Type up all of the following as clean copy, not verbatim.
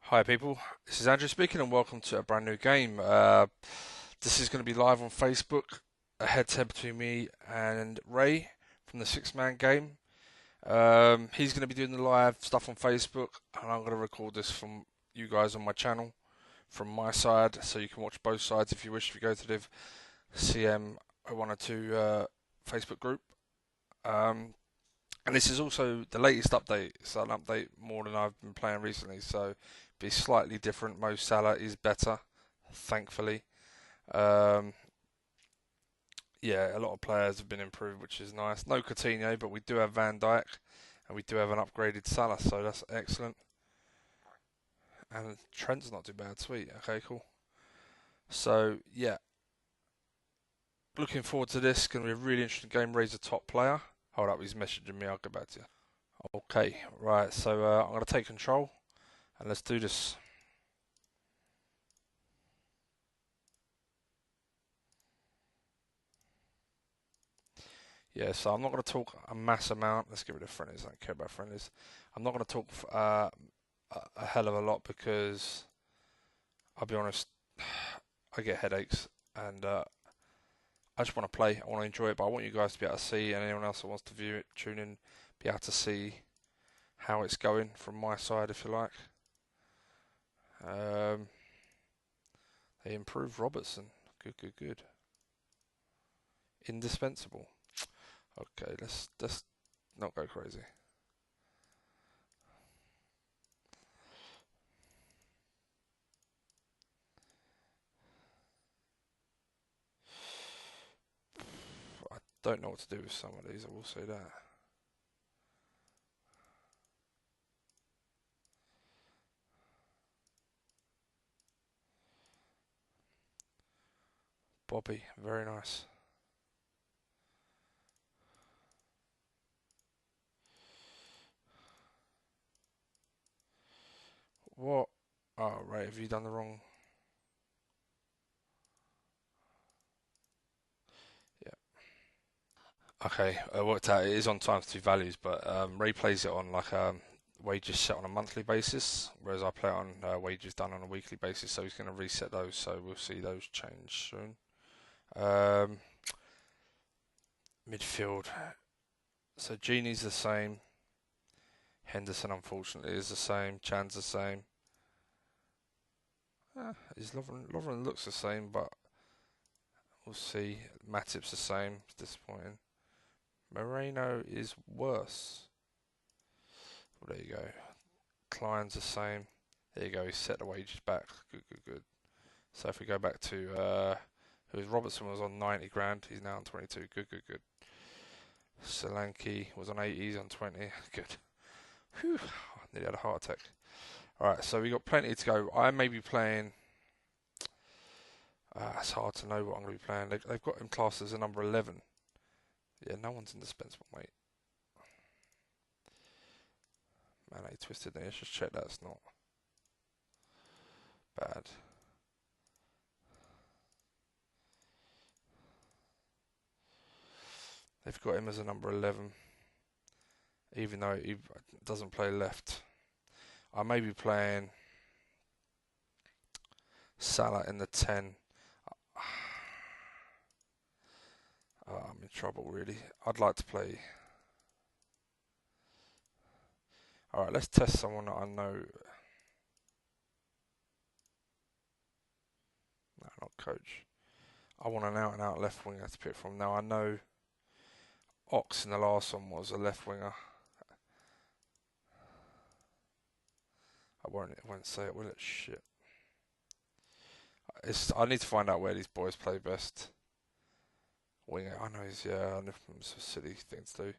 Hi people, this is Andrew speaking and welcome to a brand new game. This is going to be live on Facebook, a head-to-head between me and Ray from the Six Man Game. He's going to be doing the live stuff on Facebook and I'm going to record this from you guys on my channel from my side so you can watch both sides if you wish. If you go to the CM0102 Facebook group. And this is also the latest update. It's an update more than I've been playing recently, so be slightly different. Mo Salah is better, thankfully. Um, yeah, a lot of players have been improved, which is nice. No Coutinho, but we do have Van Dijk, and we do have an upgraded Salah, so that's excellent. And Trent's not too bad. Sweet. Okay, cool. So yeah, looking forward to this. Going to be a really interesting game. Ray's a top player. Hold up, he's messaging me. I'll get back to you. Okay, right. So I'm going to take control. And let's do this. Yeah, so I'm not going to talk a mass amount. Let's get rid of friendlies. I don't care about friendlies. I'm not going to talk a hell of a lot because I'll be honest, I get headaches and I just want to play. I want to enjoy it, but I want you guys to be able to see, and anyone else that wants to view it, tune in, be able to see how it's going from my side, if you like. Um, they improved Robertson. Good, good, good. Indispensable. Okay, let's not go crazy. I don't know what to do with some of these. I will say that. Bobby, very nice. What? Oh, right. Have you done the wrong? Yeah. Okay. I worked out. It is on times two values, but Ray plays it on like wages set on a monthly basis, whereas I play it on wages done on a weekly basis. So he's going to reset those. So we'll see those change soon. Um, midfield. So Genie's the same. Henderson, unfortunately, is the same. Chan's the same. His Lovren looks the same, but we'll see. Matip's the same. It's disappointing. Moreno is worse. Well, there you go. Klein's the same. There you go. He's set the wages back. Good, good, good. So if we go back to who was Robertson was on 90 grand. He's now on 22. Good, good, good. Solanke was on 80. He's on 20. Good. Whew. I nearly had a heart attack. All right. So we got plenty to go. I may be playing. It's hard to know what I'm going to be playing. They've got him classed as a number 11. Yeah, no one's indispensable, mate. Man, I twisted knee. Let's just check that's not bad. They've got him as a number 11, even though he doesn't play left. I may be playing Salah in the 10. I'm in trouble, really. I'd like to play. Alright, let's test someone that I know. No, not coach. I want an out and out left winger to pick from. Now, I know Ox in the last one was a left winger. I won't say it, will it? Shit. I need to find out where these boys play best. Winger, I know he's, yeah, I know it's a silly thing to do.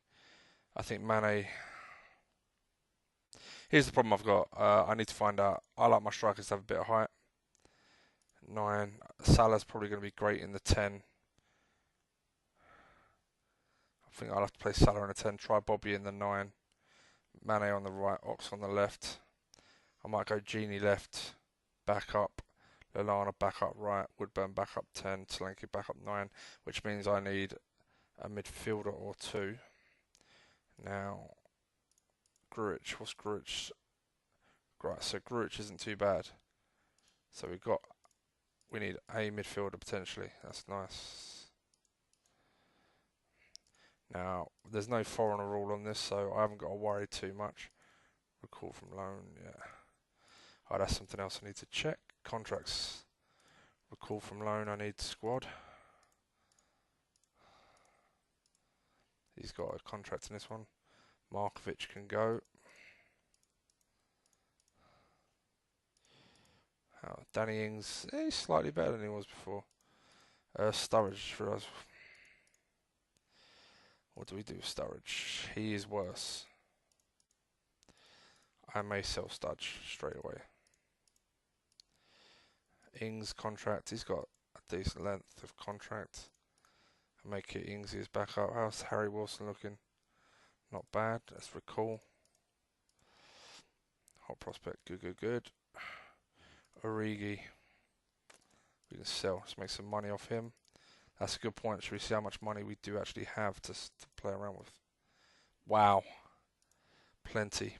I think Mane. Here's the problem I've got. I need to find out. I like my strikers to have a bit of height. 9. Salah's probably going to be great in the 10. I think I'll have to play Salah in the 10. Try Bobby in the 9. Mane on the right. Ox on the left. I might go Genie left. Back up. Lallana back up right. Woodburn back up 10. Solanke back up 9. Which means I need a midfielder or two. Now, Grujic. What's Grujic? Right, so Grujic isn't too bad. So we need a midfielder potentially. That's nice. Now, there's no foreigner rule on this, so I haven't got to worry too much. Recall from loan, yeah. Oh, that's something else I need to check. Contracts. Recall from loan, I need squad. He's got a contract in this one. Markovic can go. Danny Ings, he's slightly better than he was before. Sturridge for us. What do we do with Sturridge? He is worse. I may sell Sturridge straight away. Ings contract, he's got a decent length of contract. I make it Ings his backup. How's Harry Wilson looking? Not bad. Let's recall. Hot prospect, good. Origi, we can sell. Let's make some money off him. That's a good point. Should we see how much money we do actually have to play around with? Wow. Plenty.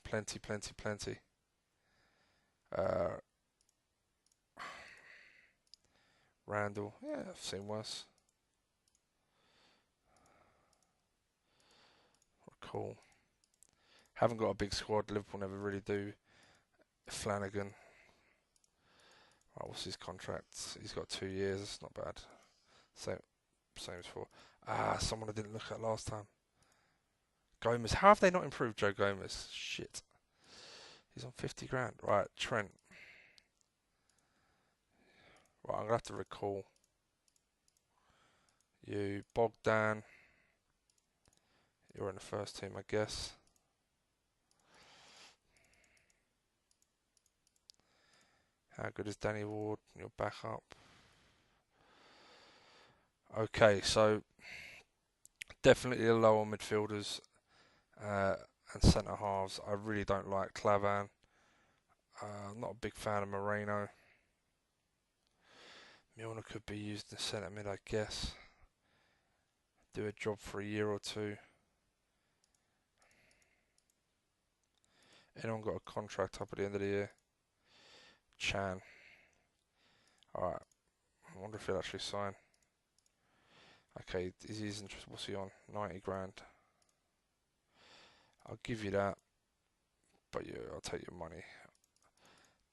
Randall, yeah, I've seen worse. Cool. Haven't got a big squad. Liverpool never really do. Flanagan. Right, what's his contract? He's got 2 years. It's not bad. Same as for. Someone I didn't look at last time. Gomez. How have they not improved Joe Gomez? Shit. He's on 50 grand. Right, Trent. Right, I'm going to have to recall you. Bogdan. You're in the first team, I guess. How good is Danny Ward? Your backup. Okay, so definitely low on midfielders and centre halves. I really don't like Clavan. I'm not a big fan of Moreno. Milner could be used in centre mid, I guess. Do a job for a year or two. Anyone got a contract up at the end of the year? Chan. Alright. I wonder if he'll actually sign. Okay, he's interested. What's he on? 90 grand. I'll give you that. But yeah, I'll take your money.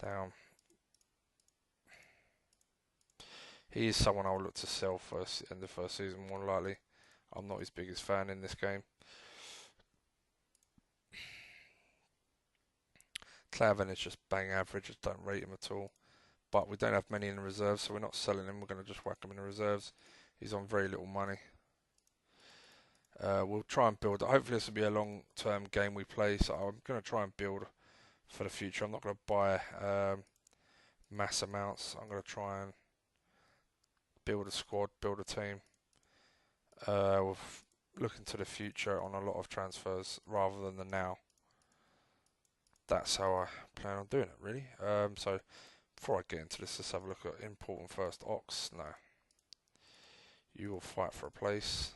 Down. He is someone I'll look to sell first in the first season, more likely. I'm not his biggest fan in this game. Clavan is just bang average. Just don't rate him at all. But we don't have many in the reserves, so we're not selling him. We're going to just whack him in the reserves. He's on very little money. We'll try and build. Hopefully this will be a long-term game we play, so I'm going to try and build for the future. I'm not going to buy mass amounts. I'm going to try and build a squad, build a team. With looking to the future on a lot of transfers rather than the now. That's how I plan on doing it, really. So before I get into this, let's have a look at important first. Ox, no. You will fight for a place.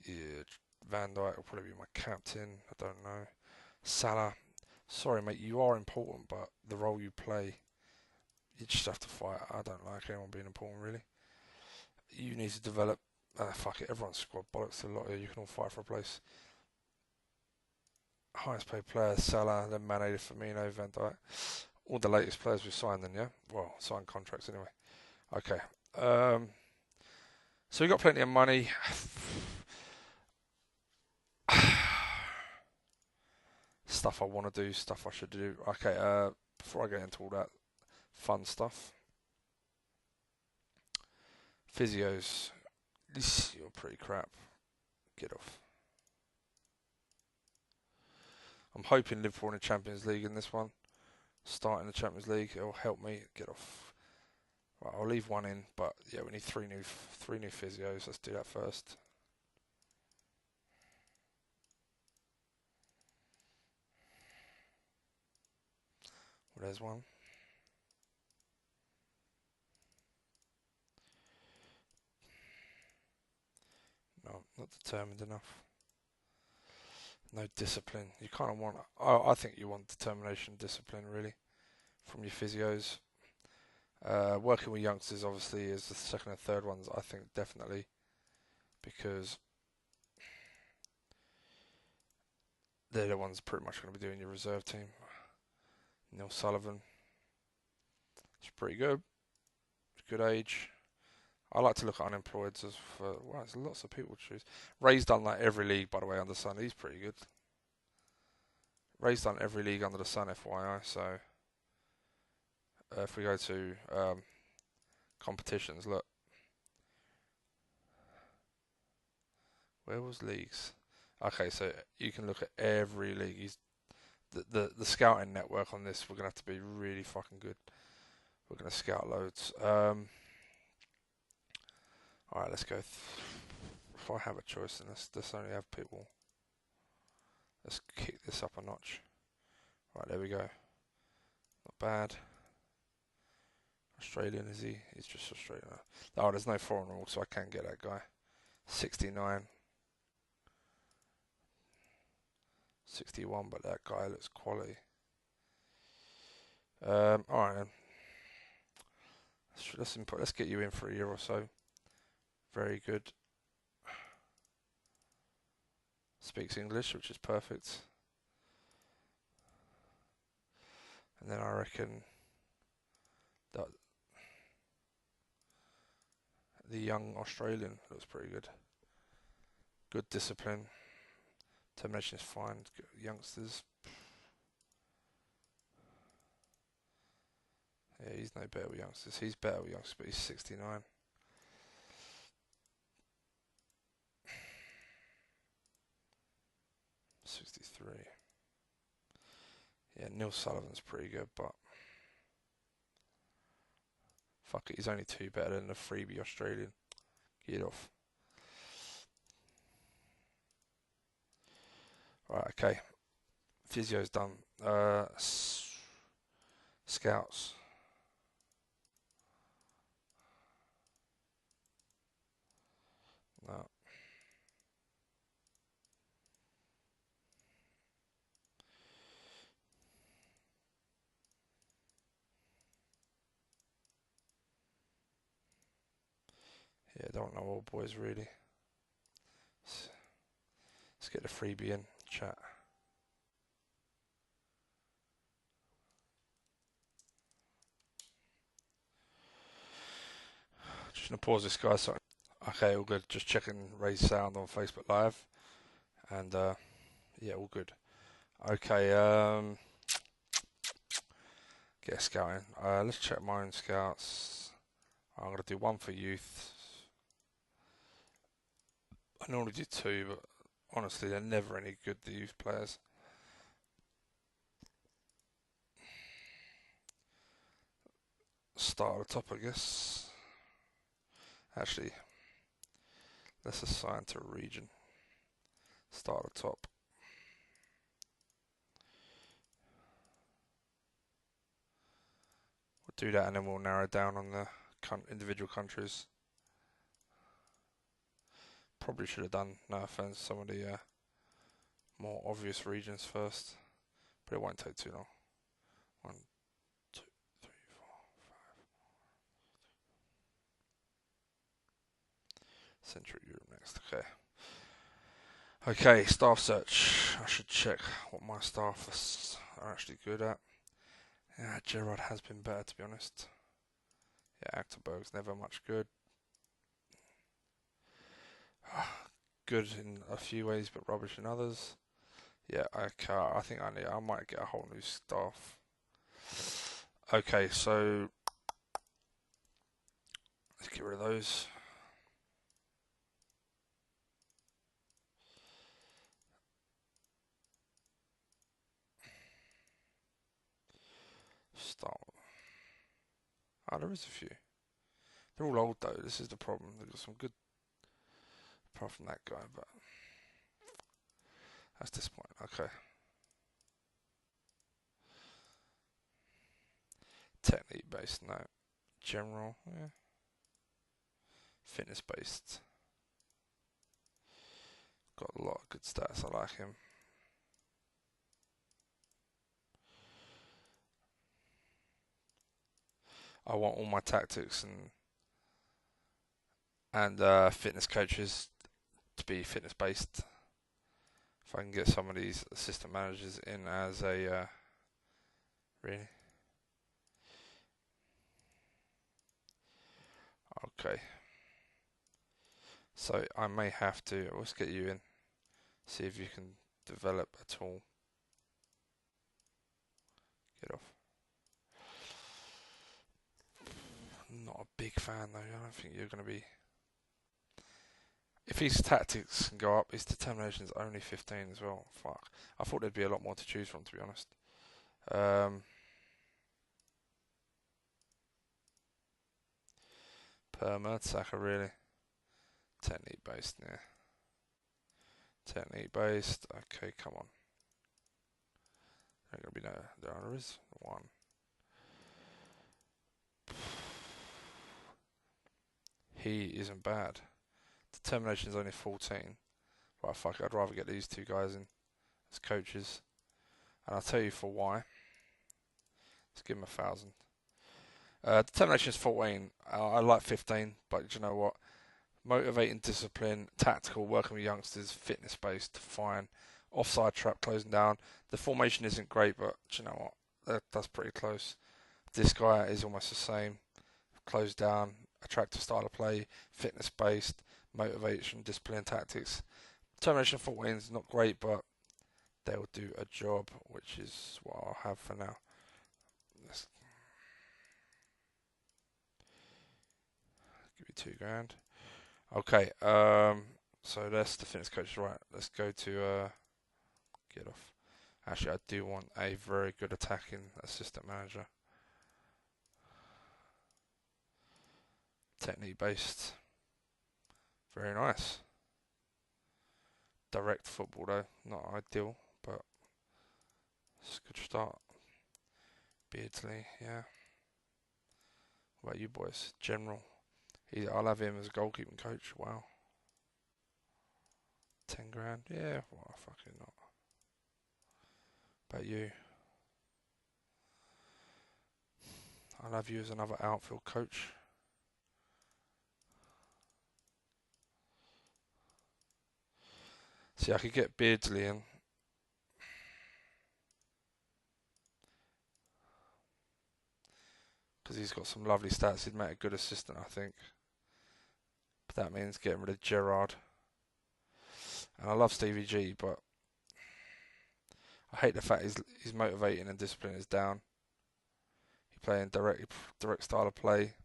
Yeah, Van Dijk will probably be my captain. I don't know. Salah, sorry mate, you are important, but the role you play, you just have to fight. I don't like anyone being important, really. You need to develop. Fuck it, everyone's squad bollocks a lot here. You can all fight for a place. Highest paid players, Salah, then Mane, Firmino, Van Dijk. All the latest players we've signed then, yeah? Well, signed contracts anyway. Okay. So we've got plenty of money. Stuff I want to do, stuff I should do. Okay, before I get into all that fun stuff. Physios. You're pretty crap. Get off. I'm hoping Liverpool in the Champions League in this one. Starting the Champions League, it'll help me get off. Right, I'll leave one in, but yeah, we need three new physios. Let's do that first. Well, there's one. No, not determined enough. No discipline. You kind of want. I think you want determination, discipline, really, from your physios. Working with youngsters, obviously, is the second and third ones. I think definitely because they're the ones pretty much going to be doing your reserve team. Neil Sullivan, it's pretty good. Good age. I like to look at unemployeds as for. Wow, there's lots of people to choose. Ray's done like every league, by the way, under the sun. He's pretty good. Ray's done every league under the sun, FYI. So if we go to competitions, look, where was leagues? Okay, so you can look at every league. He's the scouting network on this. We're gonna have to be really fucking good. We're gonna scout loads. All right, let's go. If I have a choice, and let's only have people. Let's kick this up a notch. Right, there we go. Not bad. Australian, is he? He's just Australian. Oh, there's no foreign rule, so I can get that guy. 69. 61, but that guy looks quality. Alright then. Let's get you in for a year or so. Very good. Speaks English, which is perfect. And then I reckon that the young Australian looks pretty good. Good discipline. Determination is fine. Good youngsters. Yeah, he's no better with youngsters. He's better with youngsters, but he's 69. Yeah, Neil Sullivan's pretty good, but fuck it, he's only 2 better than the freebie Australian. Get off. Right, okay. Physio's done. Scouts. No. Yeah, don't know old boys really. Let's get the freebie in chat. Just gonna pause this, guys. Sorry. Okay, all good. Just checking Ray's sound on Facebook Live, and yeah, all good. Okay, get scouting. Let's check my own scouts. I'm gonna do one for youth. I normally do 2, but honestly, they're never any good, the youth players. Start at the top, I guess. Actually, let's assign to region. Start at the top. We'll do that and then we'll narrow down on the individual countries. Probably should have done, no offense, some of the more obvious regions first, but it won't take too long. 1, 2, 3, 4, 5. Central Europe next. Okay. Okay, staff search. I should check what my staff are actually good at. Yeah, Gerrard has been better, to be honest. Yeah, Achterberg's never much good. Good in a few ways, but rubbish in others. Yeah, okay. I think I might get a whole new staff. Okay, so let's get rid of those. Start. Oh, there is a few. They're all old though. This is the problem. They've got some good, apart from that guy, but that's disappointing. Okay. Technique based, no. General, yeah. Fitness based. Got a lot of good stats. I like him. I want all my tactics and fitness coaches to be fitness based. If I can get some of these assistant managers in as a really okay. So I may have to. Let's get you in. See if you can develop at all. Get off. Not a big fan though. I don't think you're going to be. If his tactics can go up, his determination is only 15 as well. Fuck. I thought there'd be a lot more to choose from, to be honest. Per Mertesacker, really. Technique based, yeah. Technique based. Okay, come on. There ain't gonna be no. There is one. He isn't bad. Determination is only 14. Right, fuck it. I'd rather get these two guys in as coaches. And I'll tell you for why. Let's give him 1,000. Determination is 14. I like 15, but you know what? Motivating, discipline, tactical, working with youngsters, fitness based, fine. Offside trap closing down. The formation isn't great, but you know what? That's pretty close. This guy is almost the same. Closed down, attractive style of play, fitness based, motivation, discipline, tactics. Determination 14 is not great, but they'll do a job, which is what I'll have for now. Let's give you $2,000. Okay, so that's the fitness coach, right? Let's go to get off. Actually, I do want a very good attacking assistant manager. Technique based. Very nice. Direct football though, not ideal, but it's a good start. Beardsley, yeah. What about you boys? General. I'll have him as a goalkeeping coach. Wow. $10,000. Yeah, well, fucking not. About you? I'll have you as another outfield coach. See, I could get Beardsley in. Because he's got some lovely stats. He'd make a good assistant, I think. But that means getting rid of Gerrard. And I love Stevie G, but I hate the fact his motivating and discipline is down. He's playing direct style of play.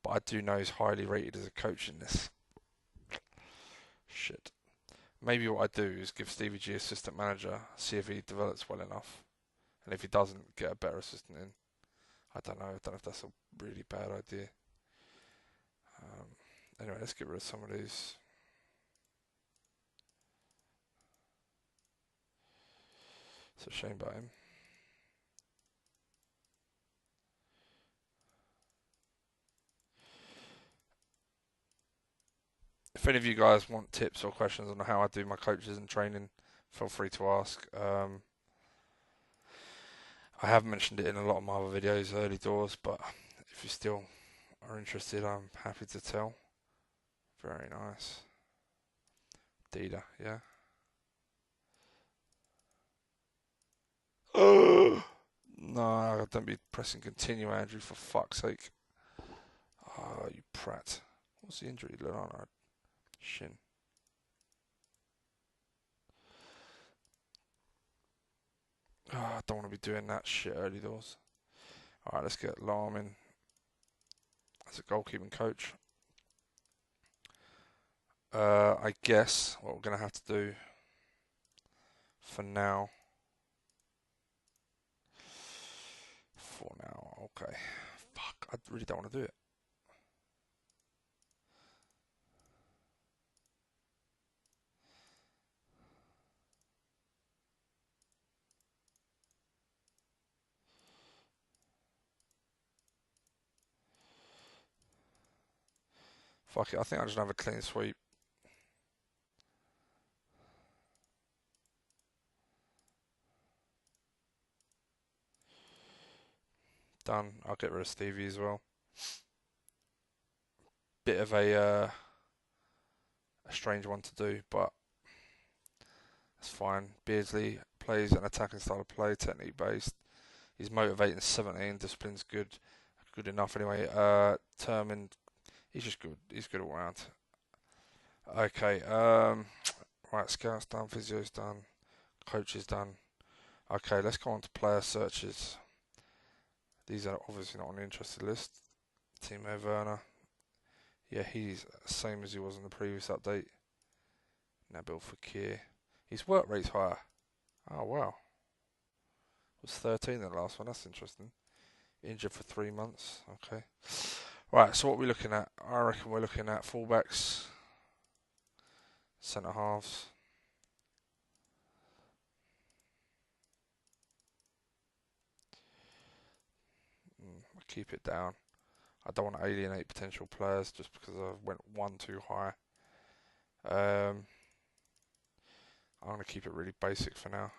But I do know he's highly rated as a coach in this. Shit. Maybe what I do is give Stevie G assistant manager, see if he develops well enough. And if he doesn't, get a better assistant in. I don't know if that's a really bad idea. Anyway, let's get rid of some of these. It's a shame about him. If any of you guys want tips or questions on how I do my coaches and training, feel free to ask. I have mentioned it in a lot of my other videos, early doors, but if you still are interested, I'm happy to tell. Very nice. Dida, yeah. No, don't be pressing continue, Andrew, for fuck's sake. Oh, you prat. What's the injury, Lallana? Shin. Oh, I don't want to be doing that shit early doors. Alright, let's get Lahm in as a goalkeeping coach. I guess what we're going to have to do for now. Okay. Fuck, I really don't want to do it. Fuck it, I think I just have a clean sweep. Done. I'll get rid of Stevie as well. Bit of a strange one to do, but that's fine. Beardsley plays an attacking style of play, technique based. He's motivating 17, discipline's good enough anyway. Termin, he's just good. He's good all round. Okay, right, scouts done, physio's done, coach is done. Okay, let's go on to player searches. These are obviously not on the interested list. Timo Werner. Yeah, he's the same as he was in the previous update. Nabil Fekir. His work rate's higher. Oh, wow. It was 13 in the last one. That's interesting. Injured for 3 months. Okay. Right, so what are we looking at? I reckon we're looking at fullbacks, centre halves. Keep it down. I don't want to alienate potential players just because I went one too high. I'm going to keep it really basic for now.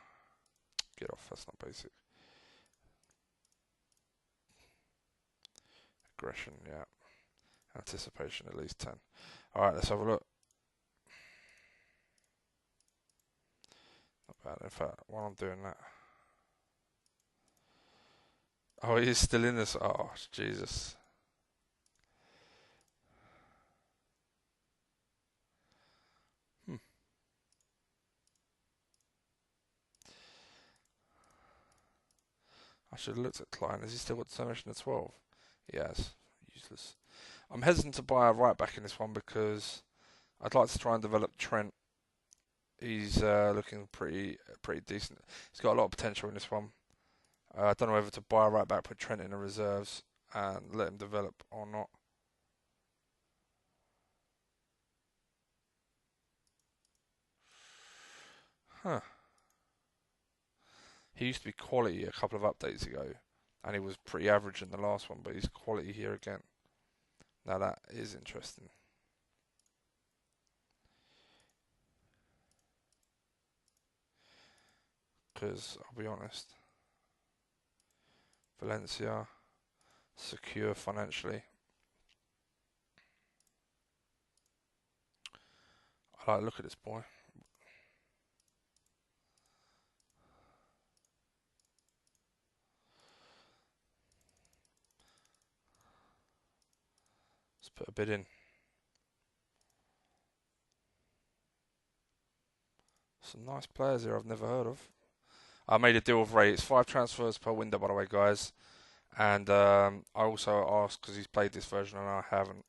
Get off, that's not basic. Aggression, yeah. Anticipation, at least 10. Alright, let's have a look. Not bad. In fact, while I'm doing that. Oh, he's still in this. Oh, Jesus. I should have looked at Klein. Has he still got determination of 12? He has. Useless. I'm hesitant to buy a right back in this one because I'd like to try and develop Trent. He's looking pretty decent. He's got a lot of potential in this one. I don't know whether to buy a right back, put Trent in the reserves, and let him develop or not. Huh. He used to be quality a couple of updates ago, and he was pretty average in the last one, but he's quality here again. Now that is interesting. Because, I'll be honest, Valencia, secure financially. I like the look at this boy. Let's put a bid in. Some nice players here I've never heard of. I made a deal with Ray. It's 5 transfers per window, by the way, guys. And I also asked, because he's played this version and I haven't.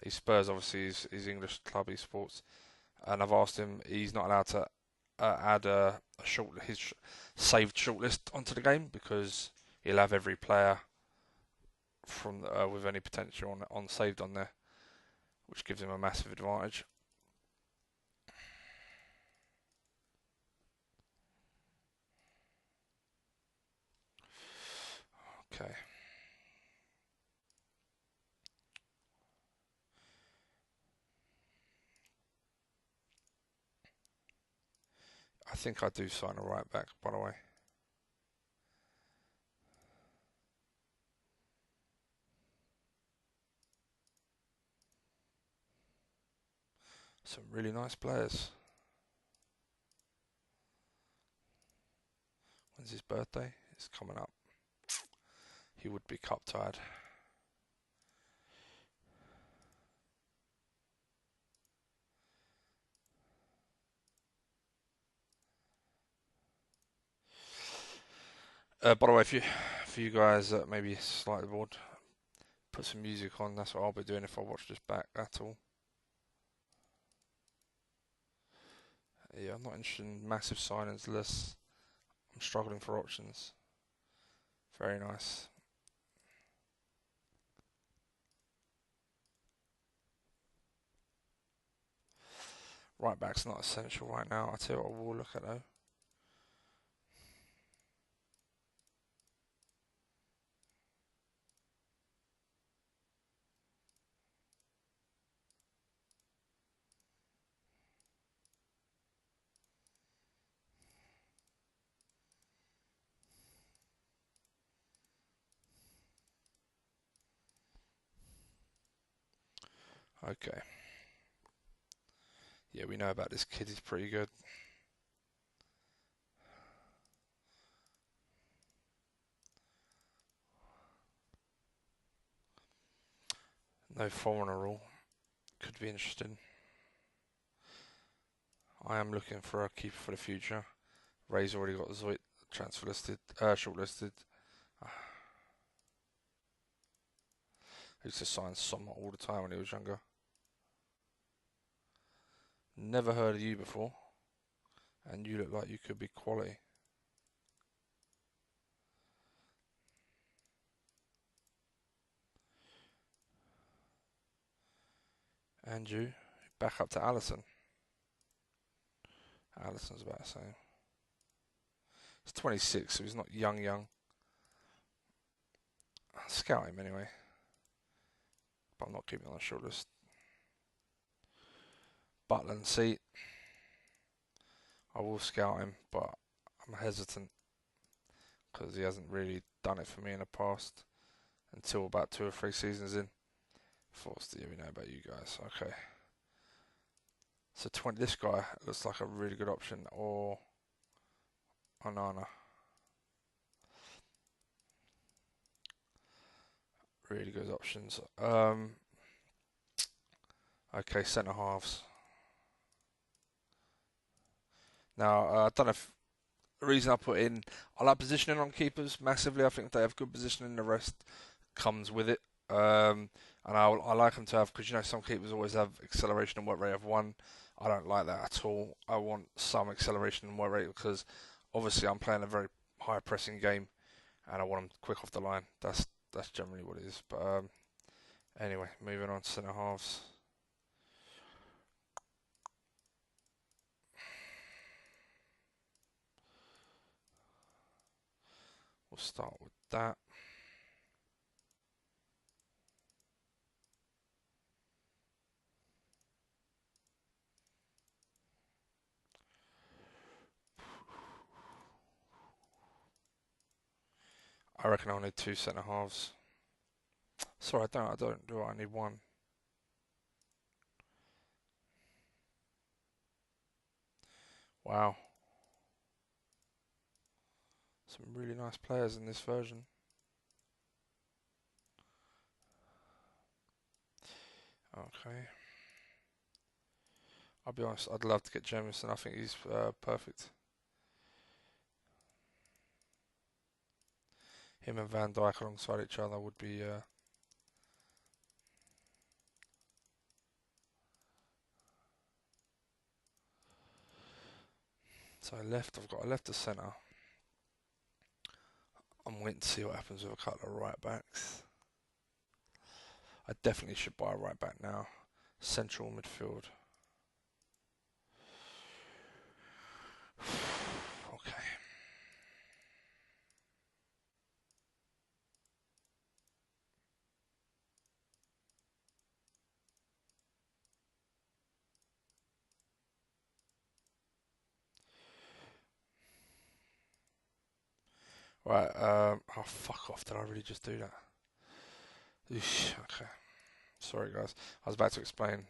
He's Spurs, obviously, his English club he supports. And I've asked him, he's not allowed to add his saved shortlist onto the game because he'll have every player from with any potential on saved on there, which gives him a massive advantage. Okay. I think I do sign a right back, by the way. Some really nice players. When's his birthday? It's coming up. He would be cup tied. By the way, if you guys maybe slightly bored, put some music on. That's what I'll be doing if I watch this back. That's all. Yeah, I'm not interested in massive signings lists. I'm struggling for options. Very nice. Right back's not essential right now. I'll tell you what I will look at though. Okay. Yeah, we know about this kid. He's pretty good. No foreigner rule. Could be interesting. I am looking for a keeper for the future. Ray's already got Zoit transfer listed, shortlisted. I used to sign Sommer all the time when he was younger. Never heard of you before, and you look like you could be quality. And you, back up to Allison. Allison's about the same. He's 26, so he's not young. I'll scout him anyway, but I'm not keeping him on the shortlist. Butland seat. I will scout him, but I'm hesitant because he hasn't really done it for me in the past until about 2 or 3 seasons in. Forced, yeah, we know about you guys. Okay. So this guy looks like a really good option, or Onana. Really good options. Okay, centre halves. Now, I don't know if the reason I put in, I like positioning on keepers massively. I think they have good positioning. The rest comes with it. And I like them to have, because you know some keepers always have acceleration and work rate of 1. I don't like that at all. I want some acceleration and work rate because obviously I'm playing a very high pressing game and I want them quick off the line. That's generally what it is. But anyway, moving on to centre halves. We'll start with that. I reckon I'll need 2 centre halves. Sorry, I don't do it. I need 1. Wow. Some really nice players in this version. Okay. I'll be honest, I'd love to get Jameson. I think he's perfect. Him and Van Dijk alongside each other would be. So I've got a left to centre. I'm waiting to see what happens with a couple of right backs. I definitely should buy a right back now. Central midfield. Okay. Right, oh fuck off, did I really just do that? Eesh, okay. Sorry guys. I was about to explain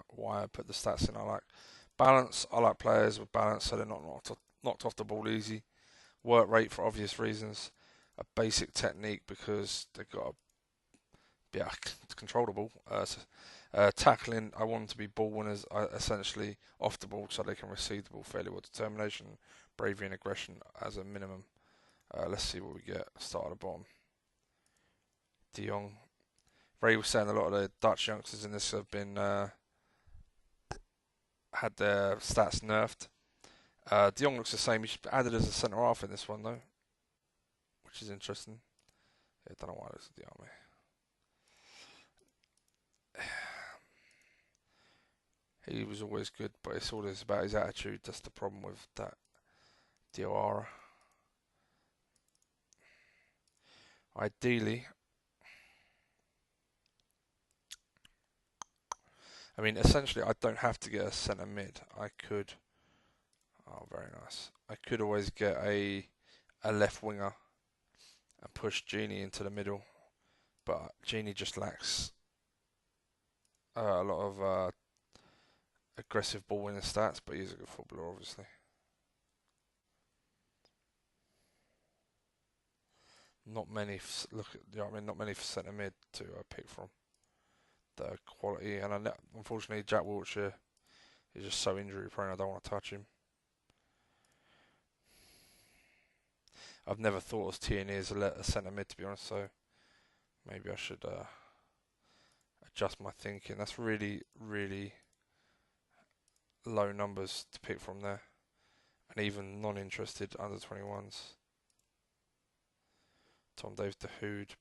why I put the stats in. I like balance. I like players with balance so they're not knocked off the ball easy. Work rate for obvious reasons. A basic technique because they've got to be control the ball. Tackling, I want them to be ball winners, essentially off the ball so they can receive the ball fairly with determination, bravery and aggression as a minimum. Let's see what we get. Start at the bottom. De Jong. Ray was saying a lot of the Dutch youngsters in this have been had their stats nerfed. De Jong looks the same. He's added as a centre half in this one though, which is interesting. Yeah, I don't know why this is the army. He was always good, but it's always about his attitude. That's the problem with that Diawara. Ideally, I mean, essentially, I don't have to get a centre mid. I could. Oh, very nice. I could always get a left winger and push Genie into the middle, but Genie just lacks a lot of aggressive ball winning stats, but he's a good footballer, obviously. Not many. Look, you know what I mean. Not many for centre mid to pick from. The quality, and unfortunately, Jack Wilshere is just so injury prone. I don't want to touch him. I've never thought of Tierney as a centre mid, to be honest. So maybe I should adjust my thinking. That's really, really low numbers to pick from there, and even non-interested under 21s. Tom Davies, Dahoud,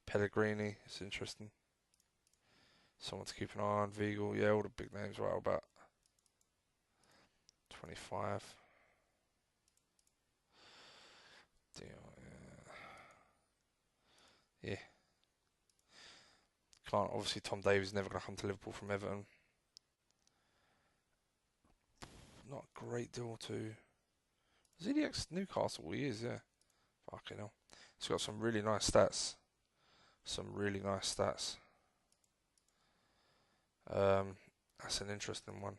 Pellegrini. It's interesting. Someone to keep an eye on. Vigal, yeah, all the big names right about 25. Yeah. Can't, obviously Tom Davies is never going to come to Liverpool from Everton. Not a great deal to... Is he the ex-Newcastle? He is, yeah. Fucking hell. He's got some really nice stats. That's an interesting one.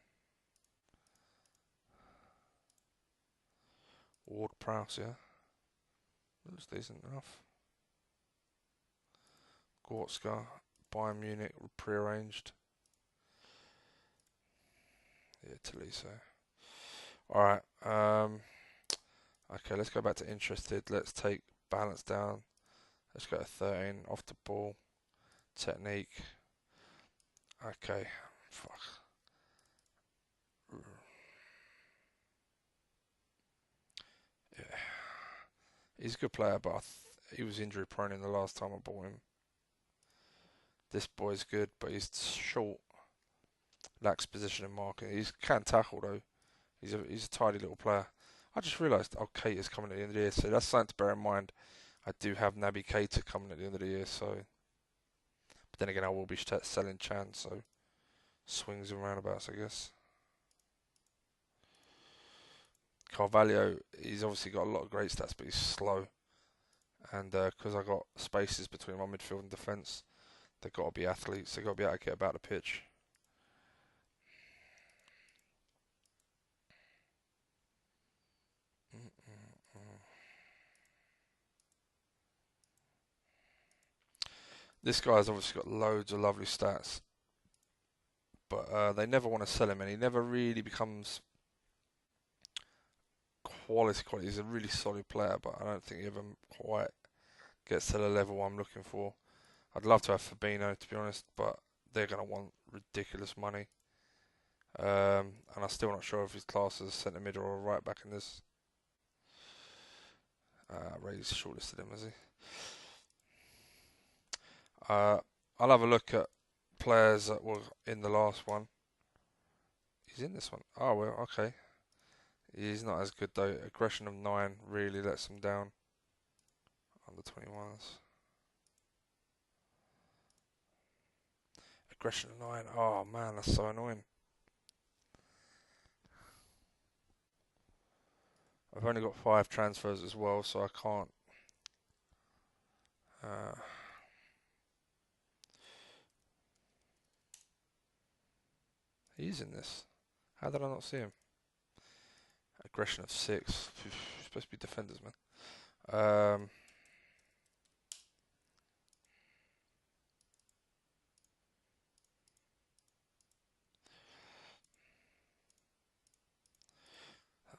Ward-Prowse, yeah. Looks decent enough. Goretzka, Bayern Munich, prearranged. Yeah, Tolisso. Alright, okay, let's go back to interested. Let's take balance down. Let's go to 13, off the ball, technique. Okay, fuck. Yeah. He's a good player, but he was injury prone in the last time I bought him. This boy's good, but he's short. Lacks position and marking. He can tackle though. He's a tidy little player. I just realised, oh, Keita is coming at the end of the year, so that's something to bear in mind. I do have Naby Keita coming at the end of the year, so. But then again, I will be selling Chan, so swings and roundabouts, I guess. Carvalho, he's obviously got a lot of great stats, but he's slow. And because I got spaces between my midfield and defence, they've got to be athletes. They've got to be able to get about the pitch. This guy's obviously got loads of lovely stats, but they never want to sell him, and he never really becomes quality. He's a really solid player, but I don't think he ever quite gets to the level I'm looking for. I'd love to have Fabinho, to be honest, but they're going to want ridiculous money. And I'm still not sure if he's classed as a centre mid or a right back in this. Ray's shortlisted him, has he? I'll have a look at players that were in the last one. He's in this one. Oh, well, okay. He's not as good though. Aggression of 9 really lets him down. Under 21s. Aggression of 9. Oh man, that's so annoying. I've only got 5 transfers as well, so I can't. He's in this. How did I not see him? Aggression of 6. Supposed to be defenders, man.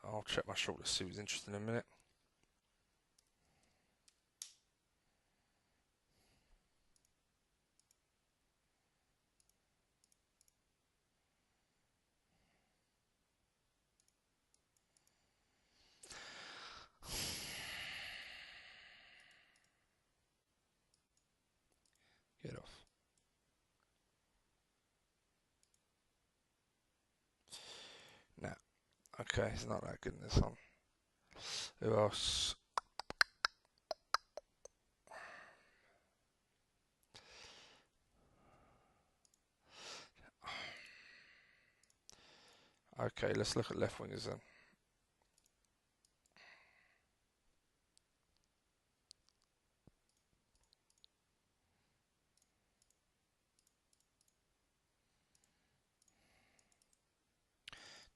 I'll check my shortlist, see who's interested in a minute. Get off. Nah. Okay, he's not that good in this one. Who else? Okay, let's look at left wingers then.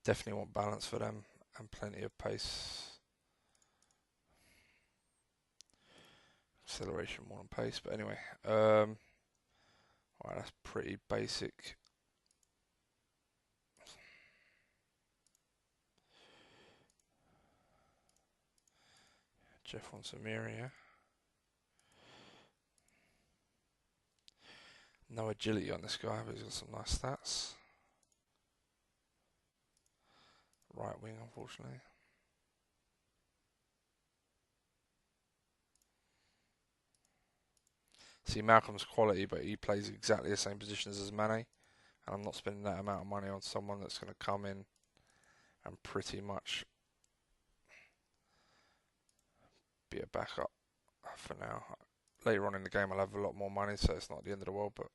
Definitely want balance for them and plenty of pace. Acceleration more than pace, but anyway. Alright, that's pretty basic. Jeff wants Amir, yeah. No agility on this guy, but he's got some nice stats. Right wing, unfortunately. See, Malcolm's quality, but he plays exactly the same positions as Mane, and I'm not spending that amount of money on someone that's going to come in and pretty much be a backup for now. Later on in the game, I'll have a lot more money, so it's not the end of the world, but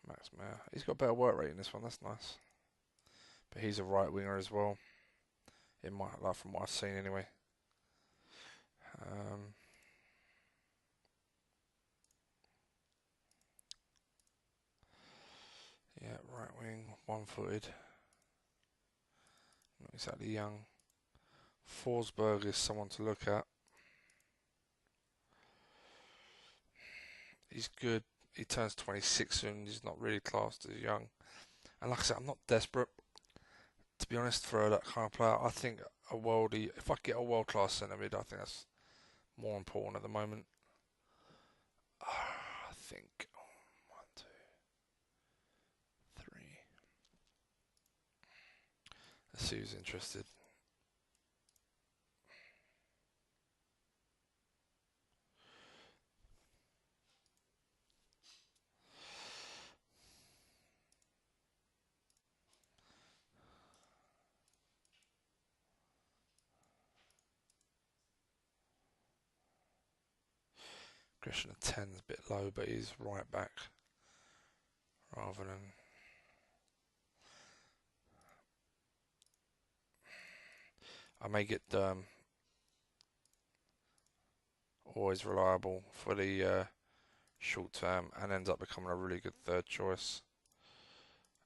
Max Meyer, he's got a better work rate in this one, that's nice. But he's a right winger as well, in my life, from what I've seen anyway. Yeah, right wing, one-footed. Not exactly young. Forsberg is someone to look at. He's good. He turns 26 soon. He's not really classed as young. And like I said, I'm not desperate, to be honest, for that kind of player. I think a worldie, if I get a world-class centre mid, I think that's more important at the moment. I think 1, 2, 3. Let's see who's interested. Christian at 10 is a bit low, but he's right back rather than. I may get always reliable for the short term and ends up becoming a really good third choice.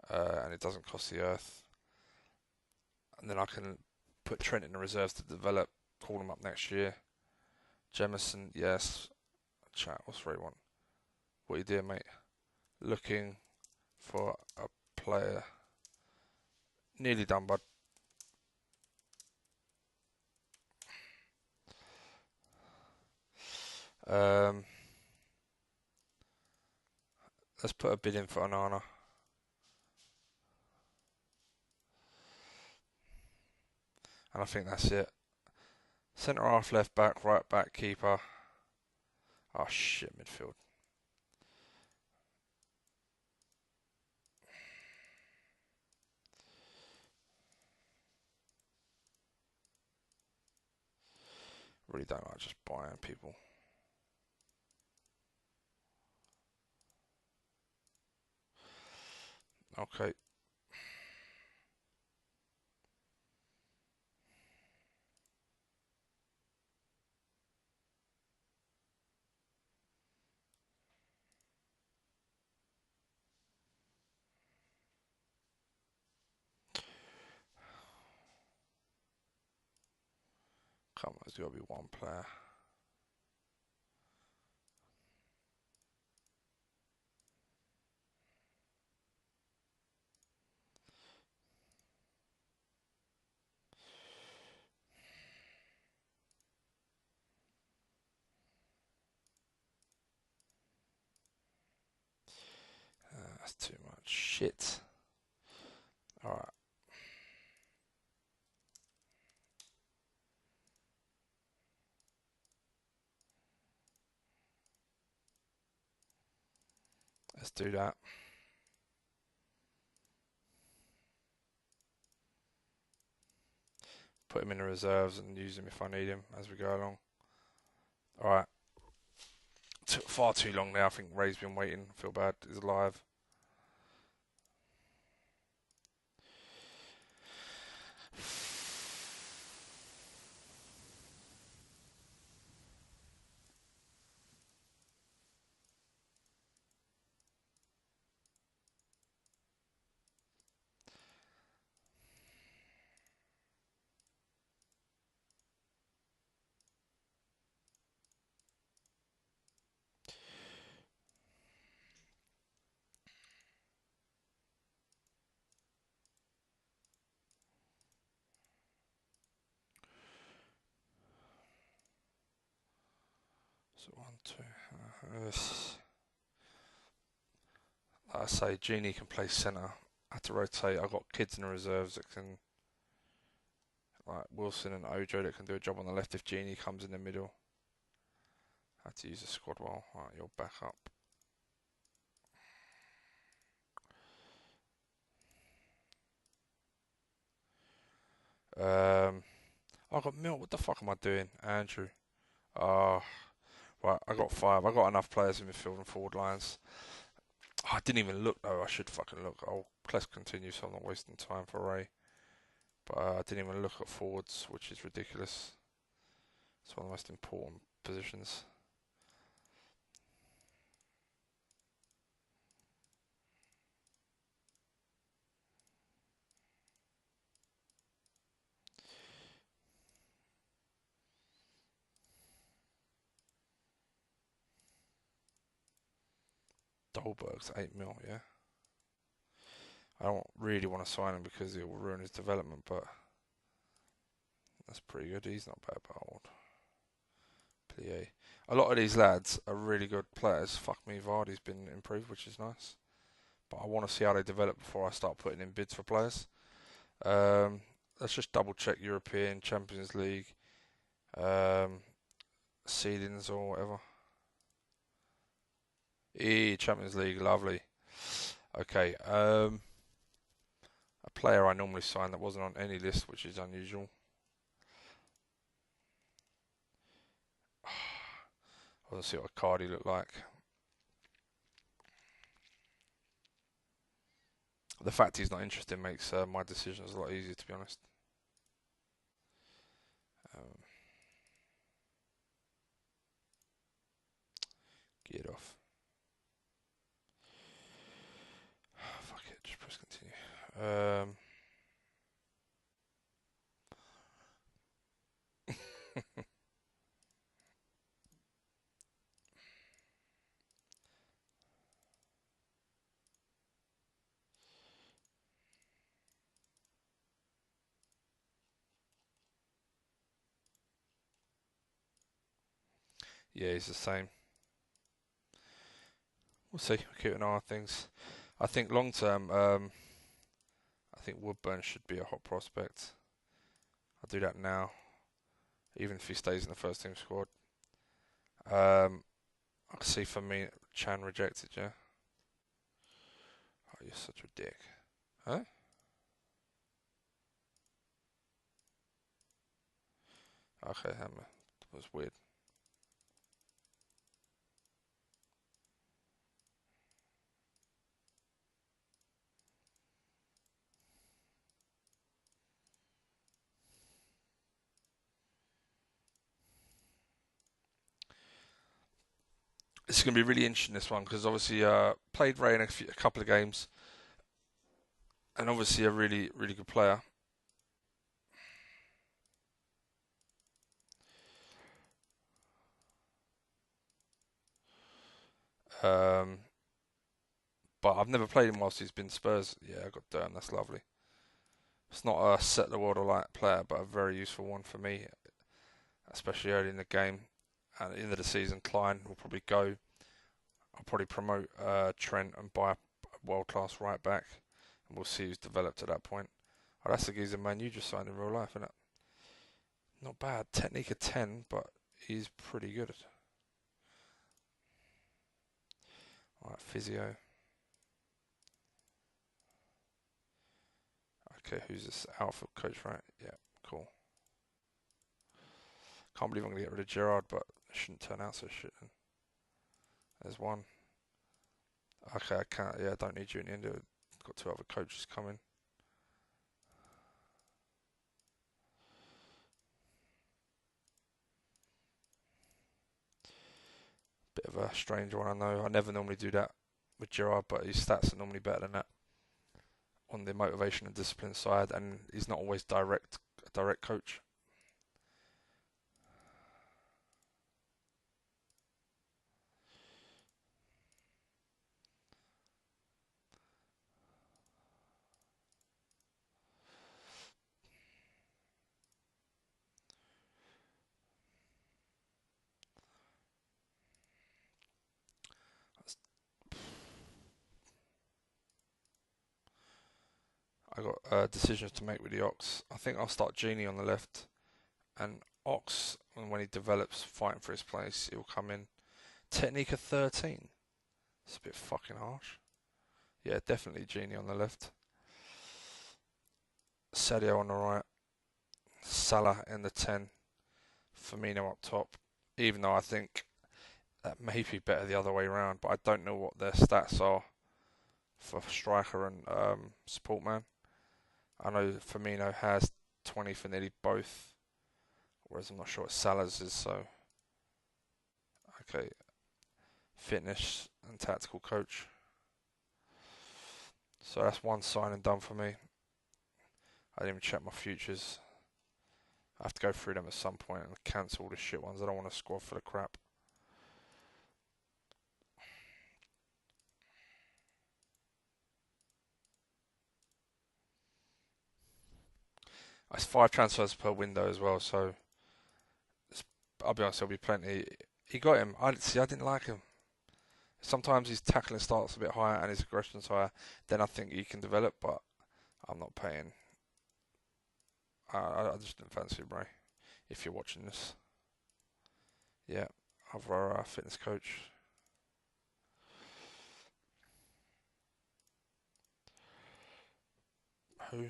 And it doesn't cost the earth. And then I can put Trent in the reserves to develop, call him up next year. Jemison, yes. Chat, what's what you want? What you doing, mate? Looking for a player. Nearly done, bud. Let's put a bid in for Onana. And I think that's it. Centre half, left back, right back, keeper. Oh shit, midfield. Really don't like just buying people. Okay. Come on, there's got to be one player. That's too much shit. Alright. Let's do that. Put him in the reserves and use him if I need him as we go along. Alright. Took far too long now. I think Ray's been waiting. Feel bad. He's alive. So 1, 2. Like I say, Genie can play centre. I had to rotate. I've got kids in the reserves that can, like Wilson and Ojo, that can do a job on the left if Genie comes in the middle. I had to use the squad well. Right, you're back up. I got Milt. What the fuck am I doing, Andrew? Ah, right. I got 5. I got enough players in midfield and forward lines. Oh, I didn't even look though. I should fucking look. Let's continue, so I'm not wasting time for Ray. But I didn't even look at forwards, which is ridiculous. It's one of the most important positions. Dolberg's 8 mil, yeah. I don't really want to sign him because it will ruin his development, but that's pretty good. He's not bad, but old. Plie. A lot of these lads are really good players. Fuck me, Vardy's been improved, which is nice. But I want to see how they develop before I start putting in bids for players. Let's just double check European, Champions League, seedings or whatever. Champions League, lovely. Okay, a player I normally sign that wasn't on any list, which is unusual. I want to see what Cardi looked like. The fact he's not interested makes my decisions a lot easier, to be honest. Get off. Fuck it, just press continue. Yeah, he's the same. We'll see. We'll keep an eye on things. I think long term, I think Woodburn should be a hot prospect. I'll do that now, even if he stays in the first team squad. I can see for me, Chan rejected, yeah? Oh, you're such a dick. Huh? Okay, that was weird. It's going to be really interesting, this one, because obviously played Ray in a couple of games, and obviously a really, really good player. But I've never played him whilst he's been Spurs. Yeah, I got Dern, that's lovely. It's not a set the world alight player, but a very useful one for me, especially early in the game. At the end of the season, Klein will probably go. I'll probably promote Trent and buy a world-class right back, and we'll see who's developed at that point. Oh, that's the geezer man you just signed in real life, isn't it? Not bad. Technique of 10, but he's pretty good. Alright, physio. Okay, who's this? Outfield coach, right? Yeah, cool. Can't believe I'm going to get rid of Gerard, but it shouldn't turn out so shit. There's one. Okay, I can't. Yeah, I don't need you in the end. Got 2 other coaches coming. Bit of a strange one, I know. I never normally do that with Gerard, but his stats are normally better than that on the motivation and discipline side, and he's not always a direct coach. I got decisions to make with the Ox. I think I'll start Genie on the left, and Ox, when he develops fighting for his place, he'll come in. Technique of 13. It's a bit fucking harsh. Yeah, definitely Genie on the left. Sadio on the right. Salah in the 10. Firmino up top. Even though I think that may be better the other way around, but I don't know what their stats are for striker and support man. I know Firmino has 20 for nearly both, whereas I'm not sure what Salah's is, so... Okay. Fitness and tactical coach. So that's one signing done for me. I didn't even check my futures. I have to go through them at some point and cancel all the shit ones. I don't want a squad full of crap. It's 5 transfers per window as well, so I'll be honest, there'll be plenty. He got him. I didn't like him. Sometimes his tackling starts a bit higher and his aggression's higher. Then I think he can develop, but I'm not paying. I just didn't fancy him, Ray. If you're watching this, yeah, other fitness coach. Who?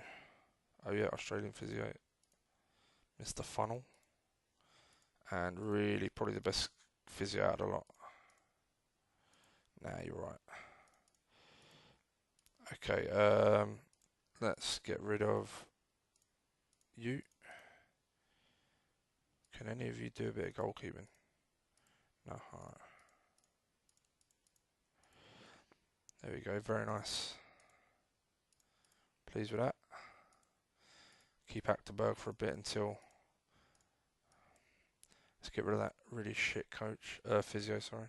Oh yeah, Australian physio, Mr. Funnel, and really probably the best physio out of a lot. Nah, you're right. Okay, let's get rid of you. Can any of you do a bit of goalkeeping? No, alright. There we go, very nice. Pleased with that. Keep Achterberg for a bit until... Let's get rid of that really shit coach, physio, sorry.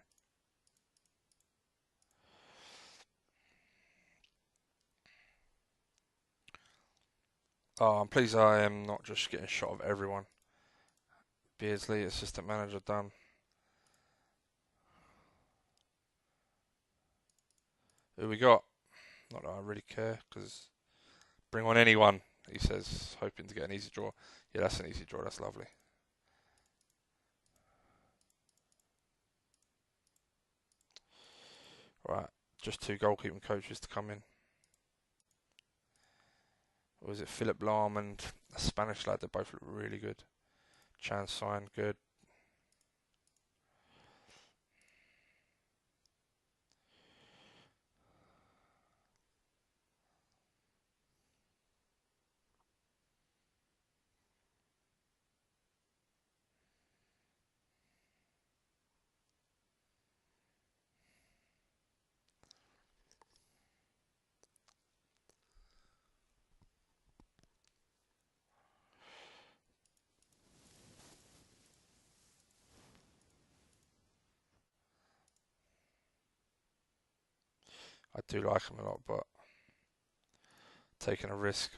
Oh, I'm pleased I am not just getting shot of everyone. Beardsley, assistant manager, done. Who we got? Not that I really care, because bring on anyone, he says, hoping to get an easy draw. Yeah, that's an easy draw, that's lovely. Right, just 2 goalkeeping coaches to come in. Or was it Philip Lahm and a Spanish lad? They both look really good. Chan Sign, good. I do like him a lot, but taking a risk,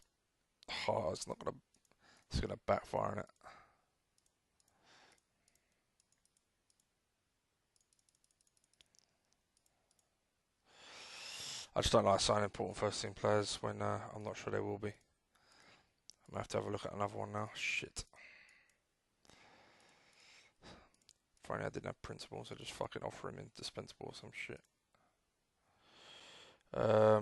it's gonna backfire on it. I just don't like signing important first team players when I'm not sure they will be. I'm gonna have to have a look at another one now. Shit. If only I didn't have principles, I'd just fucking offer him indispensable or some shit. Yeah.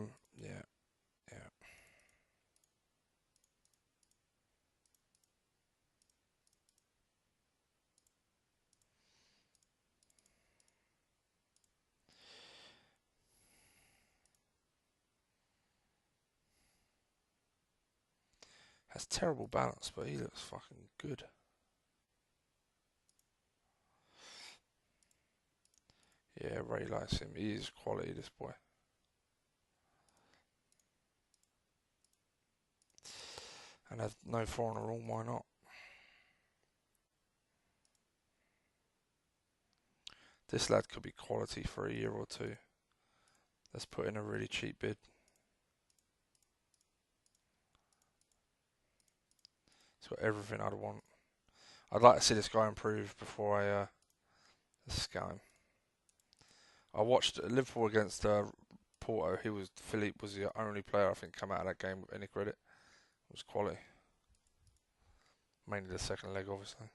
Has terrible balance, but he looks fucking good. Yeah, Ray likes him. He is quality, this boy. And have no foreigner rule, why not? This lad could be quality for a year or 2. Let's put in a really cheap bid. It's got everything I'd want. I'd like to see this guy improve before I scout him. I watched Liverpool against Porto, Philippe was the only player I think come out of that game with any credit. It was quality. Mainly the second leg, obviously.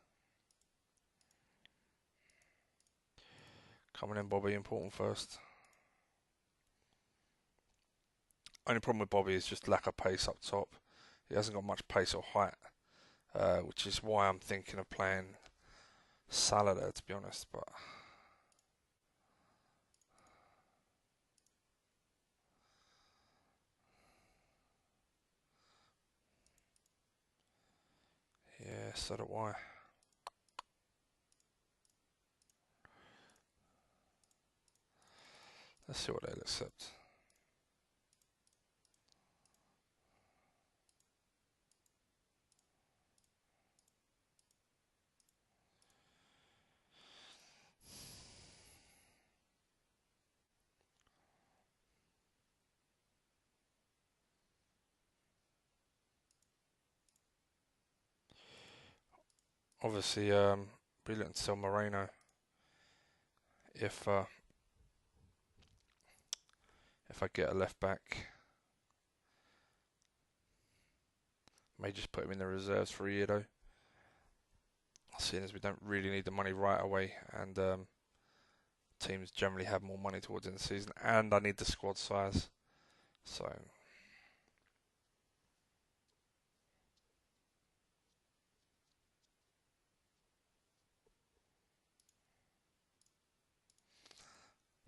Coming in, Bobby, important first. Only problem with Bobby is just lack of pace up top. He hasn't got much pace or height, which is why I'm thinking of playing Salah there, to be honest. But yeah, so do I. Let's see what they'll accept. Obviously, be looking to sell Moreno if I get a left back. May just put him in the reserves for a year though. Seeing as we don't really need the money right away, and teams generally have more money towards the end of the season, and I need the squad size. So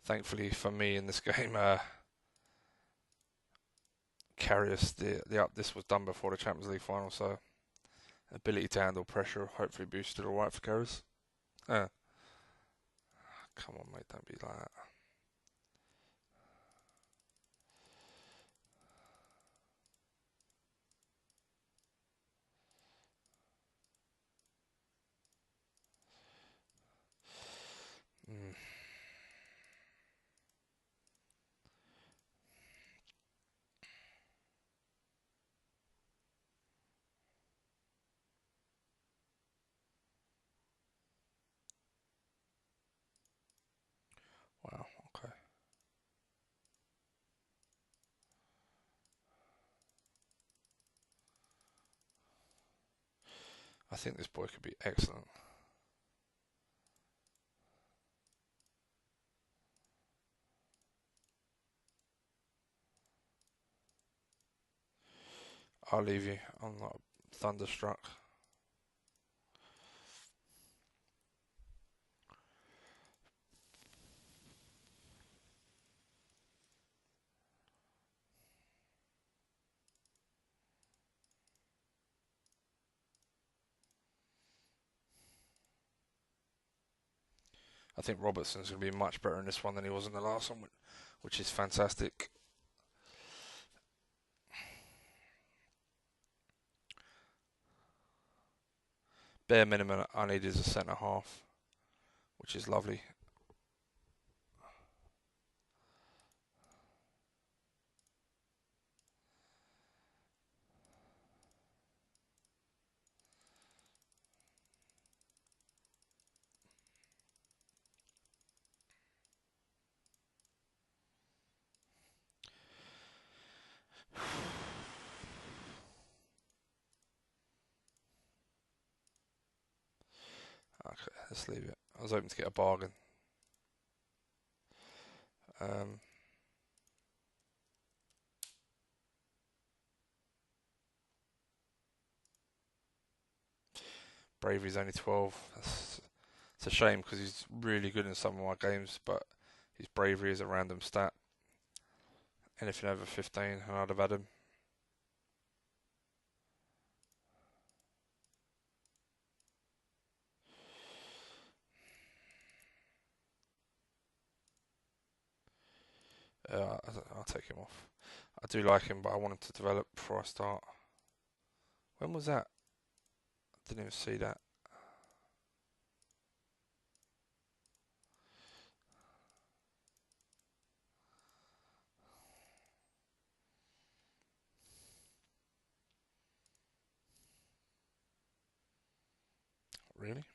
thankfully for me in this game, Karius, this was done before the Champions League final, so ability to handle pressure hopefully boosted alright for Karius. Come on, mate, don't be like that. Mm. Wow, okay. I think this boy could be excellent. I'll leave you. I'm not thunderstruck. I think Robertson's going to be much better in this one than he was in the last one, which is fantastic. Bare minimum I need is a centre half, which is lovely. Okay, let's leave it. I was hoping to get a bargain. Bravery's only 12. It's a shame because he's really good in some of my games, but his bravery is a random stat. Anything over 15, and I'd have had him. I'll take him off. I do like him, but I want him to develop before I start. When was that? I didn't even see that. Really?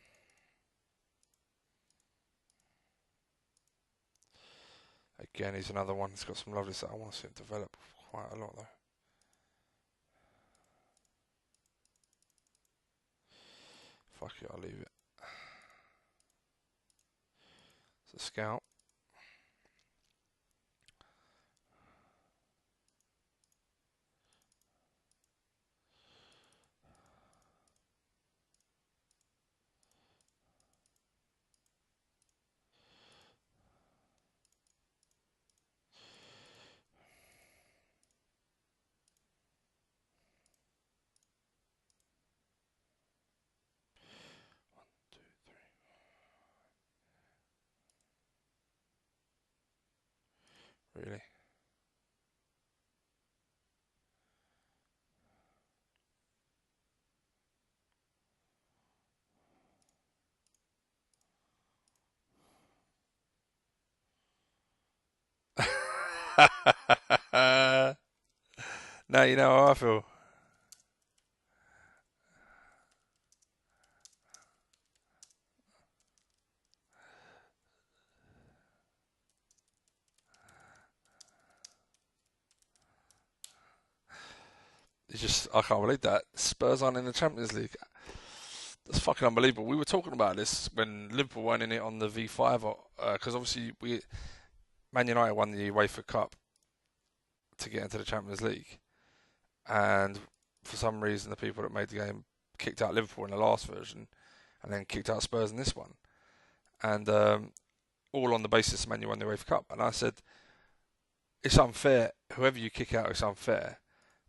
Again, he's another one. He's got some lovely stuff. I want to see him develop quite a lot though. Fuck it, I'll leave it. It's a scout. Really. Now you know how I feel. It's just, I can't believe that. Spurs aren't in the Champions League. That's fucking unbelievable. We were talking about this when Liverpool weren't in it on the V5, because obviously Man United won the UEFA Cup to get into the Champions League, and for some reason the people that made the game kicked out Liverpool in the last version, and then kicked out Spurs in this one, and all on the basis Man United won the UEFA Cup. And I said, it's unfair. Whoever you kick out, it's unfair.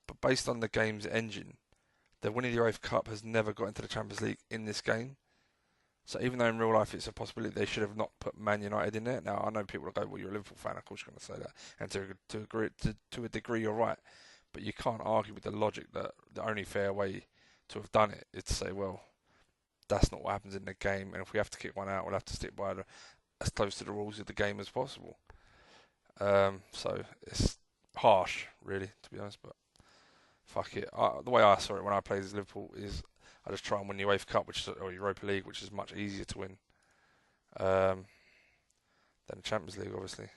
But based on the game's engine, the winning the UEFA Cup has never got into the Champions League in this game. So even though in real life it's a possibility, they should have not put Man United in there. Now I know people will go, "Well, you're a Liverpool fan, of course you're going to say that," and to a degree, you're right. But you can't argue with the logic that the only fair way to have done it is to say, "Well, that's not what happens in the game, and if we have to kick one out, we'll have to stick by as close to the rules of the game as possible." So it's harsh, really, to be honest. But fuck it. The way I saw it when I played as Liverpool is I just try and win the UEFA Cup, or Europa League, which is much easier to win than the Champions League, obviously.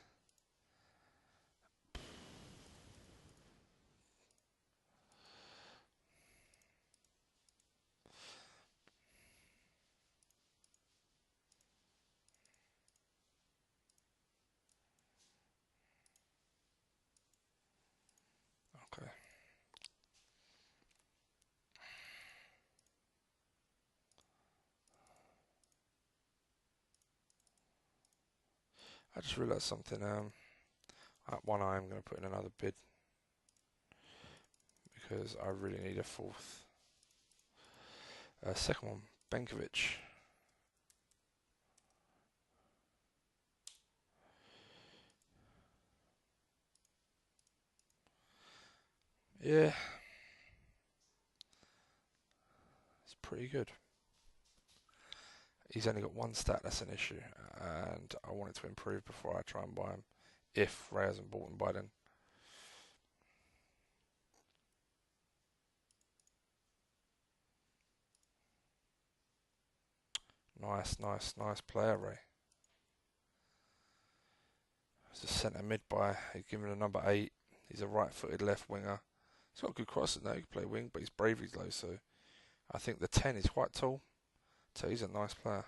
Okay. I just realised something. At one, I am going to put in another bid because I really need a fourth. Second one, Benkovic. Yeah, it's pretty good. He's only got one stat that's an issue, and I want it to improve before I try and buy him. If Ray hasn't bought him by then. Nice player, Ray. He's a centre mid by. He's given a number 8. He's a right-footed left winger. He's got good crosses now. He can play wing, but his bravery's low, so I think the 10 is quite tall. So he's a nice player.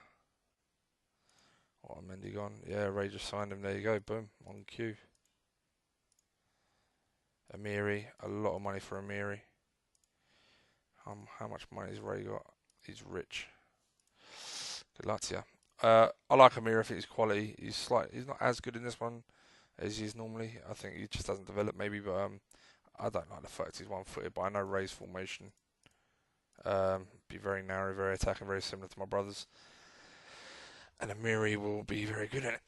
Oh, Mendy gone. Yeah, Ray just signed him. There you go. Boom. On cue. Amiri. A lot of money for Amiri. How much money has Ray got? He's rich. Good luck to you. I like Amiri. I think he's quality. He's not as good in this one as he is normally. I think he just doesn't develop maybe, but I don't like the fact he's one-footed. But I know Ray's formation be very narrow, very attacking, very similar to my brother's. And Amiri will be very good at it.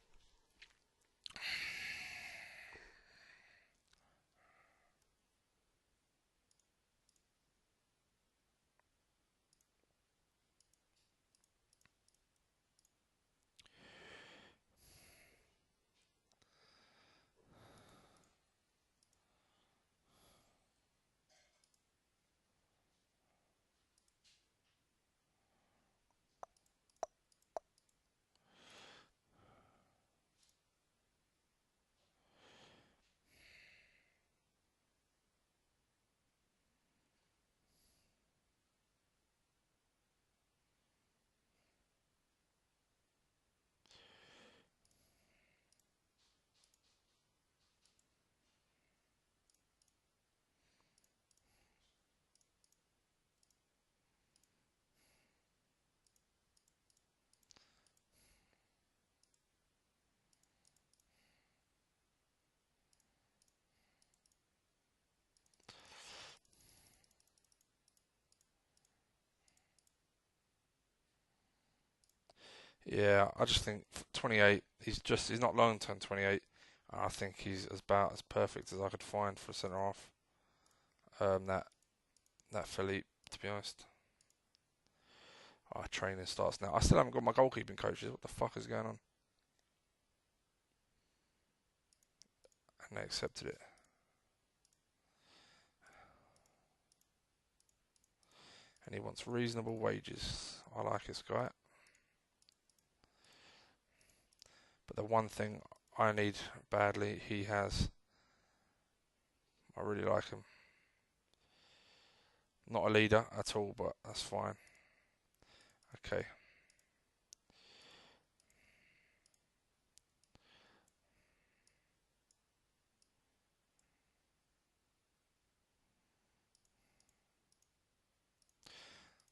Yeah, I just think 28. He's not long turned 28. I think he's about as perfect as I could find for a centre half. That Philippe, to be honest. Our training starts now. I still haven't got my goalkeeping coaches. What the fuck is going on? And they accepted it. And he wants reasonable wages. I like this guy. But the one thing I need badly, he has. I really like him. Not a leader at all, but that's fine. Okay.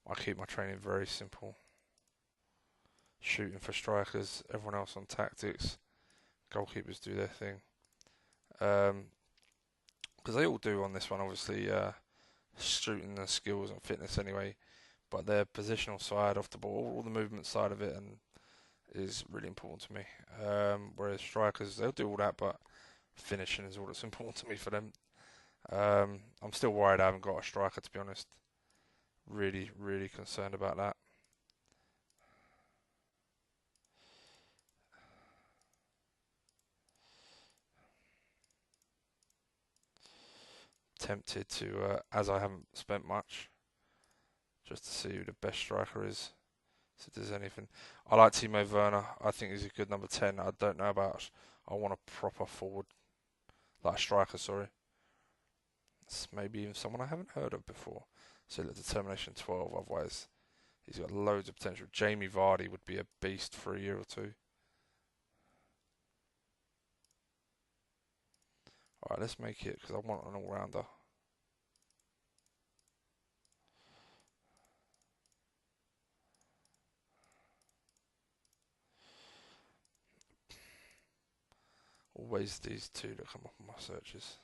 I keep my training very simple. Shooting for strikers, everyone else on tactics. Goalkeepers do their thing. Because they all do on this one, obviously, shooting and skills and fitness anyway. But their positional side off the ball, all the movement side of it, and is really important to me. Whereas strikers, they'll do all that, but finishing is all that's important to me for them. I'm still worried I haven't got a striker, to be honest. Really, really concerned about that. Tempted to, as I haven't spent much, just to see who the best striker is. So if there's anything, I like Timo Werner. I think he's a good number 10. I don't know about. I want a proper forward, like a striker. Sorry, it's maybe even someone I haven't heard of before. So let determination 12. Otherwise, he's got loads of potential. Jamie Vardy would be a beast for a year or two. All right, let's make it because I want an all-rounder. Always these two that come up in my searches.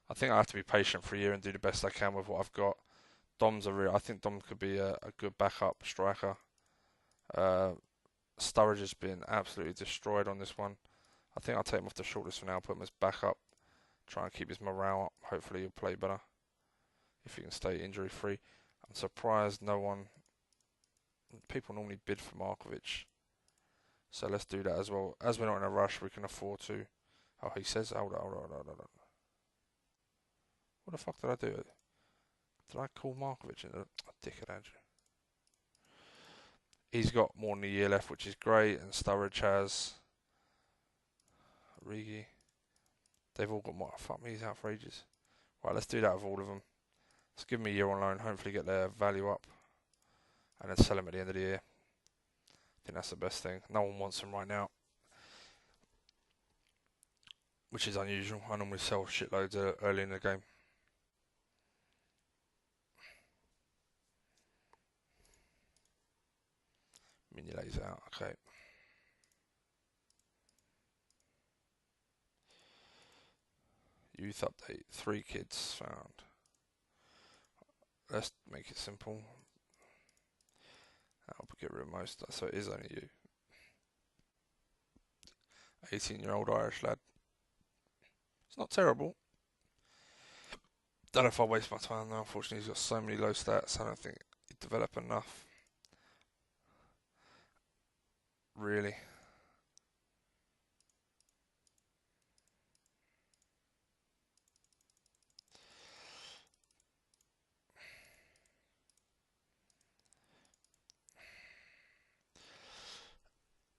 I think I have to be patient for a year and do the best I can with what I've got. I think Dom could be a good backup striker. Uh, Sturridge has been absolutely destroyed on this one. I think I'll take him off the shortlist for now, put him as backup, try and keep his morale up. Hopefully he'll play better if he can stay injury free. I'm surprised people normally bid for Markovic, so let's do that as well. As we're not in a rush, we can afford to. Oh, he says, hold on. What the fuck did I do? Did I call Markovic into a dickhead, Andrew? He's got more than a year left, which is great, and Sturridge has. Rigi. They've all got more. Fuck me, he's out for ages. Right, let's do that with all of them. Let's give them a year on loan, hopefully get their value up, and then sell them at the end of the year. I think that's the best thing. No one wants them right now, which is unusual. I normally sell shitloads early in the game. Mignolet's out, okay. Youth update, 3 kids found. Let's make it simple. I'll get rid of most, so it is only you. 18-year-old Irish lad. It's not terrible. Don't know if I'll waste my time though. Unfortunately, he's got so many low stats. I don't think he'd develop enough. Really.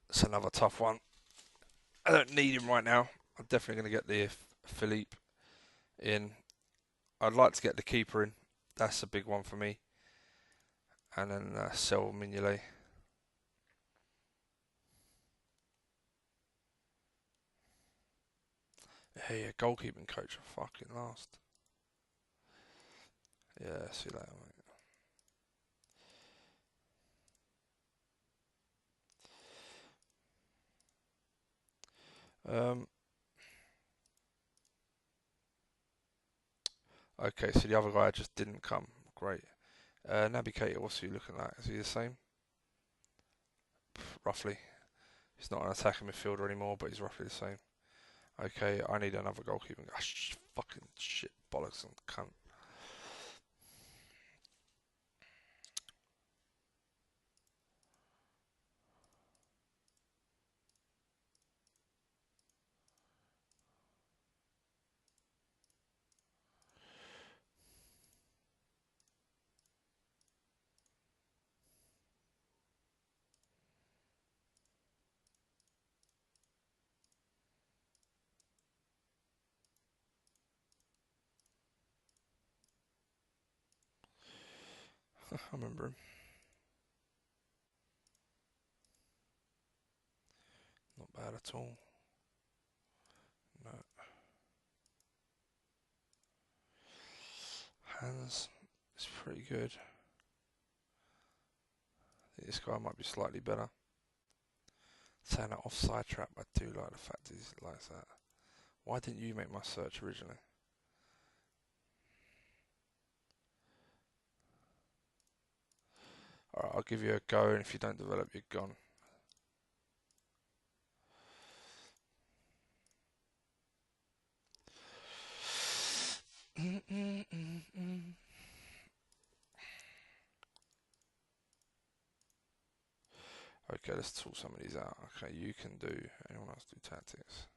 It's another tough one. I don't need him right now. I'm definitely going to get the Philippe in. I'd like to get the keeper in. That's a big one for me. And then sell Mignolet. Hey, a goalkeeping coach, fucking last. Yeah, see you later, mate. Okay, so the other guy just didn't come. Great. Naby Keita, what's he looking like? Is he the same? Roughly. He's not an attacking midfielder anymore, but he's roughly the same. Okay, I need another goalkeeper. Fucking shit, bollocks and cunt. I remember him. Not bad at all. No. Hans is pretty good. I think this guy might be slightly better. Saying that offside trap, I do like the fact he's like that. Why didn't you make my search originally? Alright, I'll give you a go, and if you don't develop, you're gone. Okay, let's sort some of these out. Okay, you can do. Anyone else do tactics?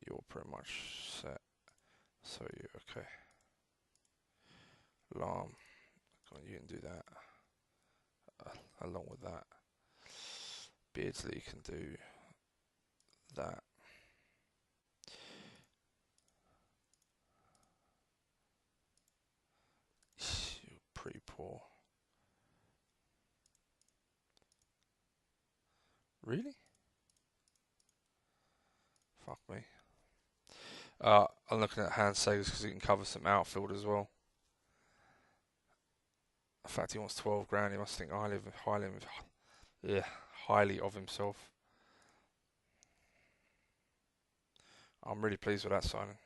You're pretty much set. So you okay? Alarm. Come on, you can do that. Along with that, Beardsley can do that. You're pretty poor. Really? Fuck me. I'm looking at hand savers because he can cover some outfield as well. In fact, he wants 12 grand. He must think highly of himself. I'm really pleased with that signing.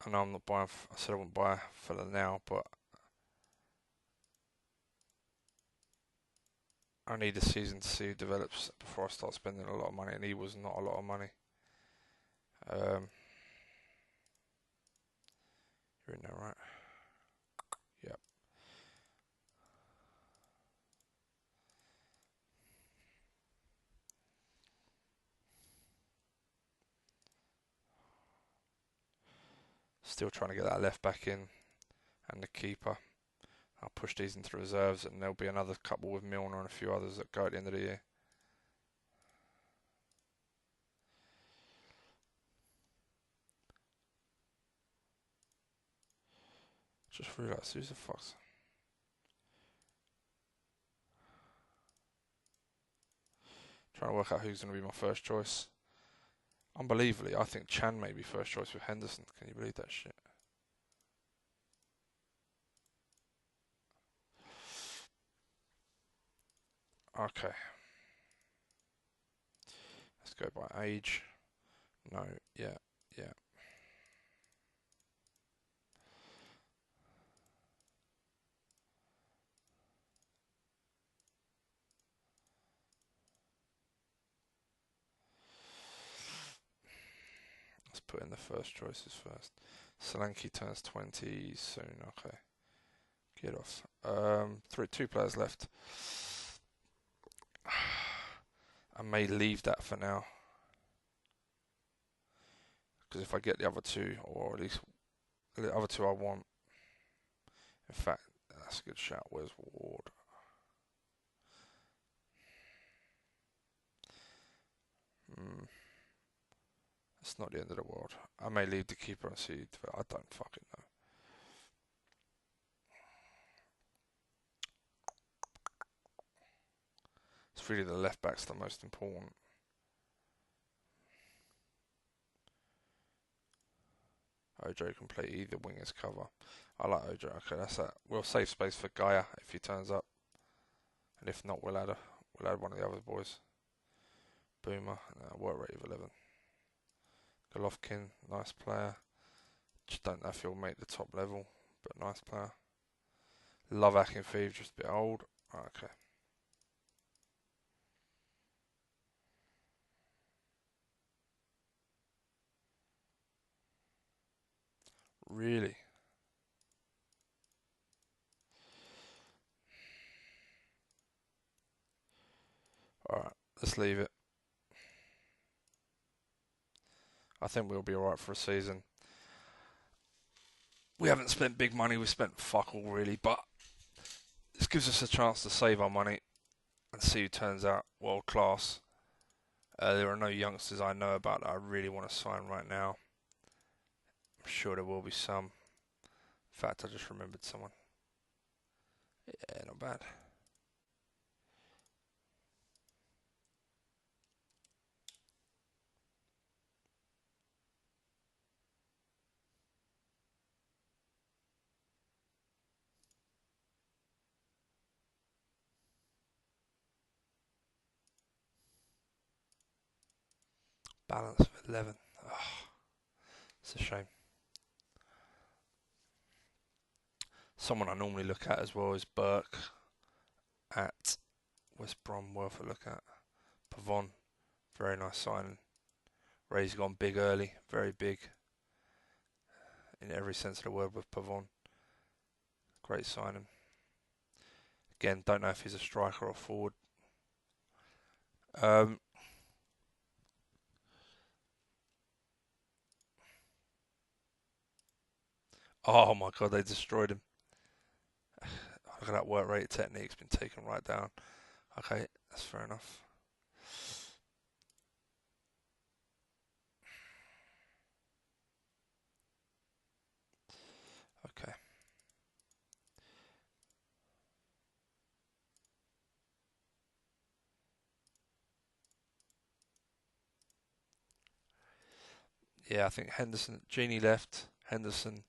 I know I'm not buying. I said I wouldn't buy for the now, but I need a season to see who develops before I start spending a lot of money, and he was not a lot of money. You're in there, right? Yep. Still trying to get that left back in, and the keeper. I'll push these into reserves, and there'll be another couple with Milner and a few others that go at the end of the year. Just realised, who's the fuck's... Trying to work out who's going to be my first choice. Unbelievably, I think Chan may be first choice with Henderson. Can you believe that shit? Okay. Let's go by age. No, yeah. Let's put in the first choices first. Solanke turns 20 soon. Okay. Get off. Two players left. I may leave that for now. Because if I get the other two, or at least the other two I want. In fact, that's a good shout. Where's Ward? It's not the end of the world. I may leave the keeper and see. I don't fucking know. It's really the left back's the most important. Ojo can play either wing as cover. I like Ojo. Okay, that's that. We'll save space for Gaia if he turns up, and if not, we'll add one of the other boys. Boomer, work rate of 11. Golovkin, nice player. Just don't know if he'll make the top level, but nice player. Love Akinfeev, just a bit old. Okay. Really? Alright, let's leave it. I think we'll be alright for a season. We haven't spent big money, we've spent fuck all really, but this gives us a chance to save our money and see who turns out world class. There are no youngsters I know about that I really want to sign right now. I'm sure there will be some. In fact, I just remembered someone. Yeah, not bad. Balance of 11. Oh, it's a shame. Someone I normally look at as well is Burke at West Brom, worth a look at. Pavon, very nice signing. Ray's gone big early, very big in every sense of the word with Pavon. Great signing. Again, don't know if he's a striker or forward. Oh my god, they destroyed him. Look at that work rate technique's been taken right down. Okay, that's fair enough. Okay. Yeah, I think Henderson, Genie left, Henderson,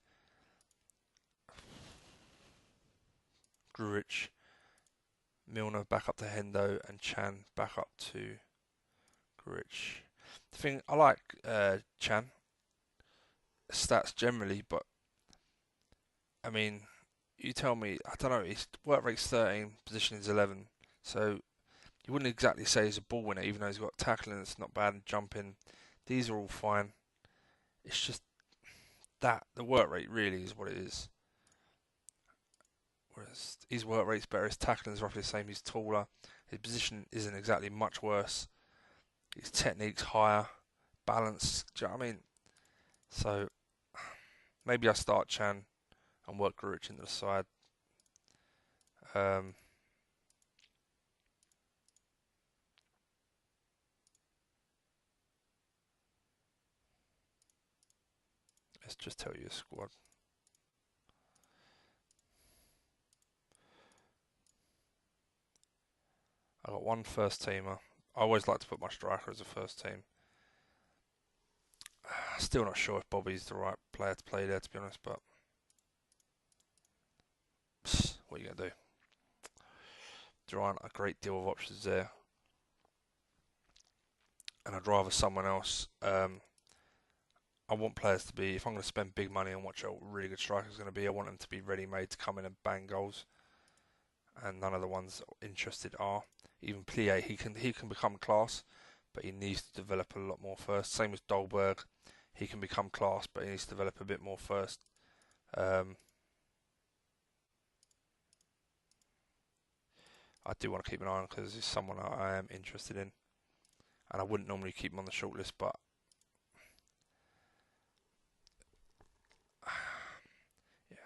Grujic, Milner back up to Hendo, and Chan back up to Grujic. The thing, I like Chan, stats generally, but I mean, you tell me, I don't know, his work rate's 13, position is 11, so you wouldn't exactly say he's a ball winner, even though he's got tackling that's not bad and jumping. These are all fine. It's just that the work rate really is what it is. Whereas his work rate's better, his tackling is roughly the same, he's taller, his position isn't exactly much worse, his technique's higher, balance, do you know what I mean? So maybe I start Chan and work Grujic into the side. Let's just tell you a squad. I got one first teamer. I always like to put my striker as a first team. Still not sure if Bobby's the right player to play there, to be honest, but what are you going to do? There aren't a great deal of options there. And I'd rather someone else. I want players to be, if I'm going to spend big money on what a really good striker is going to be, I want them to be ready-made to come in and bang goals. And none of the ones interested are. Even Plie, he can become class, but he needs to develop a lot more first. Same as Dolberg, he can become class, but he needs to develop a bit more first. I do want to keep an eye on because he's someone I am interested in, and I wouldn't normally keep him on the shortlist, but yeah,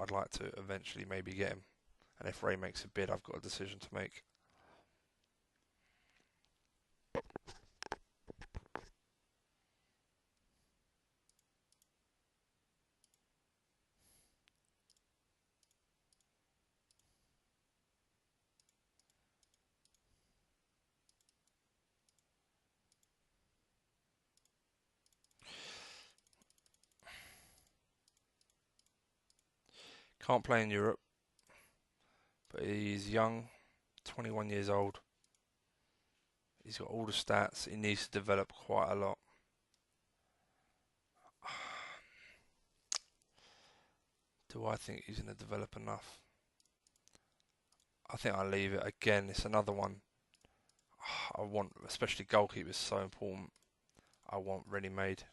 I'd like to eventually maybe get him. And if Ray makes a bid, I've got a decision to make. Can't play in Europe, but he's young, 21 years old. He's got all the stats. He needs to develop quite a lot. Do I think he's going to develop enough? I think I'll leave it. Again, it's another one. I want, especially goalkeepers, so important. I want ready-made.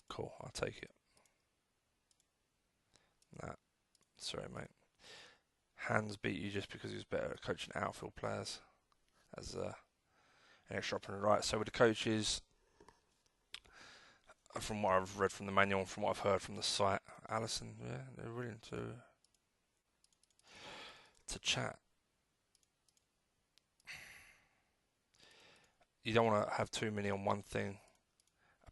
Cool, I'll take it. Nah, sorry, mate. Hans beat you just because he was better at coaching outfield players as an extra up on the right. So with the coaches, from what I've read from the manual and from what I've heard from the site, Allison, yeah, they're willing to chat. You don't want to have too many on one thing.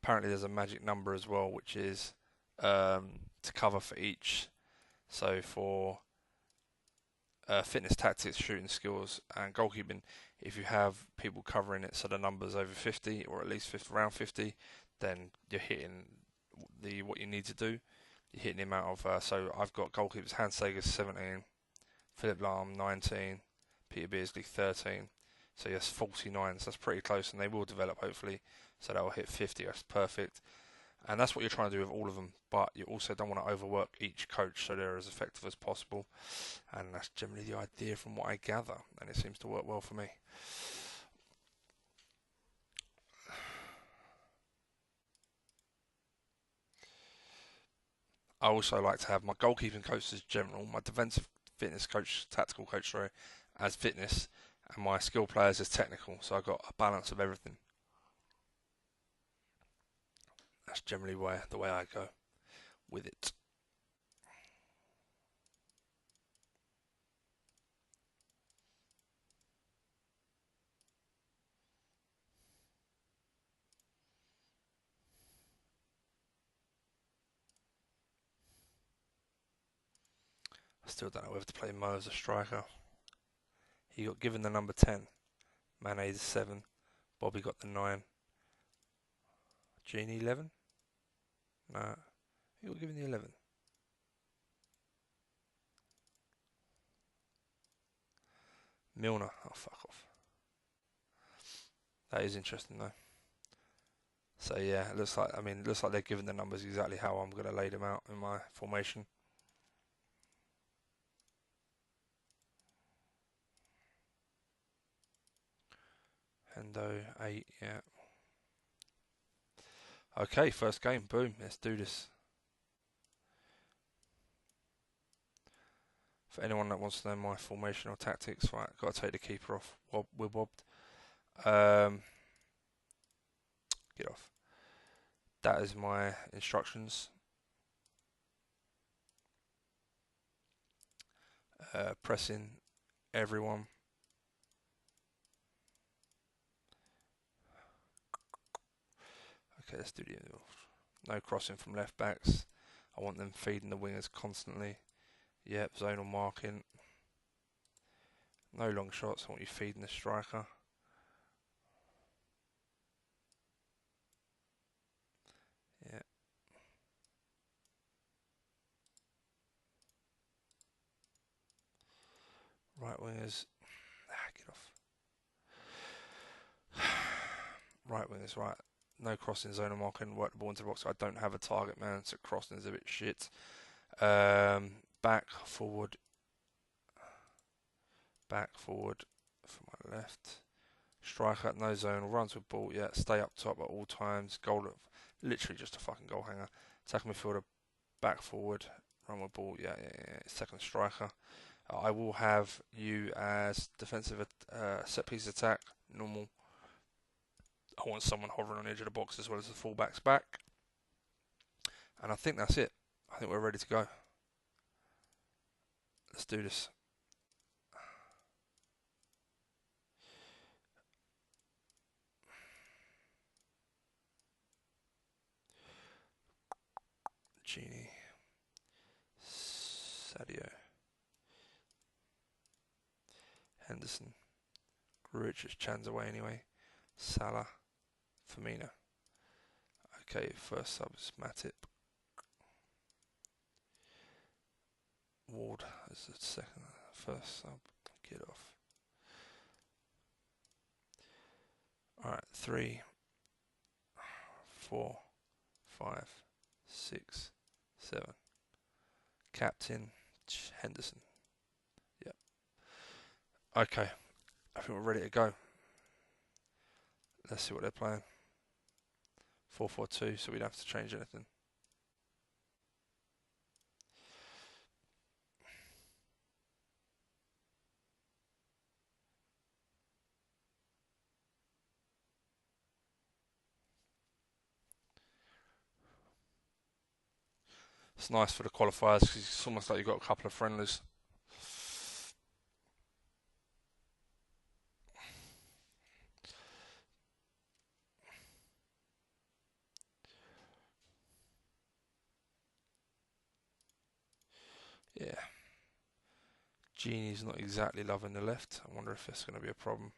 Apparently there's a magic number as well, which is to cover for each. So for fitness, tactics, shooting skills, and goalkeeping, if you have people covering it, so the number's over 50 or at least 50, around 50, then you're hitting what you need to do. You're hitting the amount of. So I've got goalkeepers: Hans Sagers 17, Philip Lahm 19, Peter Beardsley 13. So yes, 49. So that's pretty close, and they will develop hopefully. So that will hit 50. That's perfect. And that's what you're trying to do with all of them, but you also don't want to overwork each coach so they're as effective as possible, and that's generally the idea from what I gather, and it seems to work well for me. I also like to have my goalkeeping coach as general, my defensive fitness coach, tactical coach, sorry, as fitness, and my skill players as technical, so I've got a balance of everything. That's generally the way I go with it. I still don't know whether to play Mo as a striker. He got given the number 10, Mane the 7, Bobby got the 9, Genie 11? No, he got given the 11. Milner, oh fuck off. That is interesting though. So yeah, it looks like they're giving the numbers exactly how I'm going to lay them out in my formation. Hendo 8, yeah. Okay, first game, boom, let's do this. For anyone that wants to know my formation or tactics, right, got to take the keeper off. We're wobbed. Get off. That is my instructions. Pressing everyone. Okay, let's do the no crossing from left backs. I want them feeding the wingers constantly. Yep, zonal marking. No long shots. I want you feeding the striker. Yeah. Right wingers. Get off. Right wingers, right. No crossing, zone and marking. Work the ball into the box. I don't have a target man, so crossing is a bit shit. Back, forward. Back, forward. For my left. Striker, no zone. Runs with ball, yeah. Stay up top at all times. Goal, literally just a fucking goal hanger. Attacking midfielder, back, forward. Run with ball, yeah. Second striker. I will have you as defensive set piece attack, normal. I want someone hovering on the edge of the box as well as the fullback's back. And I think that's it. I think we're ready to go. Let's do this. Genie. Sadio. Henderson. Grujic, Chan's away anyway. Salah. Firmino. Okay, first sub is Matip. Ward as the second, first sub. Get off. Alright, 3, 4, 5, 6, 7. Captain Henderson. Yep. Okay, I think we're ready to go. Let's see what they're playing. 4-4-2, so we don't have to change anything. It's nice for the qualifiers because it's almost like you've got a couple of friendlies. Yeah. Genie's not exactly loving the left. I wonder if that's going to be a problem.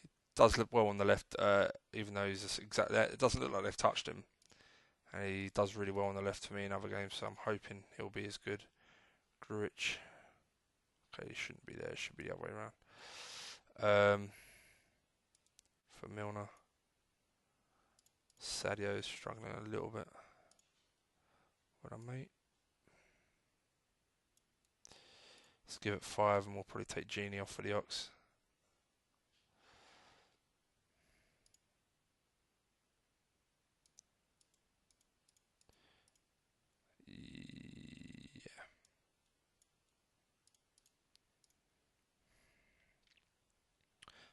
He does look well on the left, even though he's just exactly. It doesn't look like they've touched him, and he does really well on the left for me in other games. So I'm hoping he'll be as good. Grujic. Okay, he shouldn't be there. It should be the other way around. For Milner. Sadio is struggling a little bit. What a mate. Let's give it 5 and we'll probably take Genie off for the Ox. Yeah.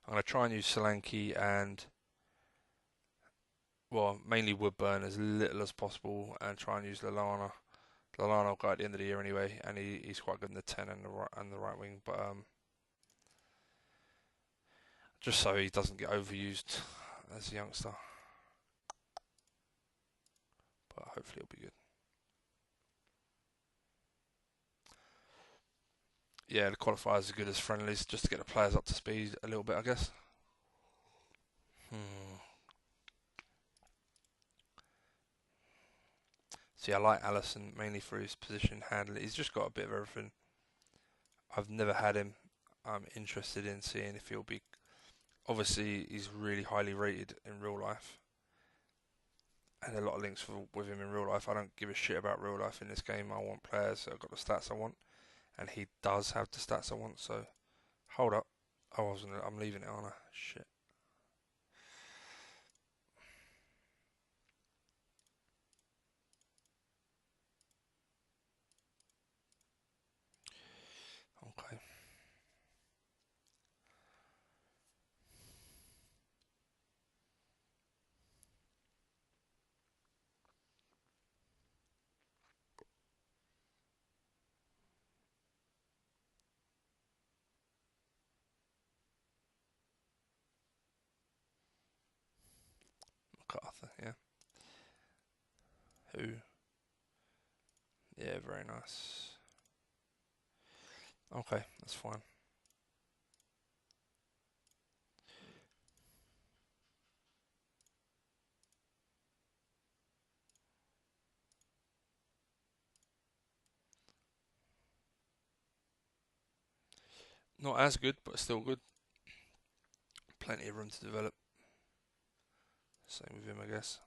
I'm going to try and use Solanke and, well, mainly Woodburn as little as possible and try and use Lallana. Lallana will go at the end of the year anyway, and he's quite good in the 10 and the right wing, but just so he doesn't get overused as a youngster. But hopefully it'll be good. Yeah, the qualifiers are good as friendlies, just to get the players up to speed a little bit, I guess. See, I like Alisson mainly for his position handling. He's just got a bit of everything. I've never had him. I'm interested in seeing if he'll be. Obviously, he's really highly rated in real life. And a lot of links with him in real life. I don't give a shit about real life in this game. I want players that have got the stats I want. And he does have the stats I want, so. Hold up. I'm leaving it, aren't I? Shit. Okay. MacArthur, yeah. Who? Yeah, very nice. Okay, that's fine. Not as good, but still good. Plenty of room to develop. Same with him, I guess.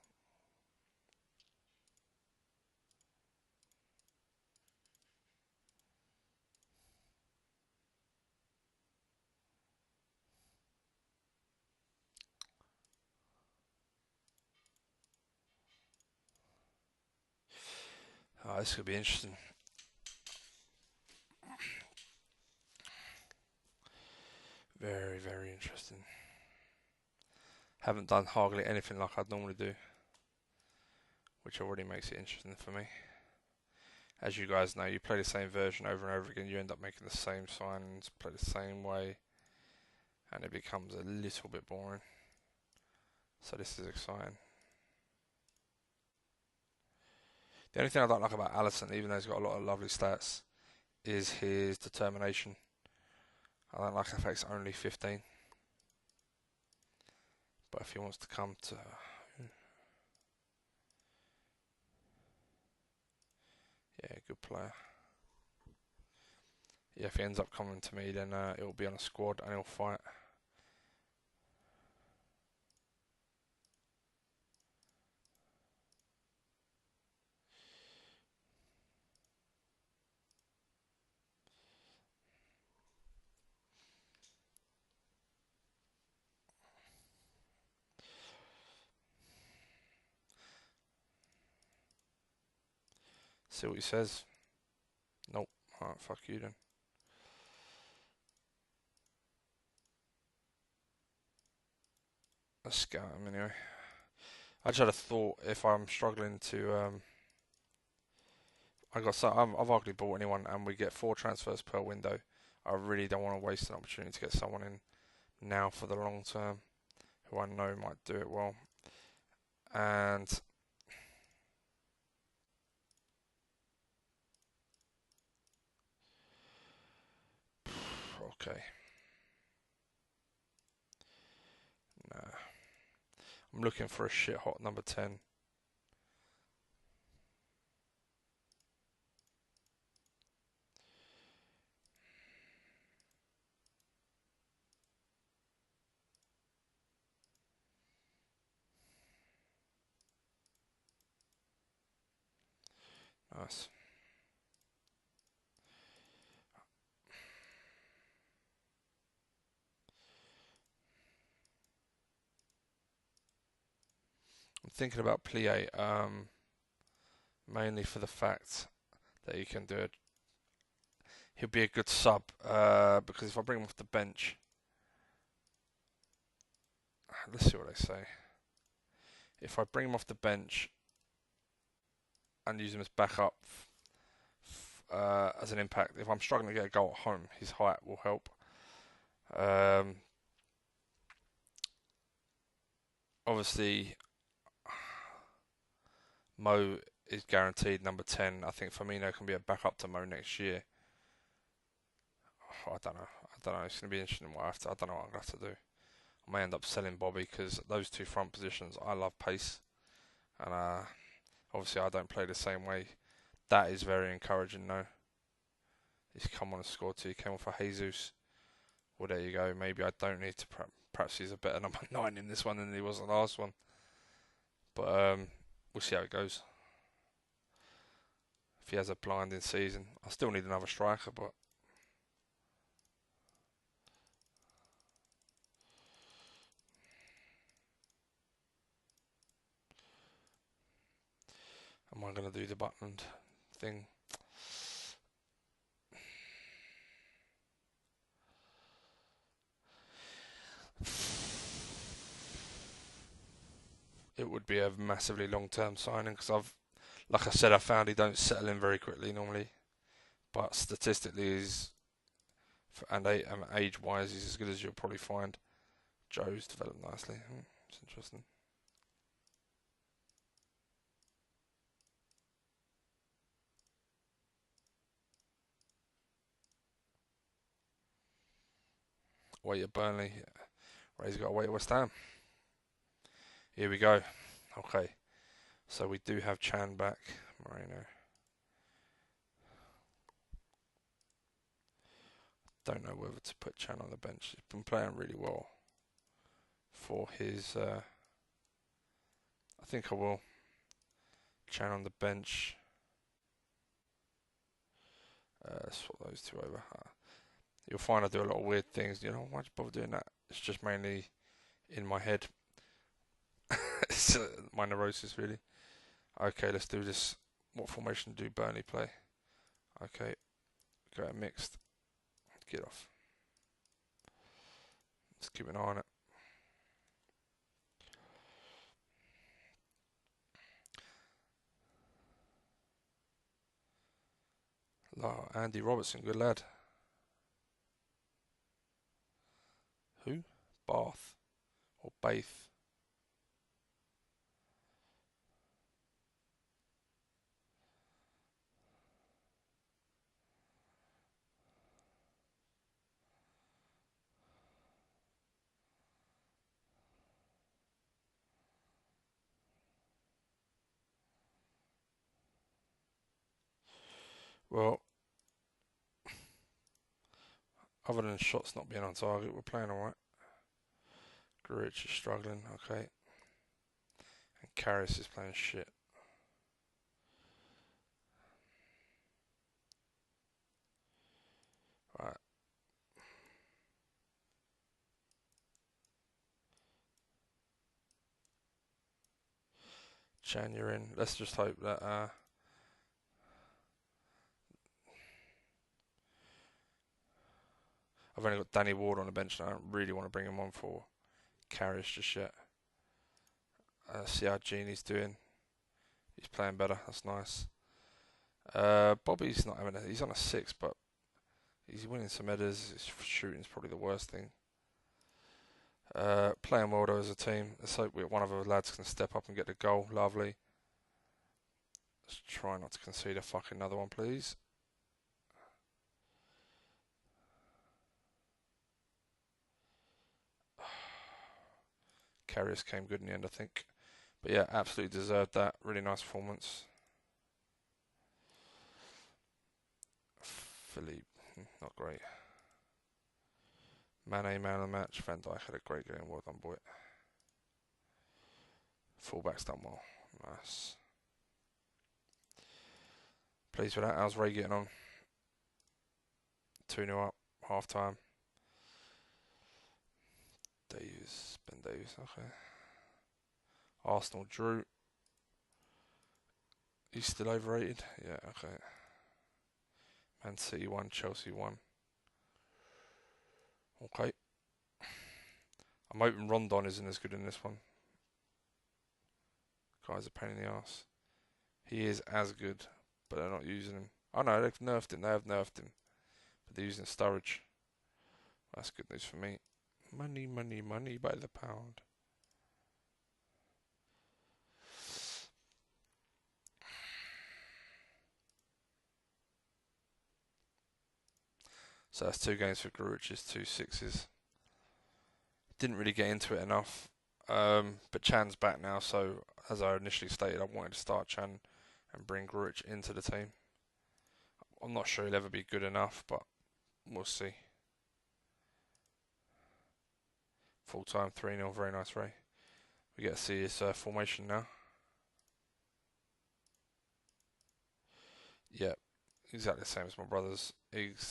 Oh, this could be interesting. Very, very interesting. Haven't done hardly anything like I'd normally do, which already makes it interesting for me. As you guys know, you play the same version over and over again, you end up making the same signings, play the same way, and it becomes a little bit boring. So this is exciting. The only thing I don't like about Alisson, even though he's got a lot of lovely stats, is his determination. I don't like the fact it's only 15. But if he wants to come to... Yeah, good player. Yeah, if he ends up coming to me, then it'll be on a squad and he'll fight. See what he says. Nope. Alright, fuck you then. Let's scout him anyway. I just had a thought, if I'm struggling to... I've hardly bought anyone and we get 4 transfers per window. I really don't want to waste an opportunity to get someone in now for the long term who I know might do it well. And... Okay. Nah. I'm looking for a shit hot number 10. Nice. I'm thinking about Plie, mainly for the fact that he can do it. He'll be a good sub, because if I bring him off the bench, let's see what they say. If I bring him off the bench and use him as backup as an impact, if I'm struggling to get a goal at home, his height will help. Obviously, Mo is guaranteed number 10. I think Firmino can be a backup to Mo next year. I don't know. It's going to be interesting. I don't know what I'm going to have to do. I may end up selling Bobby because those 2 front positions, I love pace. And obviously I don't play the same way. That is very encouraging though. He's come on and scored 2. He came off for Jesus. Well, there you go. Maybe I don't need to. Perhaps he's a better number 9 in this one than he was in the last one. But we'll see how it goes. If he has a blinding season, I still need another striker, but am I going to do the Butland thing? It would be a massively long-term signing because like I said, I found he don't settle in very quickly normally, but statistically and age-wise, he's as good as you'll probably find. Joe's developed nicely. It's interesting. Wait at Burnley. Ray's got to wait at West Ham. Here we go. Okay. So we do have Chan back. Moreno. don't know whether to put Chan on the bench. He's been playing really well for his. I think I will. Chan on the bench. Swap those two over. You'll find I do a lot of weird things. You know, why'd you bother doing that? It's just mainly in my head. It's my neurosis, really. Okay, let's do this. What formation do Burnley play? Okay, go at mixed. Get off. Let's keep an eye on it. Oh, Andy Robertson, good lad. Who? Bath or Bath? Well, other than shots not being on target, we're playing alright. Grujic is struggling, okay. And Karius is playing shit. Right. Chan, you're in. Let's just hope that I've only got Danny Ward on the bench now. I don't really want to bring him on for Karius just yet. See how Genie's doing. He's playing better. That's nice. Bobby's not having he's on a 6, but he's winning some headers. His shooting's probably the worst thing. Playing well though as a team. Let's hope one of our lads can step up and get the goal. Lovely. Let's try not to concede a fucking another one, please. Karius came good in the end, I think. But yeah, absolutely deserved that. Really nice performance. Philippe, not great. Mane, man of the match. Van Dijk had a great game. Well done, boy. Fullback's done well. Nice. Pleased with that. How's Ray getting on? 2-0 up. Half time. Davies. Ben Davies. Okay. Arsenal drew. He's still overrated. Yeah, okay. Man City 1, Chelsea 1. Okay. I'm hoping Rondon isn't as good in this one. Guy's a pain in the ass. He is as good, but they're not using him. Oh no, they've nerfed him. They have nerfed him. But they're using Sturridge. That's good news for me. Money, money, money by the pound. So that's 2 games for Grujic, 2 6s. Didn't really get into it enough. But Chan's back now, so as I initially stated, I wanted to start Chan and bring Grujic into the team. I'm not sure he'll ever be good enough, but we'll see. Full time 3-0, very nice, Ray. We get to see his formation now. Yep, exactly the same as my brother's.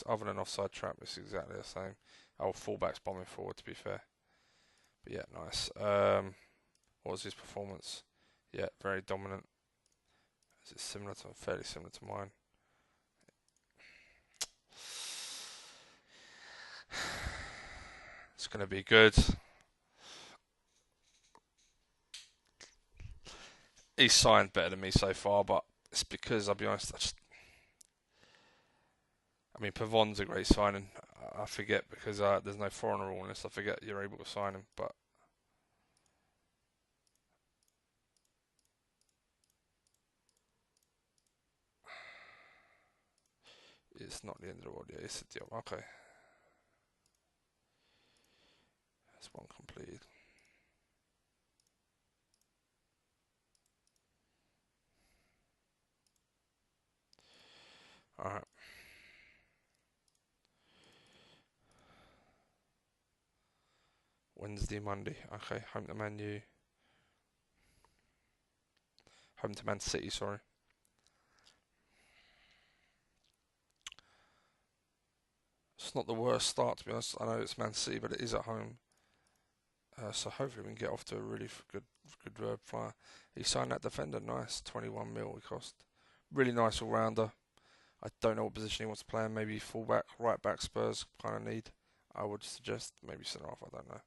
Other than offside trap, it's exactly the same. Our fullback's bombing forward, to be fair. But yeah, nice. What was his performance? Yeah, very dominant. Is it fairly similar to mine? It's going to be good. He's signed better than me so far, but it's because, I'll be honest, I mean, Pavon's a great signing. I forget because there's no foreigner rule on this. I forget you're able to sign him, but it's not the end of the world yet. It's a deal. Okay. That's one completed. Alright. Wednesday, Monday. Okay, home to Man U. Home to Man City, sorry. It's not the worst start, to be honest. I know it's Man City, but it is at home. So hopefully we can get off to a really good flyer. He signed that defender, nice. 21 mil he cost. Really nice all-rounder. I don't know what position he wants to play in. Maybe full-back, right-back Spurs kind of need. I would suggest maybe centre-half, I don't know.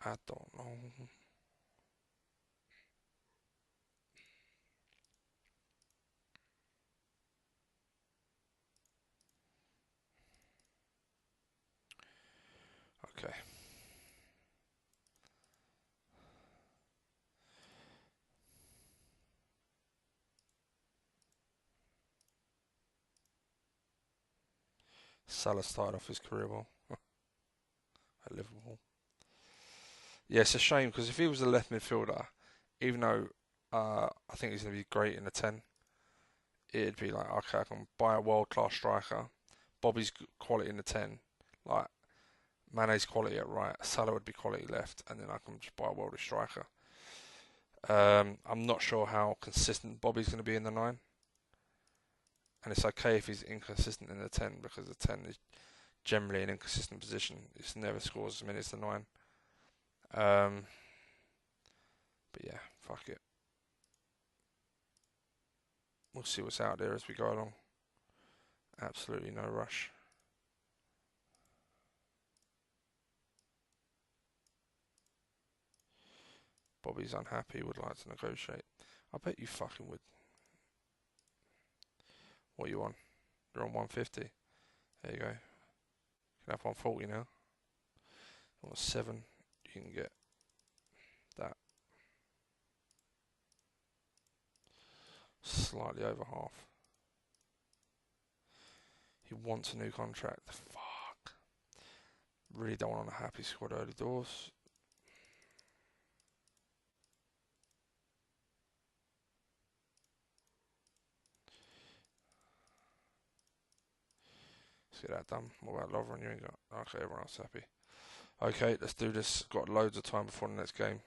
I don't know. Okay. Salah started off his career well at Liverpool. Yeah, it's a shame because if he was a left midfielder, even though I think he's going to be great in the 10, it'd be like, okay, I can buy a world-class striker. Bobby's quality in the 10. Like, Mane's quality at right. Salah would be quality left. And then I can just buy a world striker. I'm not sure how consistent Bobby's going to be in the 9. And it's okay if he's inconsistent in the 10 because the 10 is generally an inconsistent position. It never scores as many as the 9. But yeah, fuck it. We'll see what's out there as we go along. Absolutely no rush. Bobby's unhappy, would like to negotiate. I bet you fucking would. What are you on? You're on 150. There you go. You can have 140 now. Or 7. You can get that. Slightly over half. He wants a new contract. Fuck. Really don't want a happy squad early doors. Let's get that done. What about Lovren? You ain't got. Okay, everyone else happy. Okay, let's do this. Got loads of time before the next game.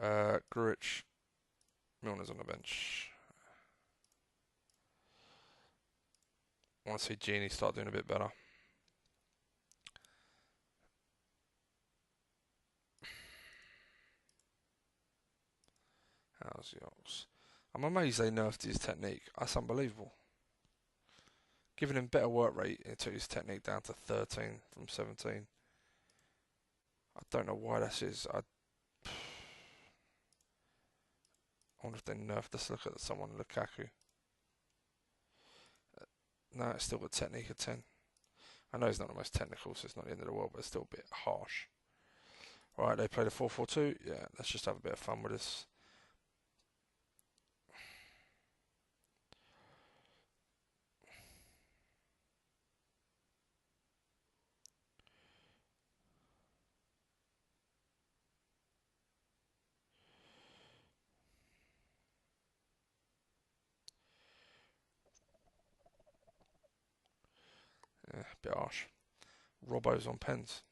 Grujic. Milner's on the bench. I want to see Genie start doing a bit better. How's yours? I'm amazed they nerfed his technique. That's unbelievable. Giving him better work rate, it took his technique down to 13 from 17. I don't know why that is. I wonder if they nerfed. Let's look at someone, Lukaku. No, it's still got technique at 10. I know he's not the most technical, so it's not the end of the world, but it's still a bit harsh. Right, they played a 4-4-2. Yeah, let's just have a bit of fun with this. Yeah, a bit harsh. Robbo's on pens.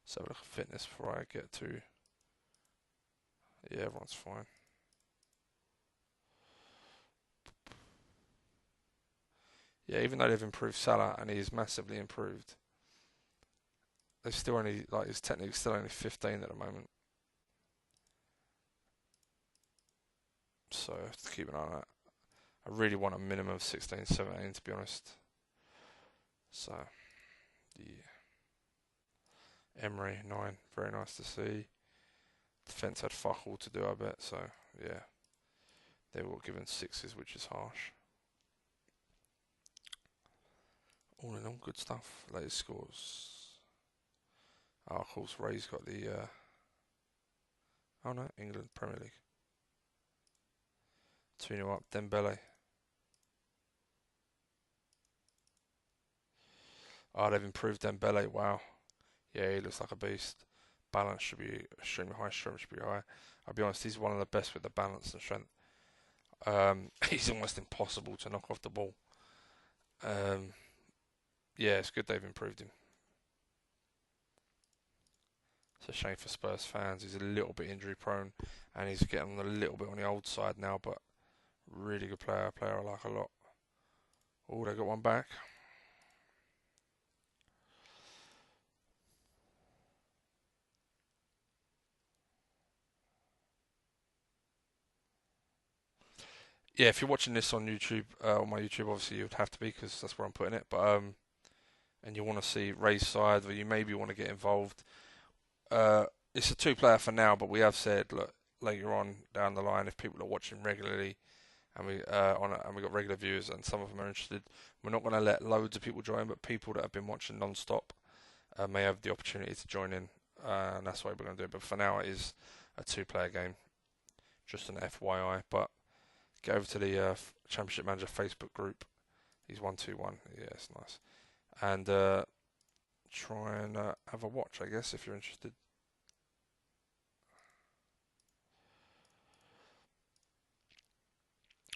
Let's have a look at fitness before I get to. Yeah, everyone's fine. Yeah, even though they've improved Salah and he's massively improved, they've still only, like, his technique's still only 15 at the moment. So I have to keep an eye on that. I really want a minimum of 16, 17 to be honest. So, yeah. Emery, 9. Very nice to see. Defence had fuck all to do, I bet. So, yeah. They were given 6s, which is harsh. All in all, good stuff. Latest scores. Oh, of course, Ray's got the. Oh no, England Premier League. 2-0 up. Dembele. Oh, they've improved Dembele. Wow. Yeah, he looks like a beast. Balance should be extremely high. Strength should be high. I'll be honest, he's one of the best with the balance and strength. He's almost impossible to knock off the ball. Um, yeah, it's good they've improved him. It's a shame for Spurs fans. He's a little bit injury prone, and he's getting a little bit on the old side now. But really good player. Player I like a lot. Oh, they got one back. Yeah, if you're watching this on YouTube, on my YouTube, obviously you would have to be because that's where I'm putting it. But and you want to see Ray's side, or you maybe want to get involved. It's a two-player for now, but we have said, look, later on down the line, if people are watching regularly and we got regular viewers and some of them are interested, we're not going to let loads of people join, but people that have been watching non-stop may have the opportunity to join in, and that's why we're going to do it. But for now, it is a two-player game, just an FYI. But get over to the Championship Manager Facebook group. He's 121. Yeah, it's nice. And try and have a watch, I guess, if you're interested.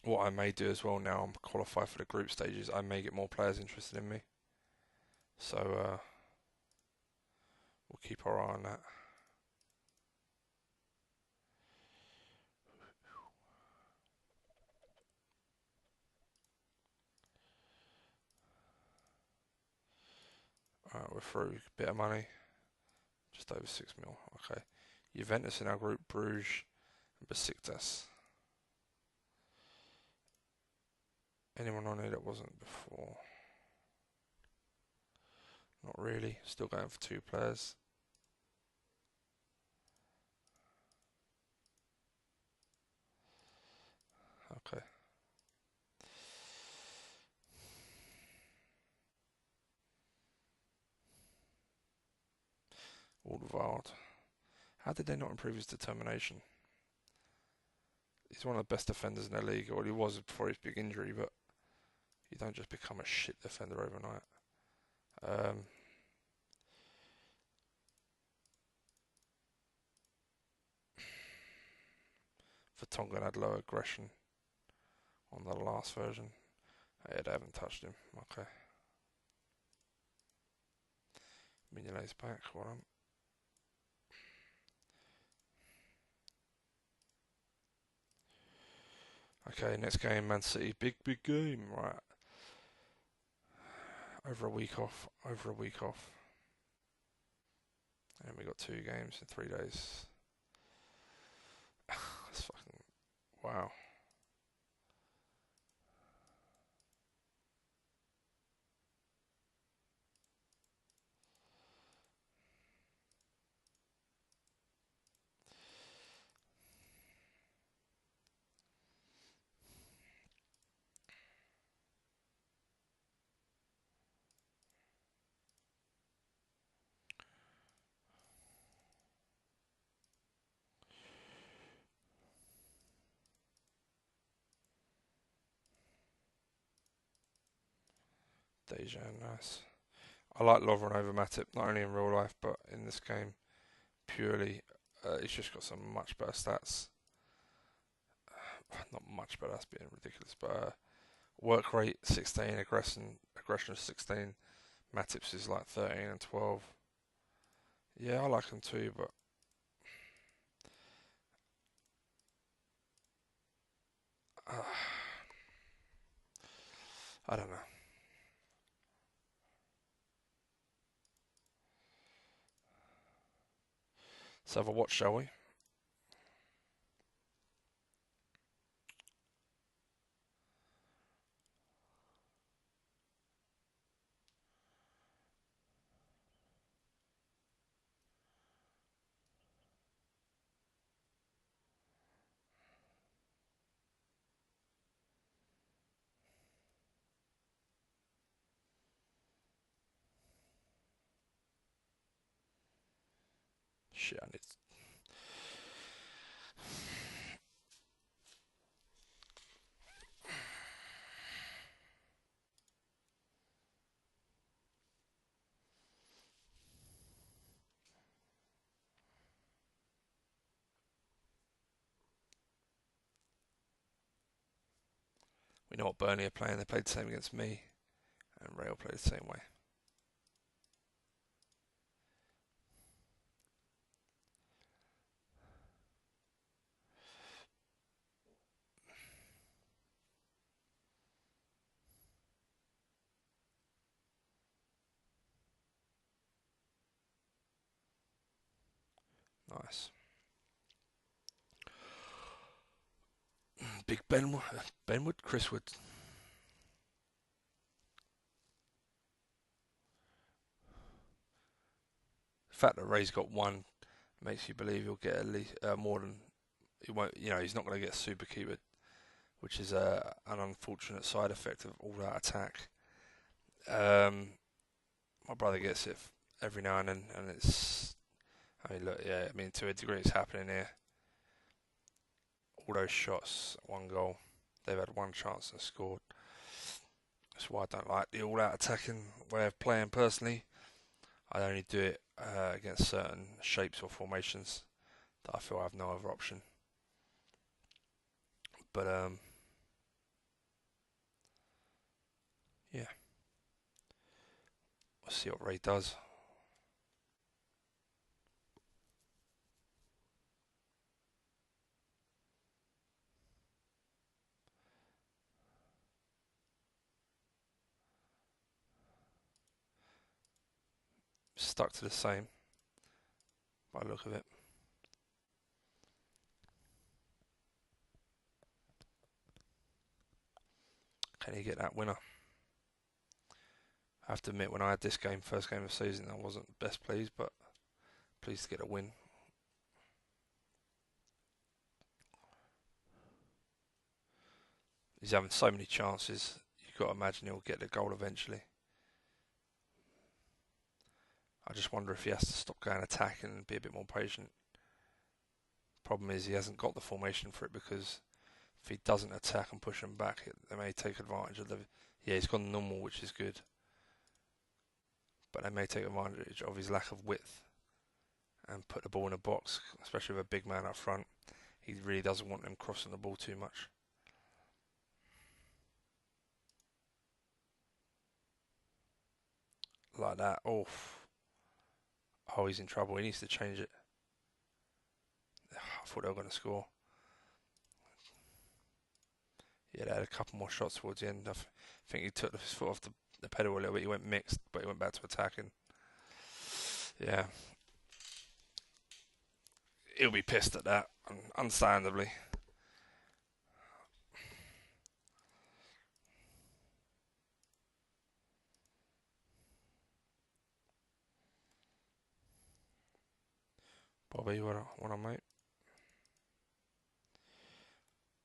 What I may do as well now I'm qualified for the group stages, I may get more players interested in me. So we'll keep our eye on that. Alright, we're through. Bit of money. Just over 6 mil. Okay. Juventus in our group, Bruges and Besiktas. Anyone on here that wasn't before? Not really. Still going for two players. Okay. Alderweireld. How did they not improve his determination? He's one of the best defenders in the league, or he was before his big injury, but you don't just become a shit defender overnight. Vertonghen had low aggression on the last version. Yeah, they haven't touched him. Okay. Mignolet's back. Well done. Okay, next game, Man City. Big game. Right. Over a week off. Over a week off. And we got 2 games in 3 days. That's fucking... Wow. Dejan, nice. I like Lovren over Matip, not only in real life, but in this game. Purely, he's just got some much better stats. Not much better, that's being ridiculous, but work rate 16, aggression 16. Matip's is like 13 and 12. Yeah, I like him too, but I don't know. Let's have a watch, shall we? Shit, I need. We know what Burnley are playing. They played the same against me, and Real played the same way. Nice. Big Benwood, Chris Wood. The fact that Ray's got one makes you believe he'll get at least more than he won't. You know, he's not going to get super keeper, which is an unfortunate side effect of all that attack. My brother gets it every now and then, and it's. I mean, look, yeah. I mean, to a degree, it's happening here. All those shots, one goal. They've had one chance and scored. That's why I don't like the all-out attacking way of playing personally. I only do it against certain shapes or formations that I feel I have no other option. But yeah, we'll see what Ray does. Stuck to the same by the look of it. Can he get that winner? I have to admit, when I had this game, first game of the season, I wasn't best pleased, but pleased to get a win. He's having so many chances, you've got to imagine he'll get the goal eventually. I just wonder if he has to stop going attacking and be a bit more patient. Problem is, he hasn't got the formation for it, because if he doesn't attack and push them back, they may take advantage of the. Yeah, he's gone normal, which is good. But they may take advantage of his lack of width and put the ball in a box, especially with a big man up front. He really doesn't want them crossing the ball too much. Like that. Oh, he's in trouble. He needs to change it. I thought they were going to score. Yeah, they had a couple more shots towards the end. I think he took his foot off the pedal a little bit. He went mixed, but he went back to attacking. Yeah. He'll be pissed at that, understandably. Bobby, what on, mate?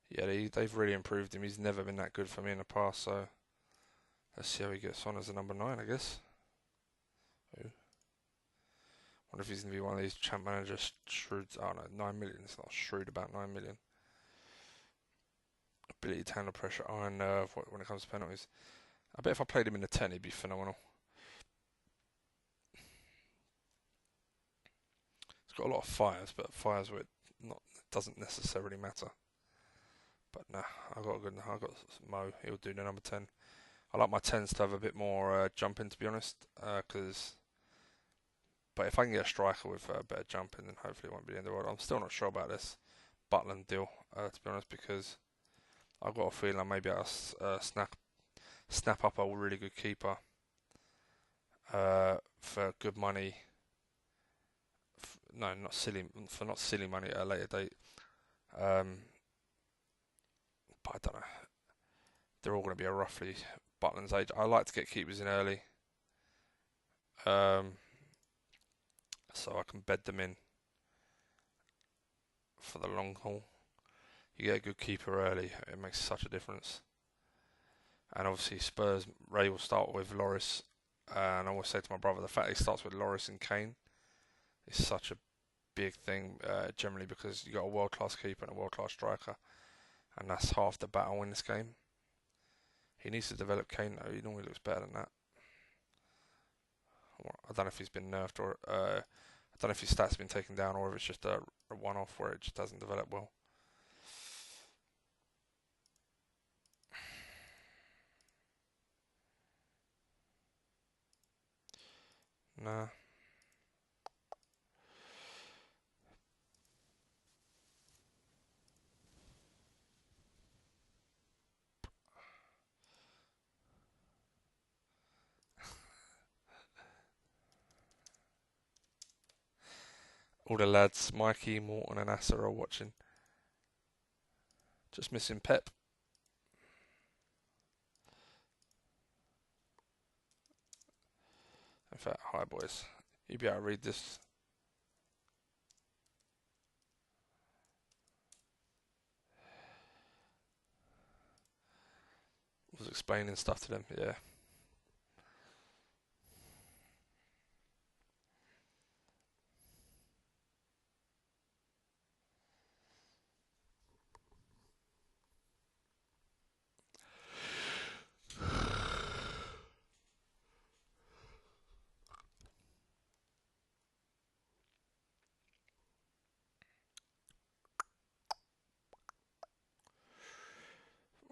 Yeah, they've really improved him. He's never been that good for me in the past, so let's see how he gets on as a number 9, I guess. Ooh. Wonder if he's going to be one of these champ managers shrewd. Oh no, 9 million. It's not shrewd about 9 million. Ability to handle pressure, iron nerve when it comes to penalties. I bet if I played him in the 10, he'd be phenomenal. He's got a lot of fires, but fires where it doesn't necessarily matter. But nah, I got Mo. He'll do the number 10. I like my 10s to have a bit more jumping, to be honest. But if I can get a striker with better jumping, then hopefully it won't be the end of the world. I'm still not sure about this Butland deal, to be honest, because I've got a feeling I may be able to snap up a really good keeper for good money. No, not silly money at a later date. But I don't know. They're all going to be a roughly Butland's age. I like to get keepers in early, so I can bed them in for the long haul. You get a good keeper early, it makes such a difference. And obviously Spurs, Ray will start with Lloris, and I always say to my brother, the fact he starts with Lloris and Kane is such a big thing generally because you got a world-class keeper and a world-class striker, and that's half the battle in this game. He needs to develop Kane though. He normally looks better than that. I don't know if he's been nerfed or I don't know if his stats have been taken down or if it's just a one-off where it just doesn't develop well. Nah. All the lads, Mikey, Morton and Asa are watching. Just missing Pep. In fact, hi boys. You'll be able to read this. I was explaining stuff to them, yeah.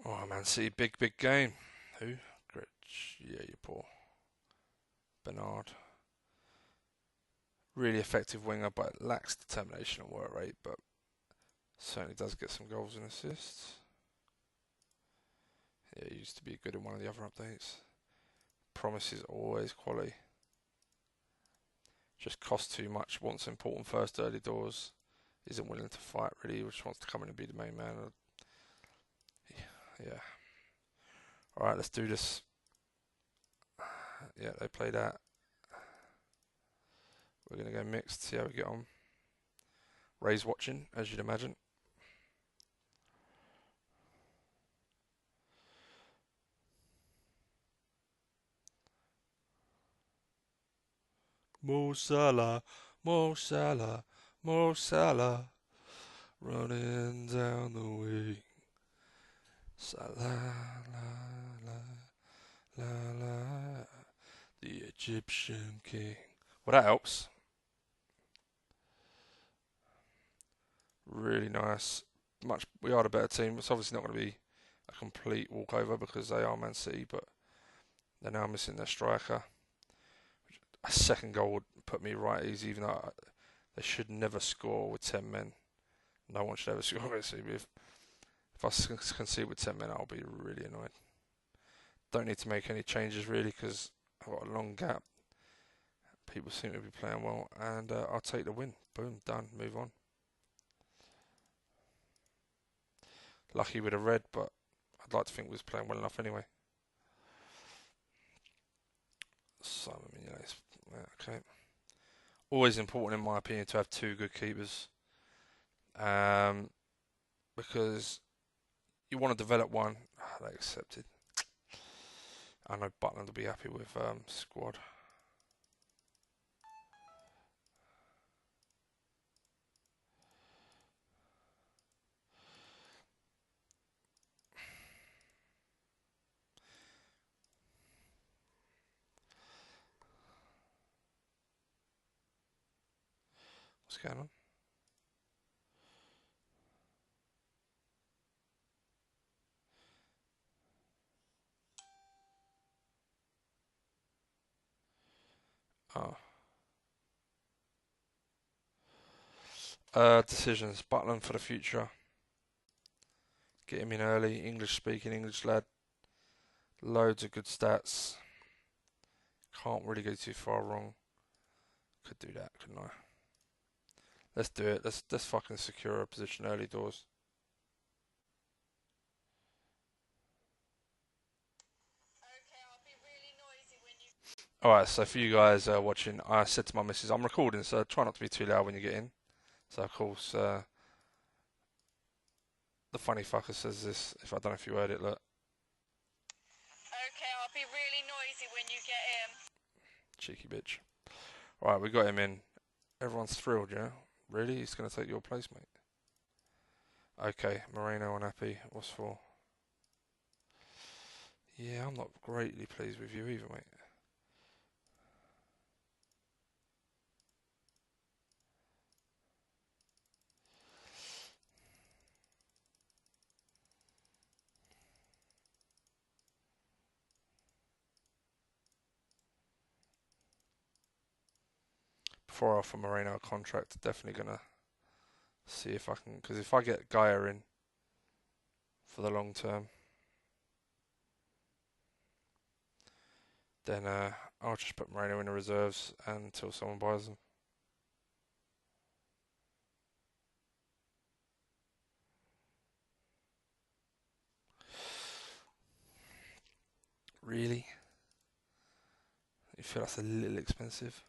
Oh, Man City, big game. Who? Gritch. Yeah, you're poor. Bernard. Really effective winger, but lacks determination and work rate, but certainly does get some goals and assists. Yeah, he used to be good in one of the other updates. Promises always quality. Just costs too much. Wants important first early doors. Isn't willing to fight really. Just wants to come in and be the main man. Yeah. Alright, let's do this. Yeah, they play that. We're going to go mixed, see how we get on. Ray's watching, as you'd imagine. Mo Salah, Mo Salah, Mo Salah, running down the wing. Salah, la, la, la, la, the Egyptian king. Well, that helps. Really nice. We are the better team. It's obviously not going to be a complete walkover because they are Man City, but they're now missing their striker. A second goal would put me right easy, even though they should never score with 10 men. No one should ever score with City. If I concede with 10 men, I'll be really annoyed. Don't need to make any changes really because I've got a long gap. People seem to be playing well, and I'll take the win. Boom, done. Move on. Lucky with a red, but I'd like to think we was playing well enough anyway. Simon Mignolet. Okay. Always important in my opinion to have two good keepers. Because you want to develop one. They accepted. I know Butland will be happy with squad. What's going on? Decisions. Butland for the future. Get him in early. English speaking, English lad. Loads of good stats. Can't really go too far wrong. Could do that, couldn't I? Let's do it. Let's fucking secure a position early doors. Alright, so for you guys watching, I said to my missus, I'm recording, so try not to be too loud when you get in. So of course, the funny fucker says this, if I don't know if you heard it, look. Okay, I'll be really noisy when you get in. Cheeky bitch. Right, we got him in. Everyone's thrilled, yeah? Really? He's going to take your place, mate? Okay, Moreno unhappy. What's for? Yeah, I'm not greatly pleased with you either, mate. Before I offer Moreno a contract, definitely going to see if I can... Because if I get Gaia in for the long term, then I'll just put Moreno in the reserves until someone buys them. Really? You feel that's a little expensive?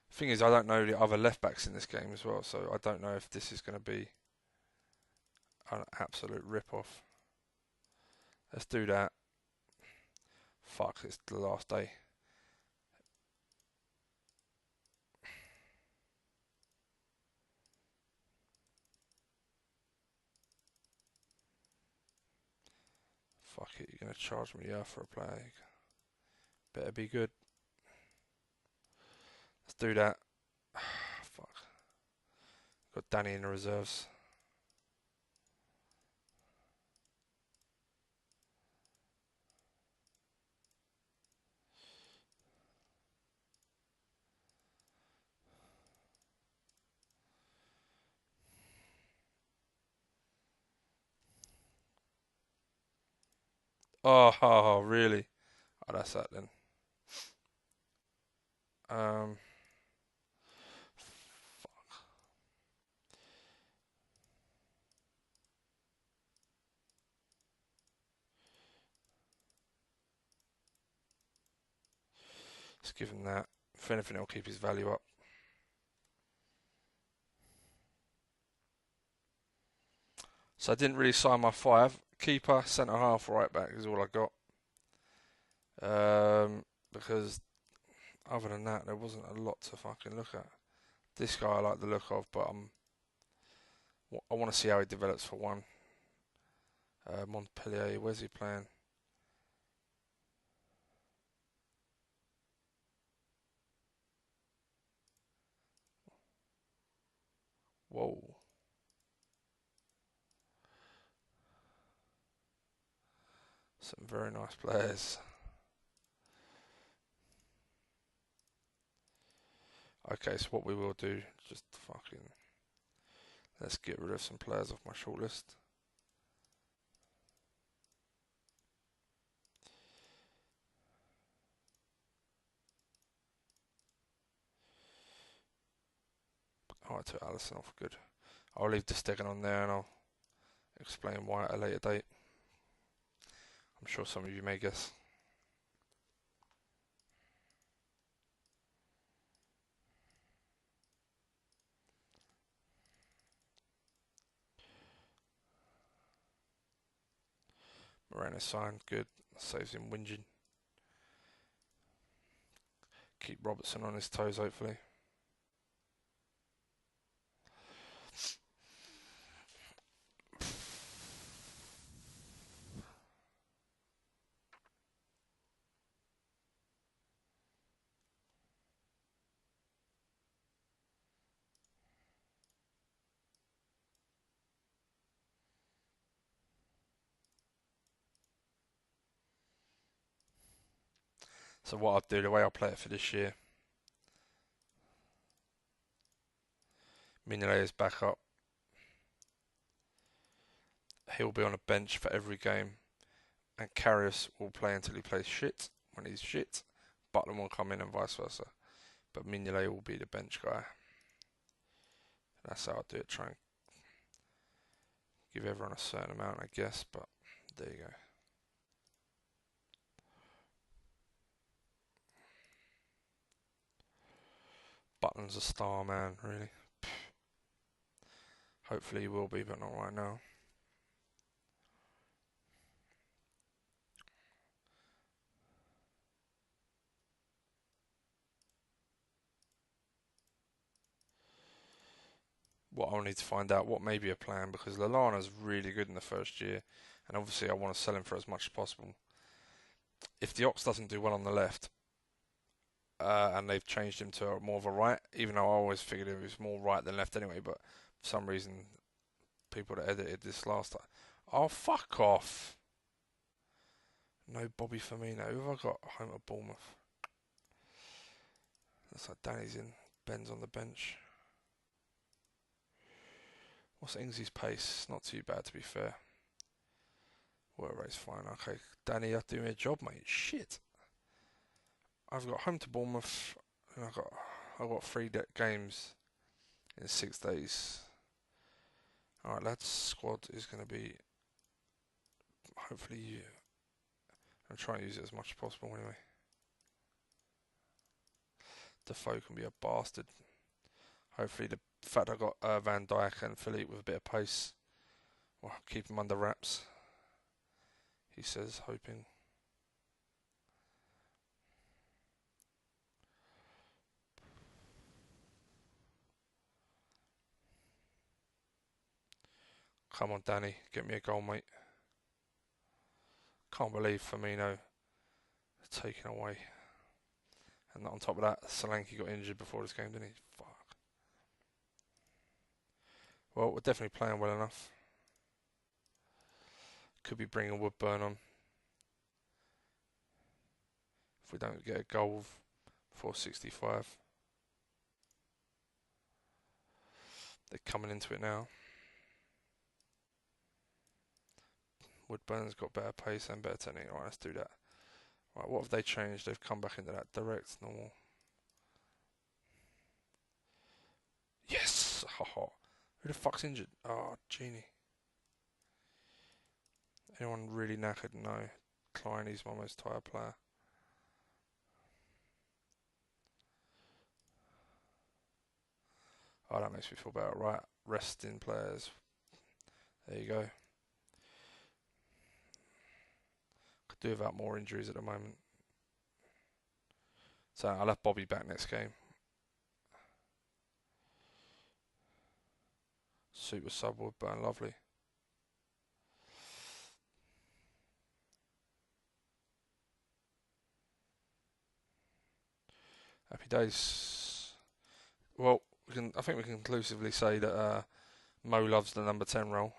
Thing is, I don't know the other left backs in this game as well, so I don't know if this is going to be an absolute rip-off. Let's do that. Fuck, it's the last day. Fuck it, you're going to charge me for a play. Better be good. Let's do that. Fuck. Got Danny in the reserves. Oh, really? Oh, that's that then. Um, fuck. Let's give him that. If anything, it'll keep his value up. So I didn't really sign my five. Keeper, centre half, right back is all I got. Because other than that, there wasn't a lot to fucking look at. This guy I like the look of, but I want to see how he develops for one. Montpellier, where's he playing? Whoa. Some very nice players. Okay, so what we will do, just fucking... Let's get rid of some players off my shortlist. Oh, I took Allison off, good. I'll leave the Stegen on there and I'll explain why at a later date. I'm sure some of you may guess. Moreno signed, good. Saves him whinging. Keep Robertson on his toes, hopefully. So what I'll do, the way I'll play it for this year, Mignolet is back up. He'll be on a bench for every game, and Karius will play until he plays shit. When he's shit, Butland will come in and vice versa. But Mignolet will be the bench guy. That's how I'll do it. Try and give everyone a certain amount, I guess. But there you go. Butland's a star, man. Really. Hopefully he will be, but not right now. what I'll need to find out. What may be a plan, because Lallana's really good in the first year, and obviously I want to sell him for as much as possible. If the Ox doesn't do well on the left, and they've changed him to more of a right, even though I always figured it was more right than left anyway, but for some reason, people that edited this last time. Oh, fuck off. No Bobby Firmino. Who have I got home at Bournemouth? Looks like Danny's in. Ben's on the bench. What's Ingsy's pace? Not too bad, to be fair. Work rate's fine. Okay, Danny, you're doing a job, mate. Shit. I've got home to Bournemouth, and I've got 3 games in 6 days. Alright, lads, squad is going to be, hopefully, I'm trying to use it as much as possible anyway. Defoe can be a bastard. Hopefully the fact I got Van Dijk and Philippe with a bit of pace will keep him under wraps. He says, hoping. Come on, Danny, get me a goal, mate. Can't believe Firmino taken away. And on top of that, Solanke got injured before this game, didn't he? Fuck. Well, we're definitely playing well enough. Could be bringing Woodburn on. If we don't get a goal before 65. They're coming into it now. Woodburn's got better pace and better technique. Alright, let's do that. Right, what have they changed? They've come back into that direct, normal. Yes! Haha. Who the fuck's injured? Oh, Genie. Anyone really knackered? No. Klein, he's my most tired player. Oh, that makes me feel better. Right, resting players. There you go. Could do without more injuries at the moment. So I'll have Bobby back next game. Super sub Woodburn, lovely. Happy days. Well, I think we can conclusively say that Mo loves the number 10 role.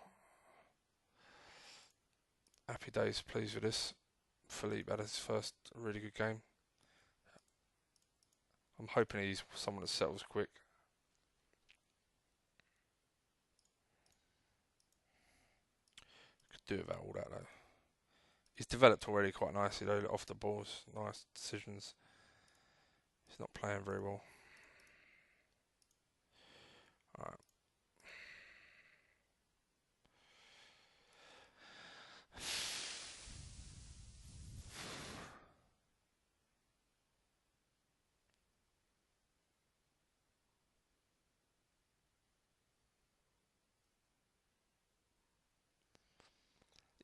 Happy days, pleased with this. Philippe had his first really good game. I'm hoping he's someone that settles quick. Could do without all that though. He's developed already quite nicely though, off the balls, nice decisions. He's not playing very well. Alright.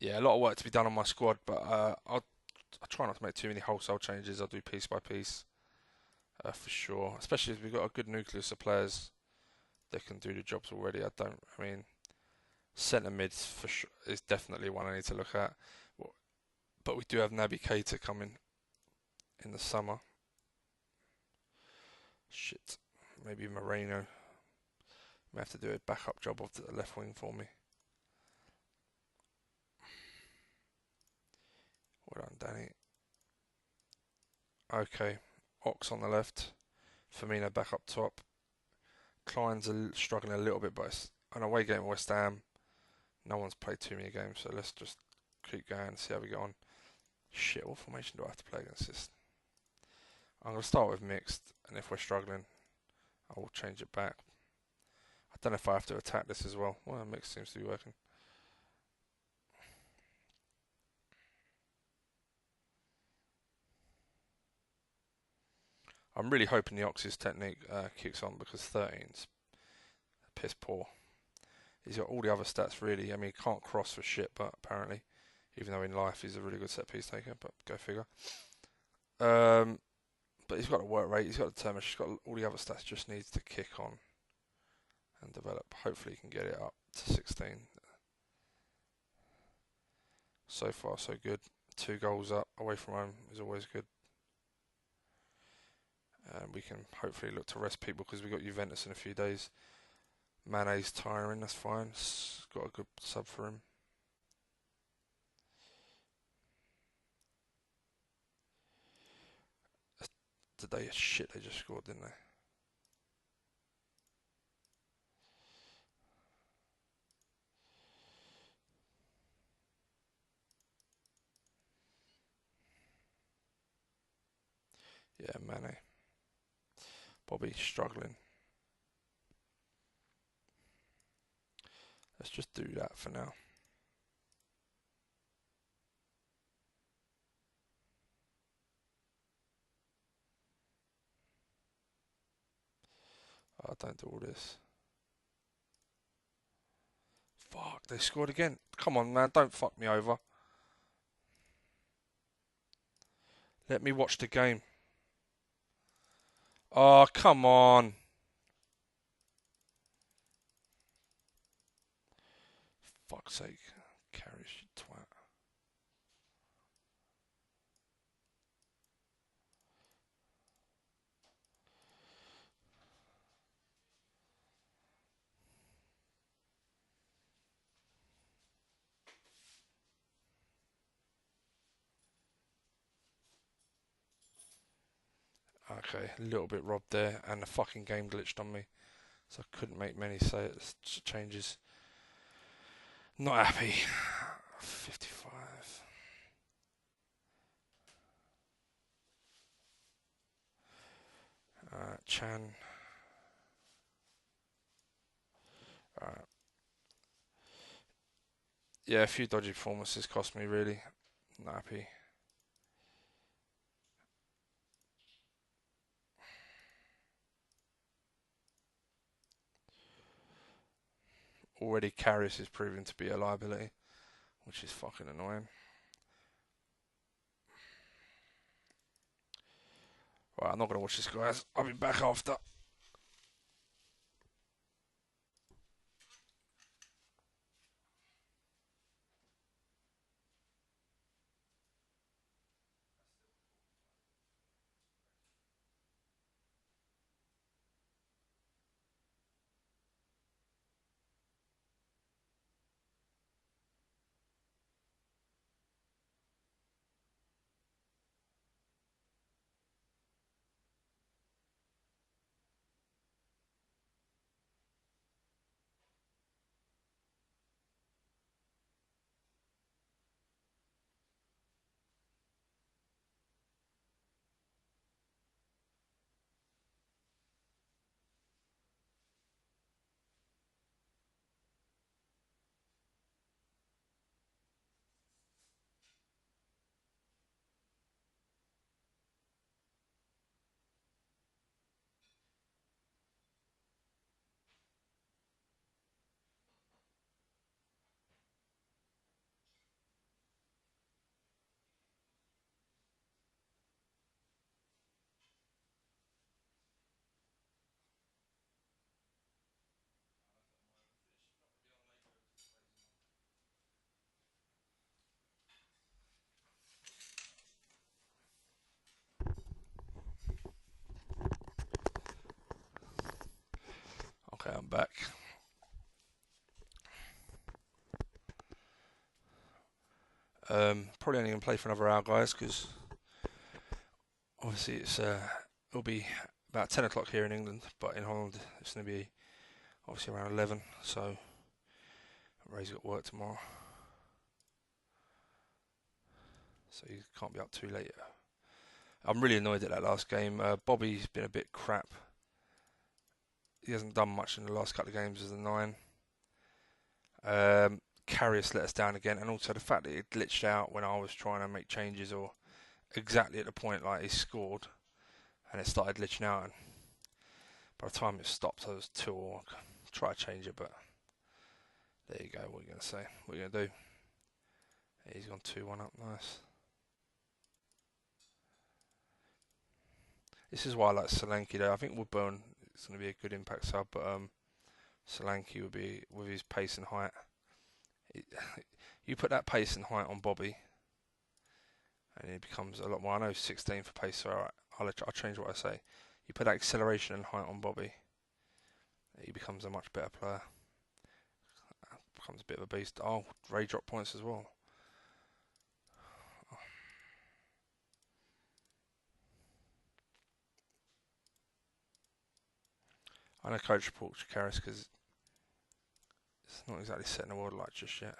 Yeah, a lot of work to be done on my squad, but I'll try not to make too many wholesale changes. I'll do piece by piece, for sure. Especially as we've got a good nucleus of players that can do the jobs already. I mean, centre mids for sure is definitely one I need to look at. But we do have Naby Keita coming in the summer. Shit, maybe Moreno may have to do a backup job of the left wing for me. Well done, Danny. Okay, Ox on the left, Firmino back up top. Klein's struggling a little bit, but it's an away game at West Ham. No one's played too many games, so let's just keep going and see how we get on. Shit, what formation do I have to play against this? I'm going to start with mixed, and if we're struggling, I will change it back. I don't know if I have to attack this as well. Well, mixed seems to be working. I'm really hoping the Ox's technique kicks on, because 13's piss poor. He's got all the other stats really. I mean, he can't cross for shit, but apparently, even though in life he's a really good set piece taker, but go figure. But he's got a work rate, he's got a determination, he's got all the other stats, just needs to kick on. and develop. Hopefully he can get it up to 16. So far so good. 2 goals up away from home is always good. And we can hopefully look to rest people because we've got Juventus in a few days. Mane's tiring, that's fine. Got a good sub for him. Today, shit, they just scored, didn't they? Yeah, Mane. Bobby struggling. Let's just do that for now. Oh, don't do all this. Fuck, they scored again. Come on, man, don't fuck me over. Let me watch the game. Oh, come on. Fuck's sake. Carries, you twat. Okay, a little bit robbed there, and the fucking game glitched on me, so I couldn't make many changes. Not happy. 55. Chan. Alright. Yeah, a few dodgy performances cost me, really. Not happy. Already Karius is proving to be a liability, which is fucking annoying. Right, I'm not going to watch this, guys. I'll be back after. Okay, I'm back. Probably only going to play for another hour, guys, because obviously it'll be about 10 o'clock here in England, but in Holland it's going to be obviously around 11, so Ray's got work tomorrow, so he can't be up too late. I'm really annoyed at that last game. Bobby's been a bit crap. He hasn't done much in the last couple of games as a 9. Karius let us down again, and also the fact that it glitched out when I was trying to make changes, or exactly at the point like he scored, and it started glitching out. And by the time it stopped, I was 2-all. Try to change it, but there you go. What are you going to say? What are you going to do? He's gone 2-1 up. Nice. This is why I like Solanke though. I think Woodburn is going to be a good impact sub, but Solanke would be with his pace and height. You put that pace and height on Bobby, and he becomes a lot more. I know 16 for pace, so alright, I'll change what I say. You put that acceleration and height on Bobby, he becomes a much better player. Becomes a bit of a beast. Oh, Ray drop points as well. I know coach report Karras because it's not exactly setting the world alight just yet.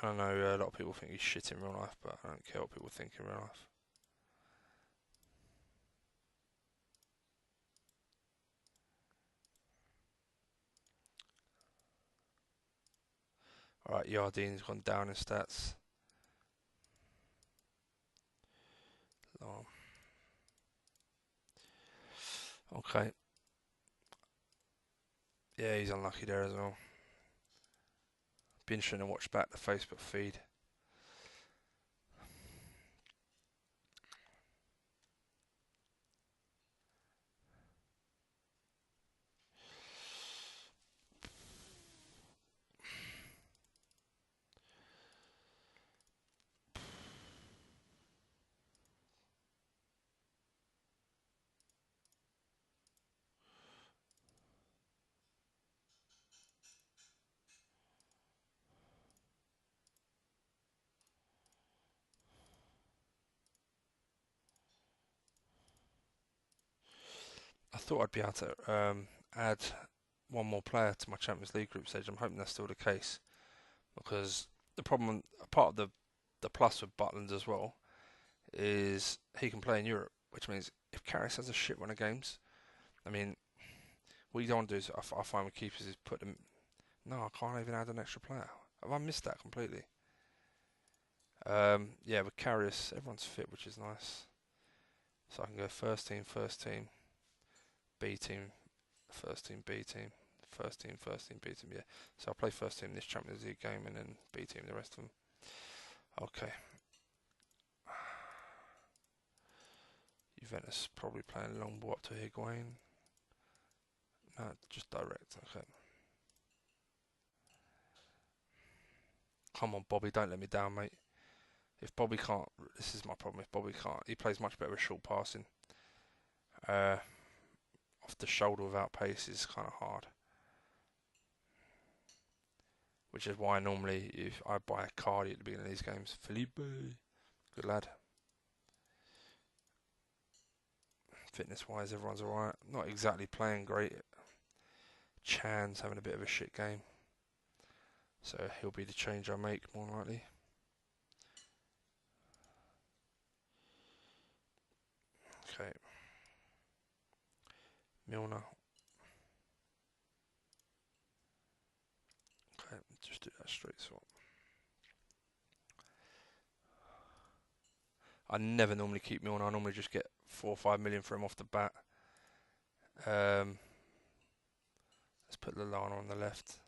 I know a lot of people think he's shit in real life, but I don't care what people think in real life. Alright, Yardine's gone down in stats. Oh. Okay. Yeah, he's unlucky there as well. Be interesting to watch back the Facebook feed. I thought I'd be able to add one more player to my Champions League group stage. I'm hoping that's still the case, because the problem, part of the plus with Butland as well, is he can play in Europe, which means if Karras has a shit run of games, I mean, what you don't want to do is, I find with keepers, is put them. No, I can't even add an extra player. Have I missed that completely? Yeah, with Karras, everyone's fit, which is nice. So I can go first team, B team, first team, B team, first team, B team. Yeah. So I'll play first team this Champions League game and then B team the rest of them. Okay. Juventus probably playing long ball up to Higuain. No, just direct. Okay. Come on, Bobby, don't let me down, mate. If Bobby can't, this is my problem. If Bobby can't, he plays much better with short passing. Off the shoulder without pace is kind of hard. Which is why normally if I buy a Cardi at the beginning of these games, Felipe, good lad. Fitness-wise, everyone's alright. Not exactly playing great. Chan's having a bit of a shit game. So he'll be the change I make, more likely. Okay. Milner. Okay, just do that straight swap. I never normally keep Milner. I normally just get 4 or 5 million for him off the bat. Let's put Lallana on the left.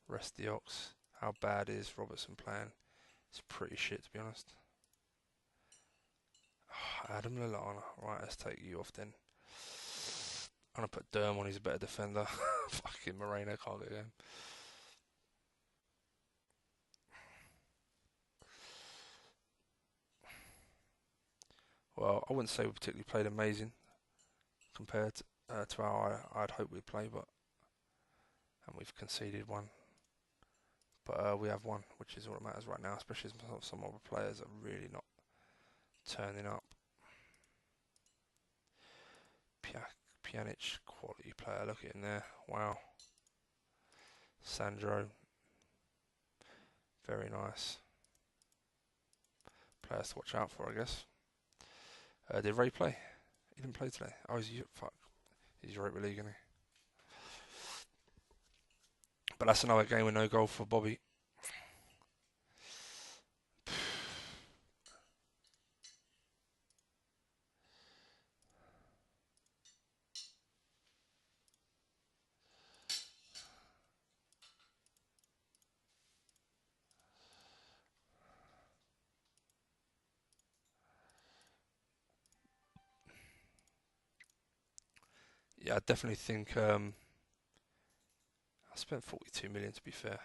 Rest the Ox. How bad is Robertson playing? It's pretty shit, to be honest. Adam Lallana. Right, let's take you off then. I'm going to put Derm on, he's a better defender. Fucking Moreno can't get him. Well, I wouldn't say we particularly played amazing compared to how I'd hoped we'd play, but and we've conceded one. But we have won, which is all that matters right now, especially as some other players are really not turning up. Pjanic, quality player, look at him there, wow. Sandro, very nice. Players to watch out for, I guess. Did Ray play? He didn't play today. Oh, he's Europa League, isn't he? But that's another game with no goal for Bobby. Yeah, I definitely think I spent 42 million to be fair.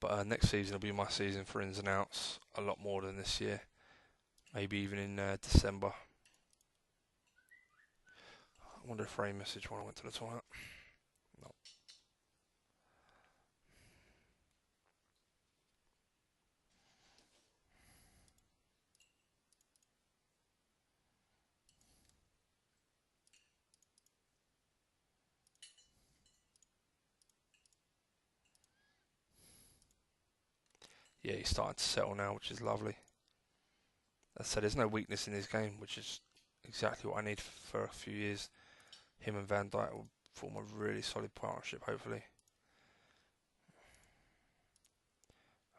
But next season will be my season for ins and outs, a lot more than this year. Maybe even in December. I wonder if Ray messaged when I went to the toilet. No. Yeah, he's starting to settle now, which is lovely. As I said, there's no weakness in his game, which is exactly what I need for a few years. Him and Van Dijk will form a really solid partnership, hopefully.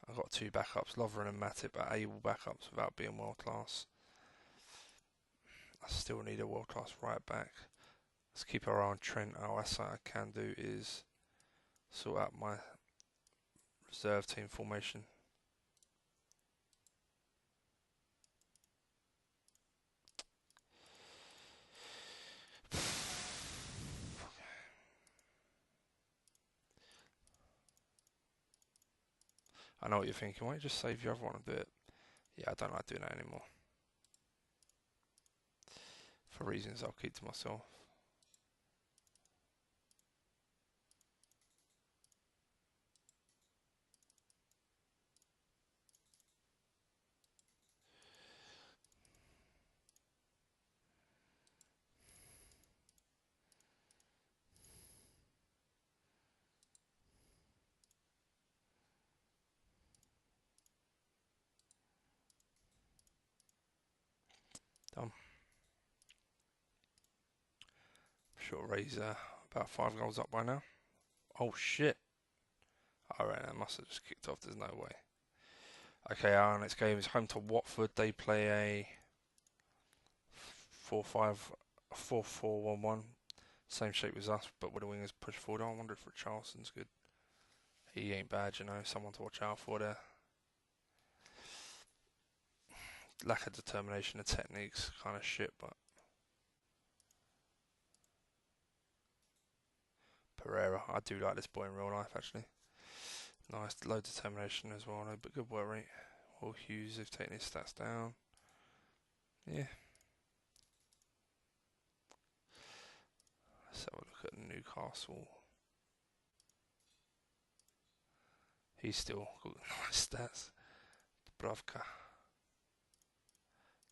I've got two backups, Lovren and Matip, are able backups without being world class. I still need a world class right back. Let's keep our eye on Trent. Oh, that's what I can do is sort out my reserve team formation. I know what you're thinking. Why don't you just save your other one and do it? Yeah, I don't like doing that anymore. For reasons I'll keep to myself. Done. Sure, Ray's about 5 goals up by now. Oh shit. Alright, that must have just kicked off. There's no way. Okay, our next game is home to Watford. They play a 4-5, 4-4-1-1. Same shape as us, but with the wingers push forward. I wonder if Richarlison's good. He ain't bad, you know. Someone to watch out for there. Lack of determination and techniques, kind of shit, but Pereira, I do like this boy in real life, actually. Nice, low determination as well, but good work rate. Will Hughes have taken his stats down. Yeah. Let's have a look at Newcastle. He's still got nice stats. Dubravka.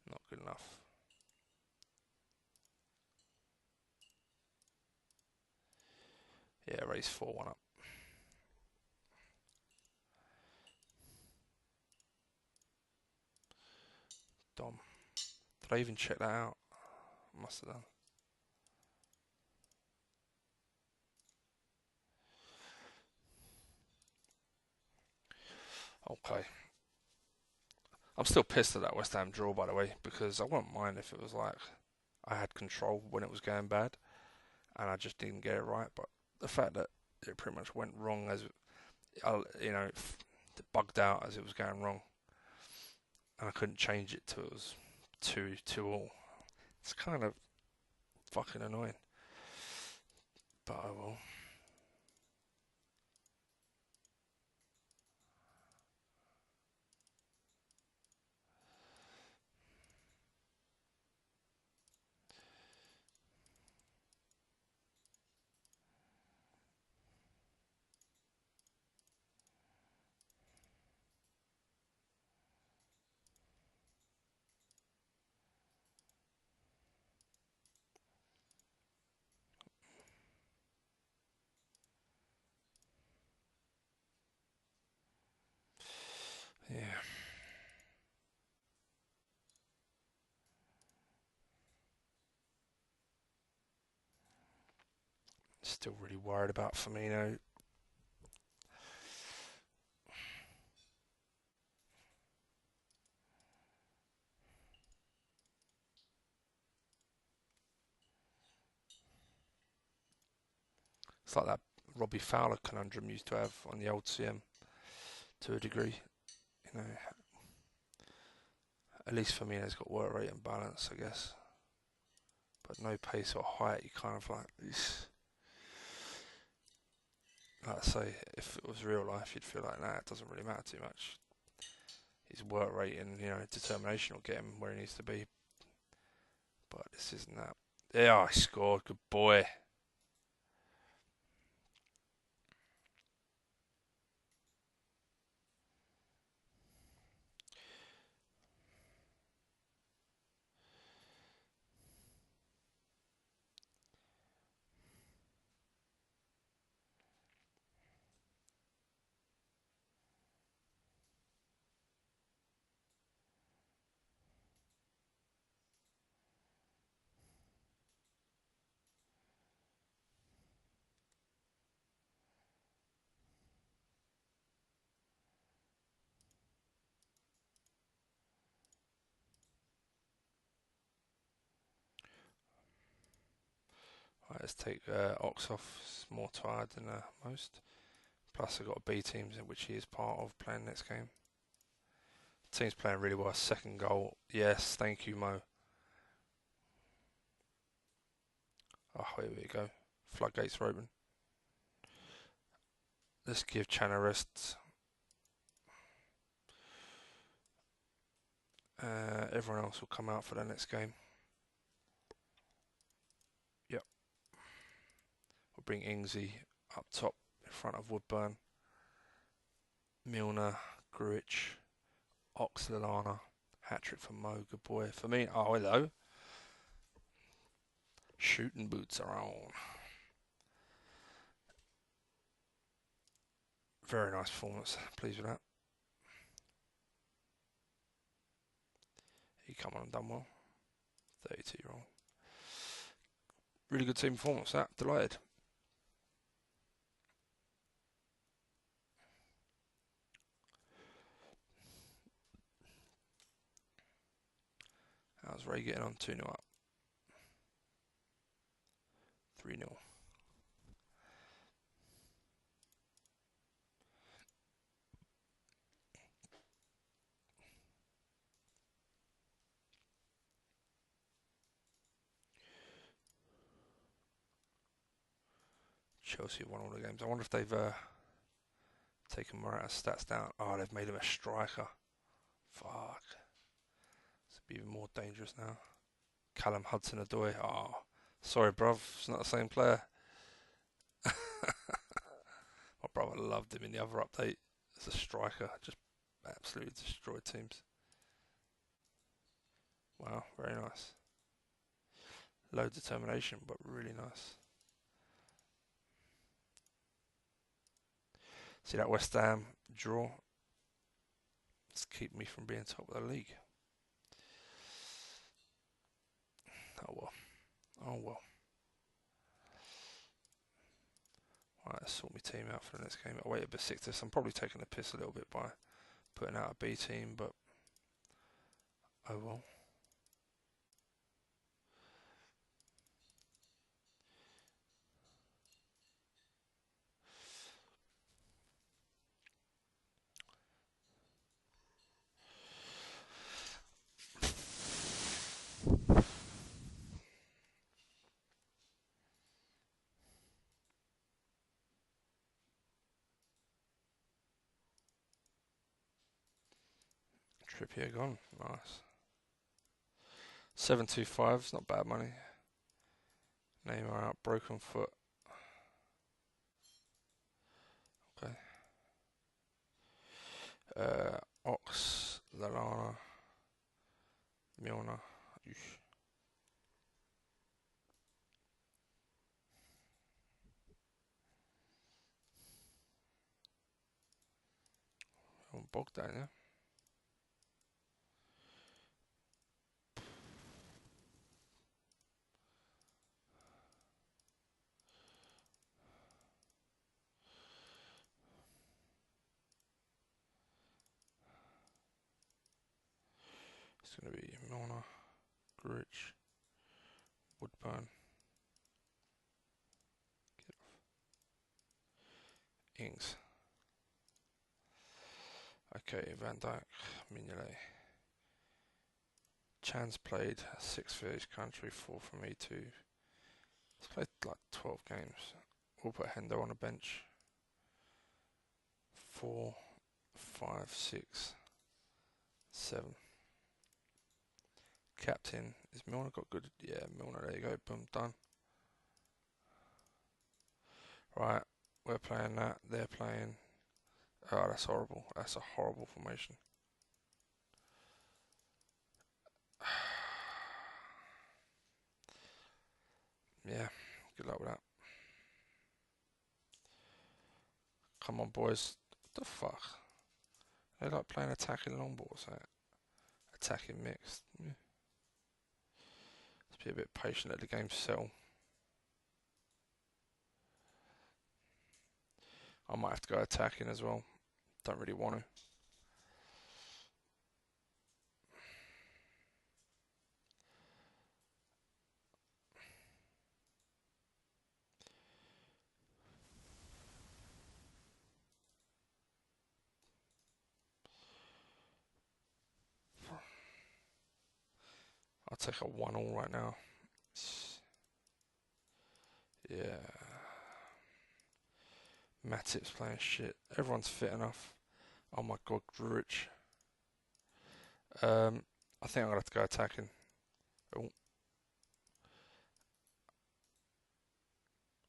Not good enough. Yeah, race 4-1 up. Dom. Did I even check that out? Must have done. Okay. I'm still pissed at that West Ham draw, by the way, because I wouldn't mind if it was like I had control when it was going bad and I just didn't get it right. But the fact that it pretty much went wrong as, it bugged out as it was going wrong and I couldn't change it till it was 2-2 all. It's kind of fucking annoying. But I will. Yeah. Still really worried about Firmino. It's like that Robbie Fowler conundrum used to have on the old CM to a degree. You know, At least Firmino's got work rate and balance, I guess. But no pace or height, you kind of like, like I say, if it was real life, you'd feel like, nah, it doesn't really matter too much. His work rate and, determination will get him where he needs to be. But this isn't that. Yeah, he scored. Good boy. Right, let's take Ox off. He's more tired than most. Plus, I've got a B team, which he is part of, playing next game. Team's playing really well. Second goal. Yes, thank you, Mo. Oh, here we go. Floodgates are open. Let's give Chan a rest. Everyone else will come out for the next game. Yep. We'll bring Ingsy up top in front of Woodburn. Milner, Gruich, Ox, Lallana. Hat-trick for Mo. Good boy. For me, oh, hello. Shooting boots are on. Very nice performance. Pleased with that. He come on and done well. 32-year-old. Really good team performance, that. Delighted. How's Ray getting on? 2-0 up. 3-0. Chelsea have won all the games. I wonder if they've taken Morata's stats down. Oh, they've made him a striker. Fuck. It's even more dangerous now. Callum Hudson-Odoi. Oh, sorry, bruv. It's not the same player. My brother loved him in the other update as a striker. Just absolutely destroyed teams. Wow, very nice. Low determination, but really nice. See that West Ham draw? It's keep me from being top of the league. Oh well. Oh well. Alright, let's sort my team out for the next game. I waited Besiktas. I'm probably taking the piss a little bit by putting out a B team, but oh well. Trippier gone. Nice. 725 is not bad money. Neymar out, broken foot. Okay. Ox, Lallana, Milner. Eesh. Bogdan, yeah. It's going to be Milner, Gruich, Woodburn. Get off. Ings. Okay, Van Dijk, Mignolet. Chan's played 6 for each country, 4 for me too. He's played like 12 games. We'll put Hendo on a bench. 4, 5, 6, 7. Captain, is Milner got good? Yeah, Milner, there you go, boom, done. Right, we're playing that, they're playing. Oh, that's horrible. That's a horrible formation. Yeah, good luck with that. Come on, boys. What the fuck? They like playing attacking long balls, attacking mixed. Yeah. Let's be a bit patient, let the game settle. I might have to go attacking as well. Don't really want to. I'll take a 1-1 right now. Yeah. Matip's playing shit. Everyone's fit enough. Oh my god, Rich. I think I'm gonna have to go attacking. Oh.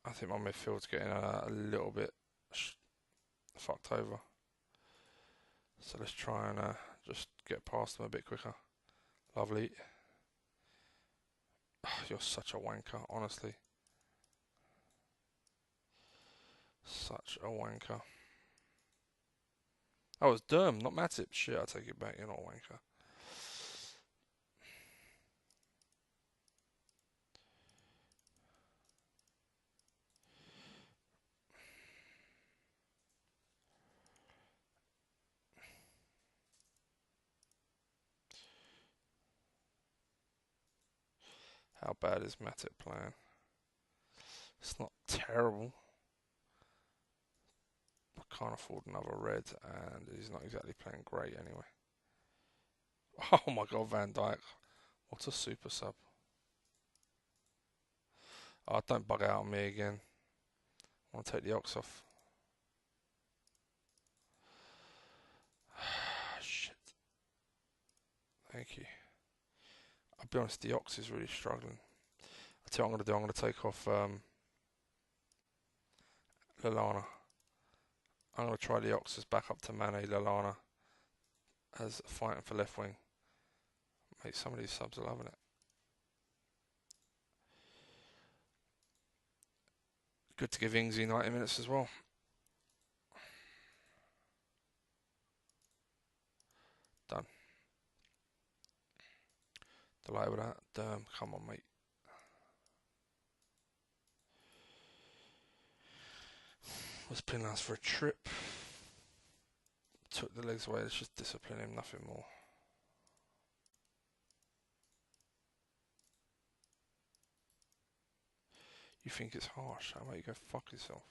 I think my midfield's getting a little bit fucked over. So let's try and just get past them a bit quicker. Lovely. Oh, you're such a wanker, honestly. Such a wanker. Oh, it's Durm, not Matip. Shit, I take it back. You're not a wanker. How bad is Matip playing? It's not terrible. I can't afford another red, and he's not exactly playing great anyway. Oh my god, Van Dijk. What a super sub. Oh, don't bug out on me again. I want to take the ox off. Shit. Thank you. I'll be honest, the ox is really struggling. I'll tell you what I'm going to do. I'm going to take off Lallana. I'm going to try the ox as back up to Mane, Lallana as fighting for left wing. Mate, some of these subs are loving it. Good to give Ingsy 90 minutes as well. Done. Delighted with that. Damn, come on, mate. Was Pinlas for a trip. Took the legs away. Let's just discipline him, nothing more. You think it's harsh? How about you go fuck yourself?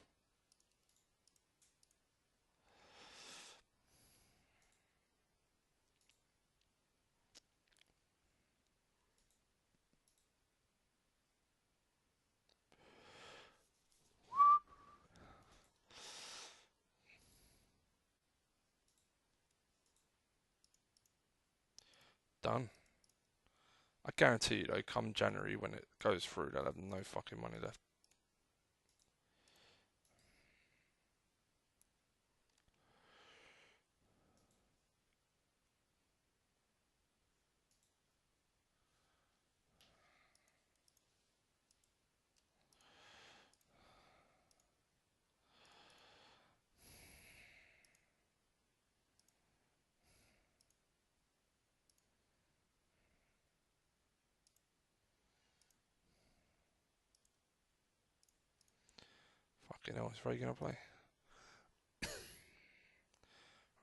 Done. I guarantee you though, come January when it goes through, they'll have no fucking money left. Fucking hell, is Ray gonna play?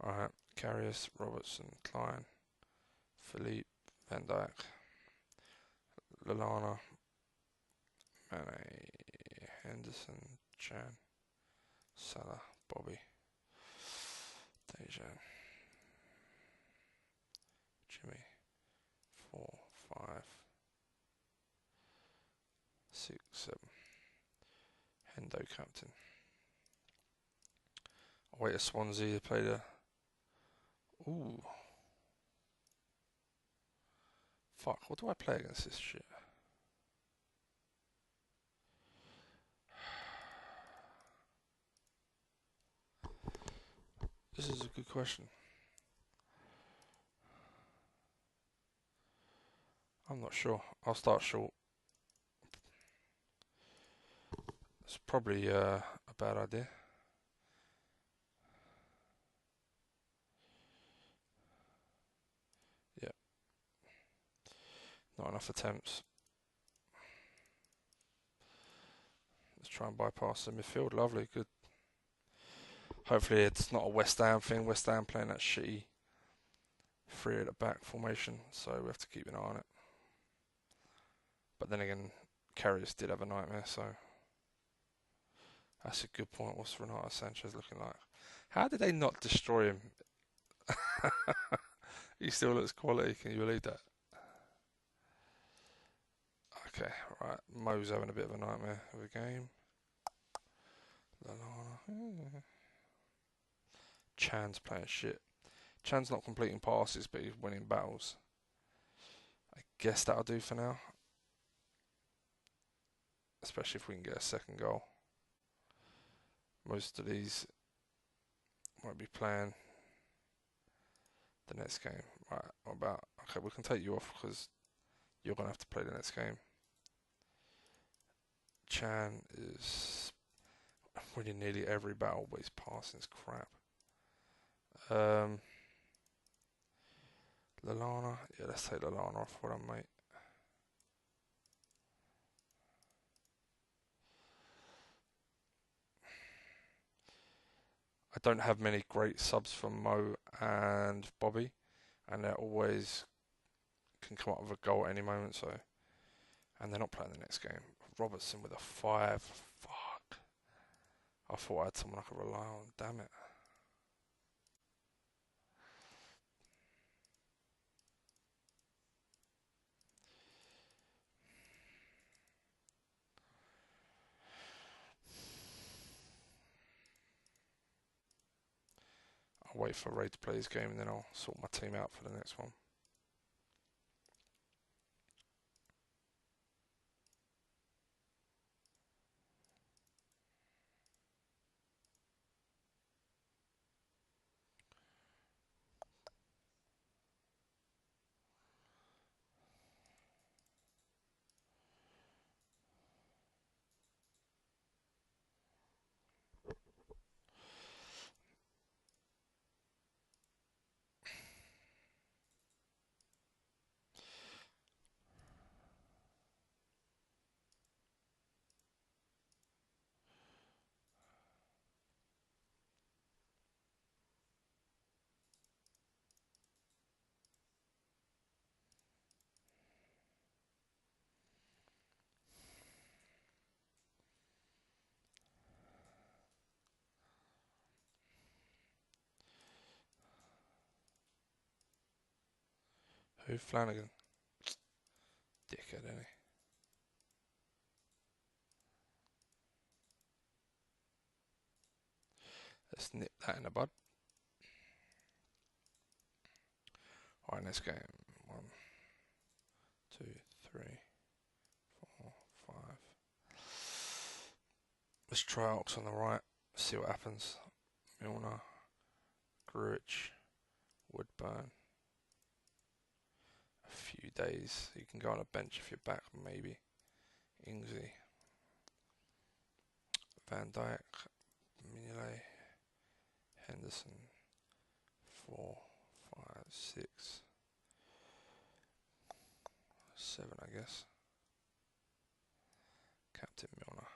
Alright, Karius, Robertson, Klein, Philippe, Van Dijk, Lallana, Mane, Henderson, Chan, Salah, Bobby, Dejan, Jimmy, 4, Hendo captain. Away to Swansea. They played a. Ooh. Fuck. What do I play against this shit? This is a good question. I'm not sure. I'll start short. It's probably a bad idea. Yeah. Not enough attempts. Let's try and bypass the midfield. Lovely. Good. Hopefully it's not a West Ham thing. West Ham playing that shitty 3 at the back formation. So we have to keep an eye on it. But then again, Karius did have a nightmare, so that's a good point. What's Renato Sanchez looking like? How did they not destroy him? He still looks quality. Can you believe that? Okay, right. Mo's having a bit of a nightmare of a game. Lallana. Chan's playing shit. Chan's not completing passes, but he's winning battles. I guess that'll do for now. Especially if we can get a second goal. Most of these won't be playing the next game. Right, what about... Okay, we can take you off because you're going to have to play the next game. Chan is winning nearly every battle, but his passing is crap. Lallana. Yeah, let's take Lallana off for him, mate. I don't have many great subs from Mo and Bobby, and they always can come up with a goal at any moment. So, and they're not playing the next game. Robertson with a 5. Fuck. I thought I had someone I could rely on. Damn it. I'll wait for Ray to play his game and then I'll sort my team out for the next one. Who? Flanagan? Dickhead, isn't he? Let's nip that in the bud. Alright, next game. 1, 2, 3, 4, 5. Let's try Ox on the right. See what happens. Milner, Gruich, Woodburn. A few days. You can go on a bench if you're back, maybe. Ingsy, Van Dijk, Mignolet, Henderson. 4, 5, 6, 7, I guess. Captain Milner.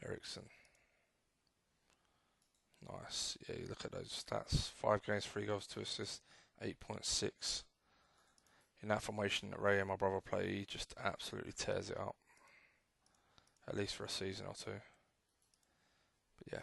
Ericsson. Nice. Yeah, you look at those stats. 5 games, 3 goals, 2 assists, 8.6. In that formation that Ray and my brother play, he just absolutely tears it up. At least for a season or two. But yeah.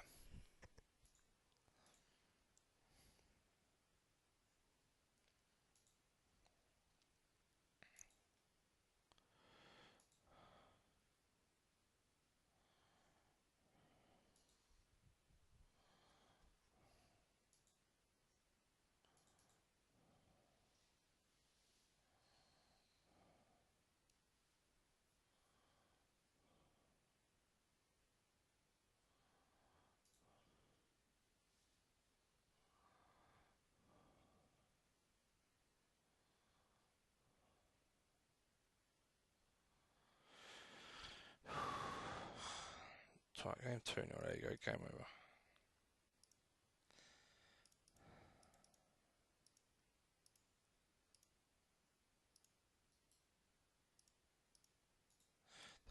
Try game 2-0. There you go. Game over.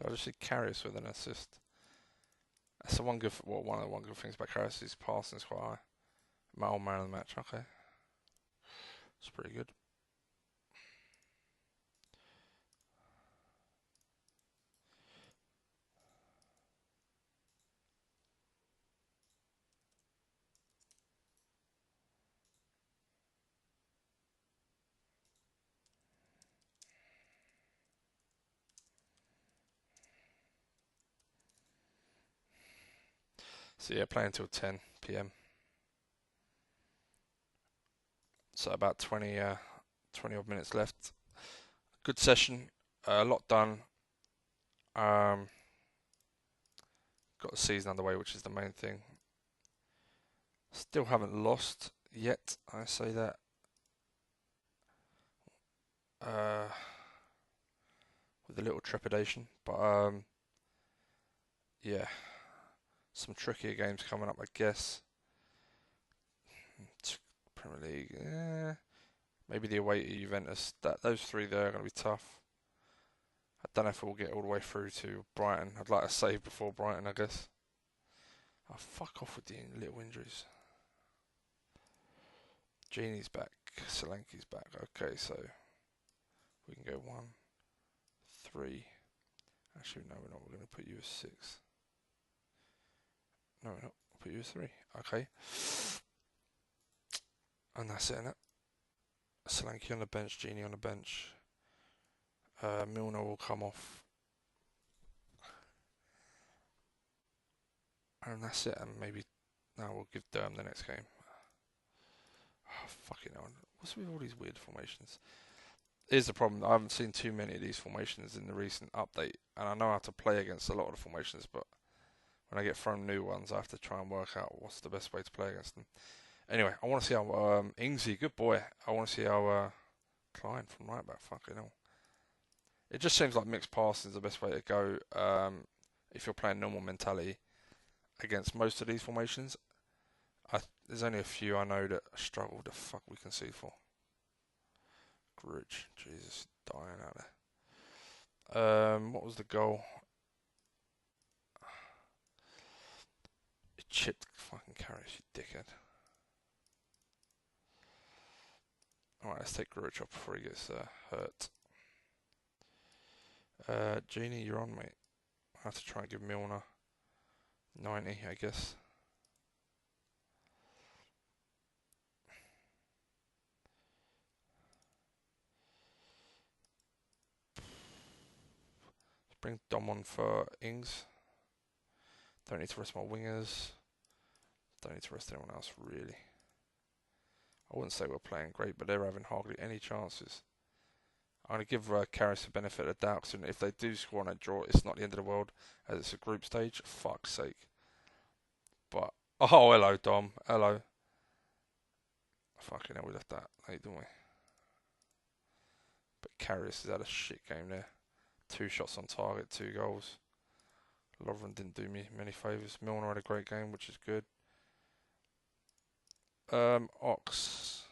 I just see Karius with an assist. That's the one good. One of the one good things about Karius is passing is quite high. My old man of the match. Okay, it's pretty good. So yeah, playing until 10 p.m. So about 20 odd minutes left. Good session. A lot done. Got the season underway, which is the main thing. Still haven't lost yet. I say that. With a little trepidation, but yeah, some trickier games coming up, I guess. Premier League, maybe the away to Juventus. Those 3 there are going to be tough. I don't know if we'll get all the way through to Brighton. I'd like to save before Brighton, I guess. Oh, fuck off with the little injuries. Genie's back. Solanke's back. Okay, so we can go 1, 3. Actually, no, we're not. We're going to put you as 6. No, we're not. We'll put you as 3. Okay. And that's it, innit? Solanke on the bench, Genie on the bench. Milner will come off. And that's it, and maybe now we'll give Durham the next game. Oh, fucking hell. What's with all these weird formations? Here's the problem. I haven't seen too many of these formations in the recent update, and I know how to play against a lot of the formations, but when I get thrown new ones, I have to try and work out what's the best way to play against them. Anyway, I want to see how Ingsy, good boy. I want to see how Klein from right back, fucking hell. It just seems like mixed passing is the best way to go if you're playing normal mentality against most of these formations. There's only a few I know that struggle to fuck we can see for. Gruch, Jesus, dying out there. What was the goal? It chipped fucking Karius, you dickhead. Alright, let's take Gruch off before he gets hurt. Genie, you're on, mate. I have to try and give Milner 90, I guess. Let's bring Dom on for Ings. Don't need to rest my wingers. Don't need to rest anyone else, really. I wouldn't say we're playing great, but they're having hardly any chances. I'm going to give Karius the benefit of the doubt, because if they do score on a draw, it's not the end of the world, as it's a group stage. Fuck's sake. But, oh, hello, Dom. Hello. Fucking hell, we left that late, didn't we? But Karius has had a shit game there. 2 shots on target, 2 goals. Lovren didn't do me many favours. Milner had a great game, which is good. Ox.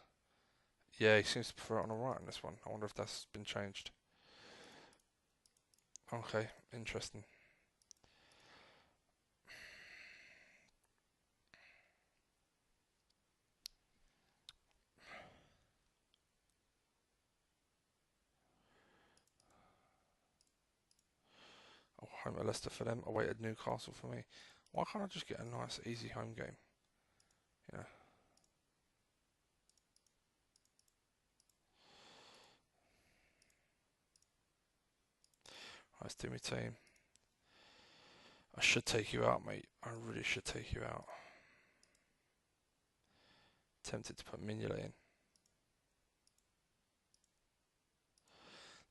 Yeah, he seems to prefer it on the right in this one. I wonder if that's been changed. Okay, interesting. Oh, home at Leicester for them. Away at Newcastle for me. Why can't I just get a nice, easy home game? You know. Let's do my team. I should take you out, mate. I really should take you out. Tempted to put Mignolet in.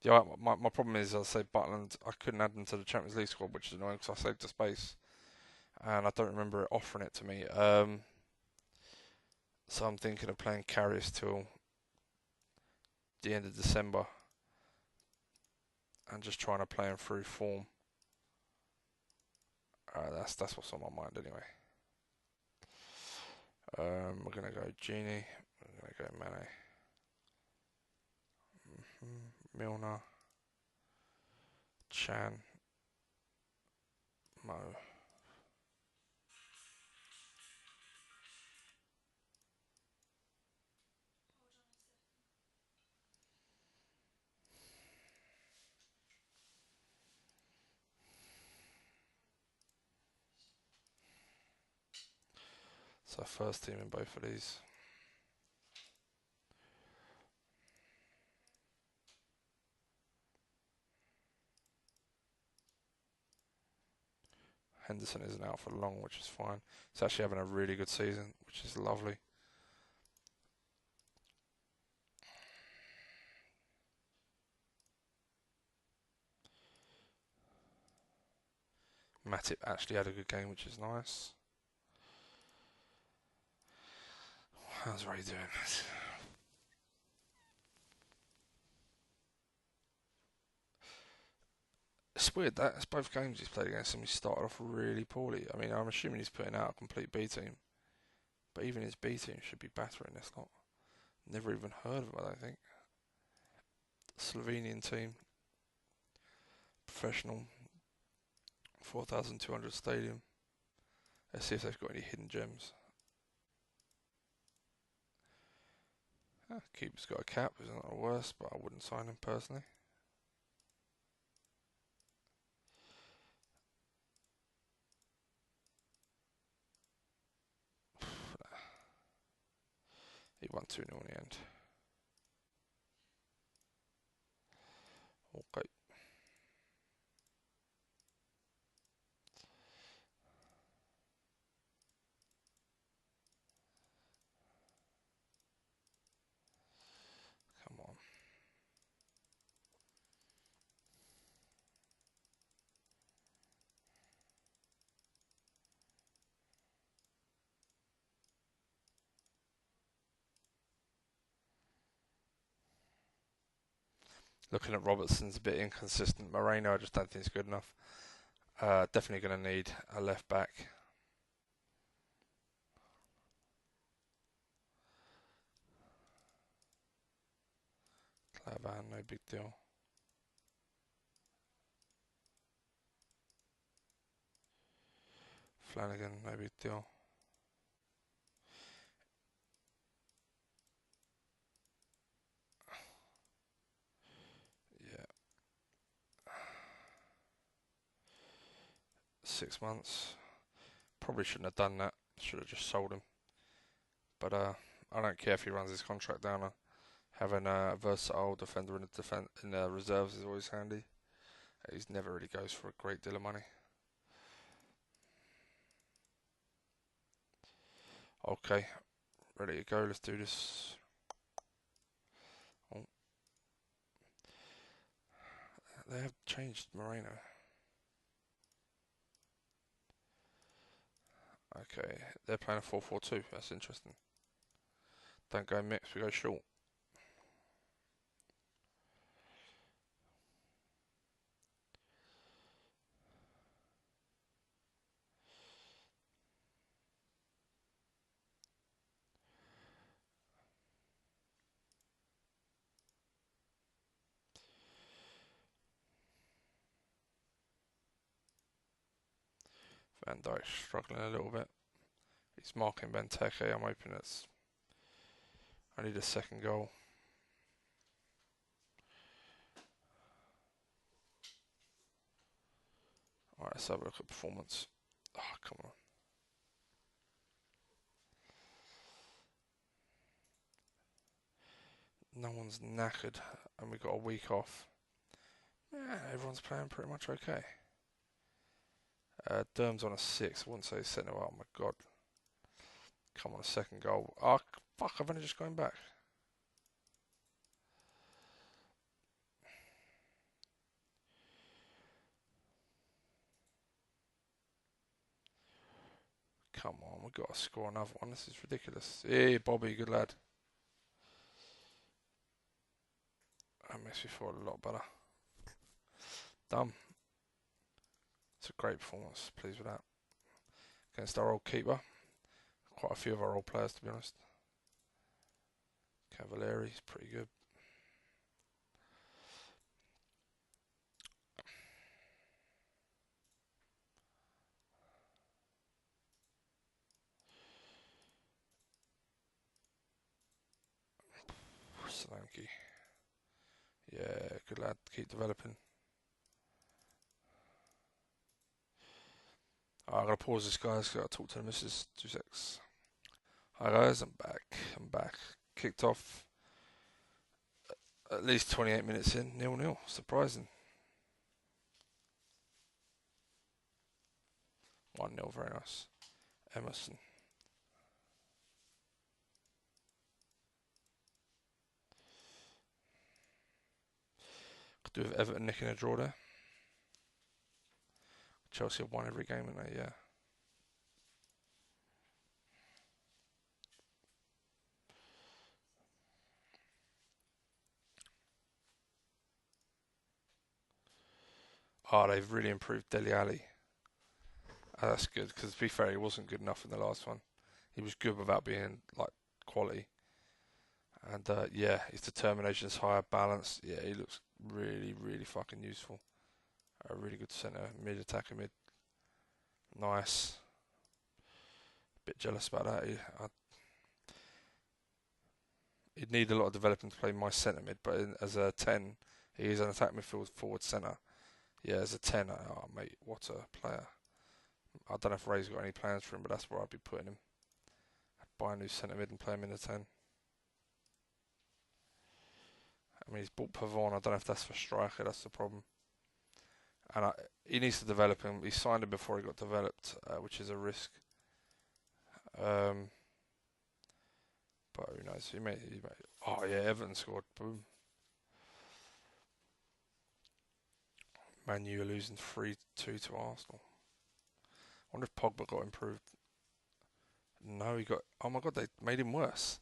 Yeah, my problem is, I say Butland, I couldn't add them to the Champions League squad, which is annoying because I saved the space. And I don't remember it offering it to me. So I'm thinking of playing Karius till the end of December. And just trying to play him through form. That's what's on my mind anyway. We're going to go Genie. We're going to go Mane. Milner. Chan. Mo. So first team in both of these. Henderson isn't out for long, which is fine. He's actually having a really good season, which is lovely. Matip actually had a good game, which is nice. How's Ray doing? It's weird that it's both games he's played against him. He started off really poorly. I mean, I'm assuming he's putting out a complete B team, but even his B team should be better in this lot. Never even heard of him, I don't think. Slovenian team, professional, 4,200 stadium. Let's see if they've got any hidden gems. Keeper's got a cap, is not the worst, but I wouldn't sign him personally. He won 2-0 in the end. Okay. Come on. Looking at Robertson's a bit inconsistent. Moreno, I just don't think he's good enough. Definitely going to need a left back. Clavan, no big deal. Flanagan, no big deal. Yeah. 6 months. Probably shouldn't have done that. Should have just sold him. But I don't care if he runs his contract down. Having a versatile defender in the reserves is always handy. He never really goes for a great deal of money. Okay, ready to go. Let's do this. Oh. They have changed Moreno. Okay, they're playing a 4-4-2. That's interesting. Don't go mix, we go short. Van Dijk struggling a little bit. He's marking Benteke. I'm hoping it's only the second goal. Alright, let's have a look at performance. Oh, come on. No one's knackered and we've got a week off. Yeah, everyone's playing pretty much okay. Derm's on a 6. I wouldn't say he's setting it up. Oh my god. Come on, a second goal. Oh, fuck, I've only just gone back. Come on, we've got to score another one. This is ridiculous. Hey, Bobby, good lad. That makes me feel a lot better. Done. It's a great performance. Pleased with that. Against our old keeper. Quite a few of our old players, to be honest. Cavalleri's pretty good. Solanke. Yeah, good lad. Keep developing. I'm going to pause this, guys. Got to talk to the missus. 2 secs. Hi, guys. I'm back. Kicked off at least 28 minutes in. 0-0. Surprising. 1-0. Very nice. Emerson. Could do with Everton nicking a draw there. Chelsea have won every game, haven't they? Yeah. Oh, they've really improved Dele Alli. Oh, that's good, because to be fair, he wasn't good enough in the last one. He was good without being, like, quality. And, yeah, his determination's higher, balance. Yeah, he looks really, really fucking useful. A really good centre, attacking mid. Nice. Bit jealous about that. He'd need a lot of development to play my centre mid, but as a 10, he is an attack midfield forward centre. Yeah, as a 10, oh mate, what a player. I don't know if Ray's got any plans for him, but that's where I'd be putting him. I'd buy a new centre mid and play him in the 10. I mean, he's bought Pavon. I don't know if that's for striker, that's the problem. And he needs to develop him. He signed him before he got developed, which is a risk. But who knows? He may. Oh yeah, Everton scored. Boom. Man U are losing 3-2 to Arsenal. I wonder if Pogba got improved. No, he got. Oh my god, they made him worse.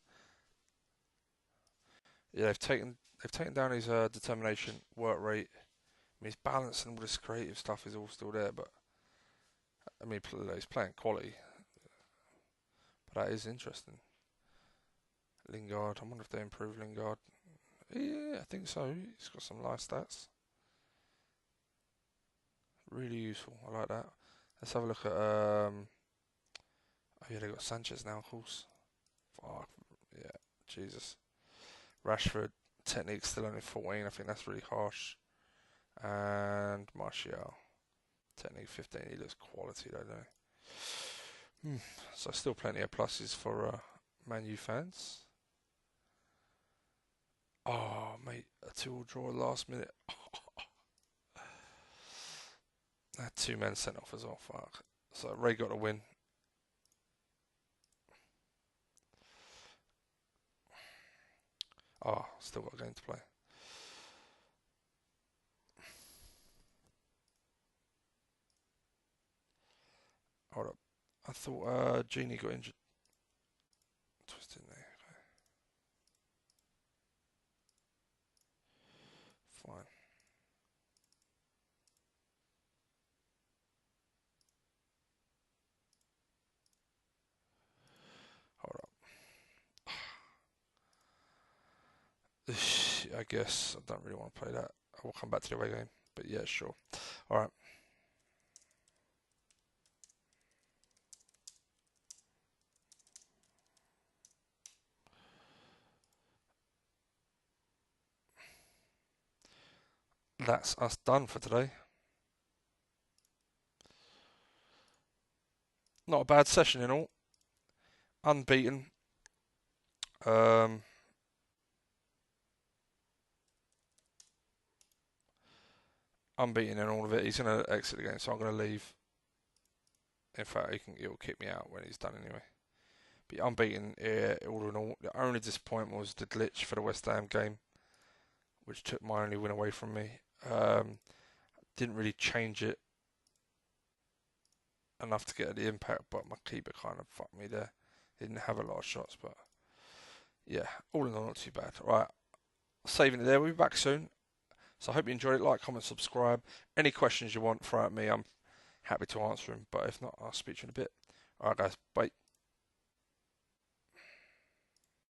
Yeah, they've taken down his determination, work rate. I mean, his balance and all this creative stuff is all still there, but I mean, he's playing quality. But that is interesting. Lingard, I wonder if they improved Lingard. Yeah, I think so. He's got some nice stats. Really useful. I like that. Let's have a look at. Oh yeah, they got Sanchez now, of course. Fuck. Yeah, Jesus. Rashford, technique still only 14. I think that's really harsh. And Martial, technique 15. He looks quality, though, don't he? So still plenty of pluses for Man U fans. Oh, mate, a 2-2 draw last minute. Had 2 men sent off as well. Fuck. So Ray got a win. Oh, still got a game to play. Hold up. I thought Genie got injured. Twisted there. Okay. Fine. Hold up. I guess I don't really want to play that. I will come back to the away game. But yeah, sure. Alright. that's us done for today. Not a bad session in all. Unbeaten. Unbeaten in all of it. He's going to exit the game, so I'm going to leave. In fact, he'll kick me out when he's done anyway. But unbeaten all in all. The only disappointment was the glitch for the West Ham game, which took my only win away from me. Didn't really change it enough to get the impact, but my keeper kind of fucked me there. Didn't have a lot of shots, but yeah, all in all, not too bad. Right, saving it there. We'll be back soon. So I hope you enjoyed it. Like, comment, subscribe. Any questions you want, throw at me. I'm happy to answer them. But if not, I'll speak to you in a bit. Alright, guys. Bye.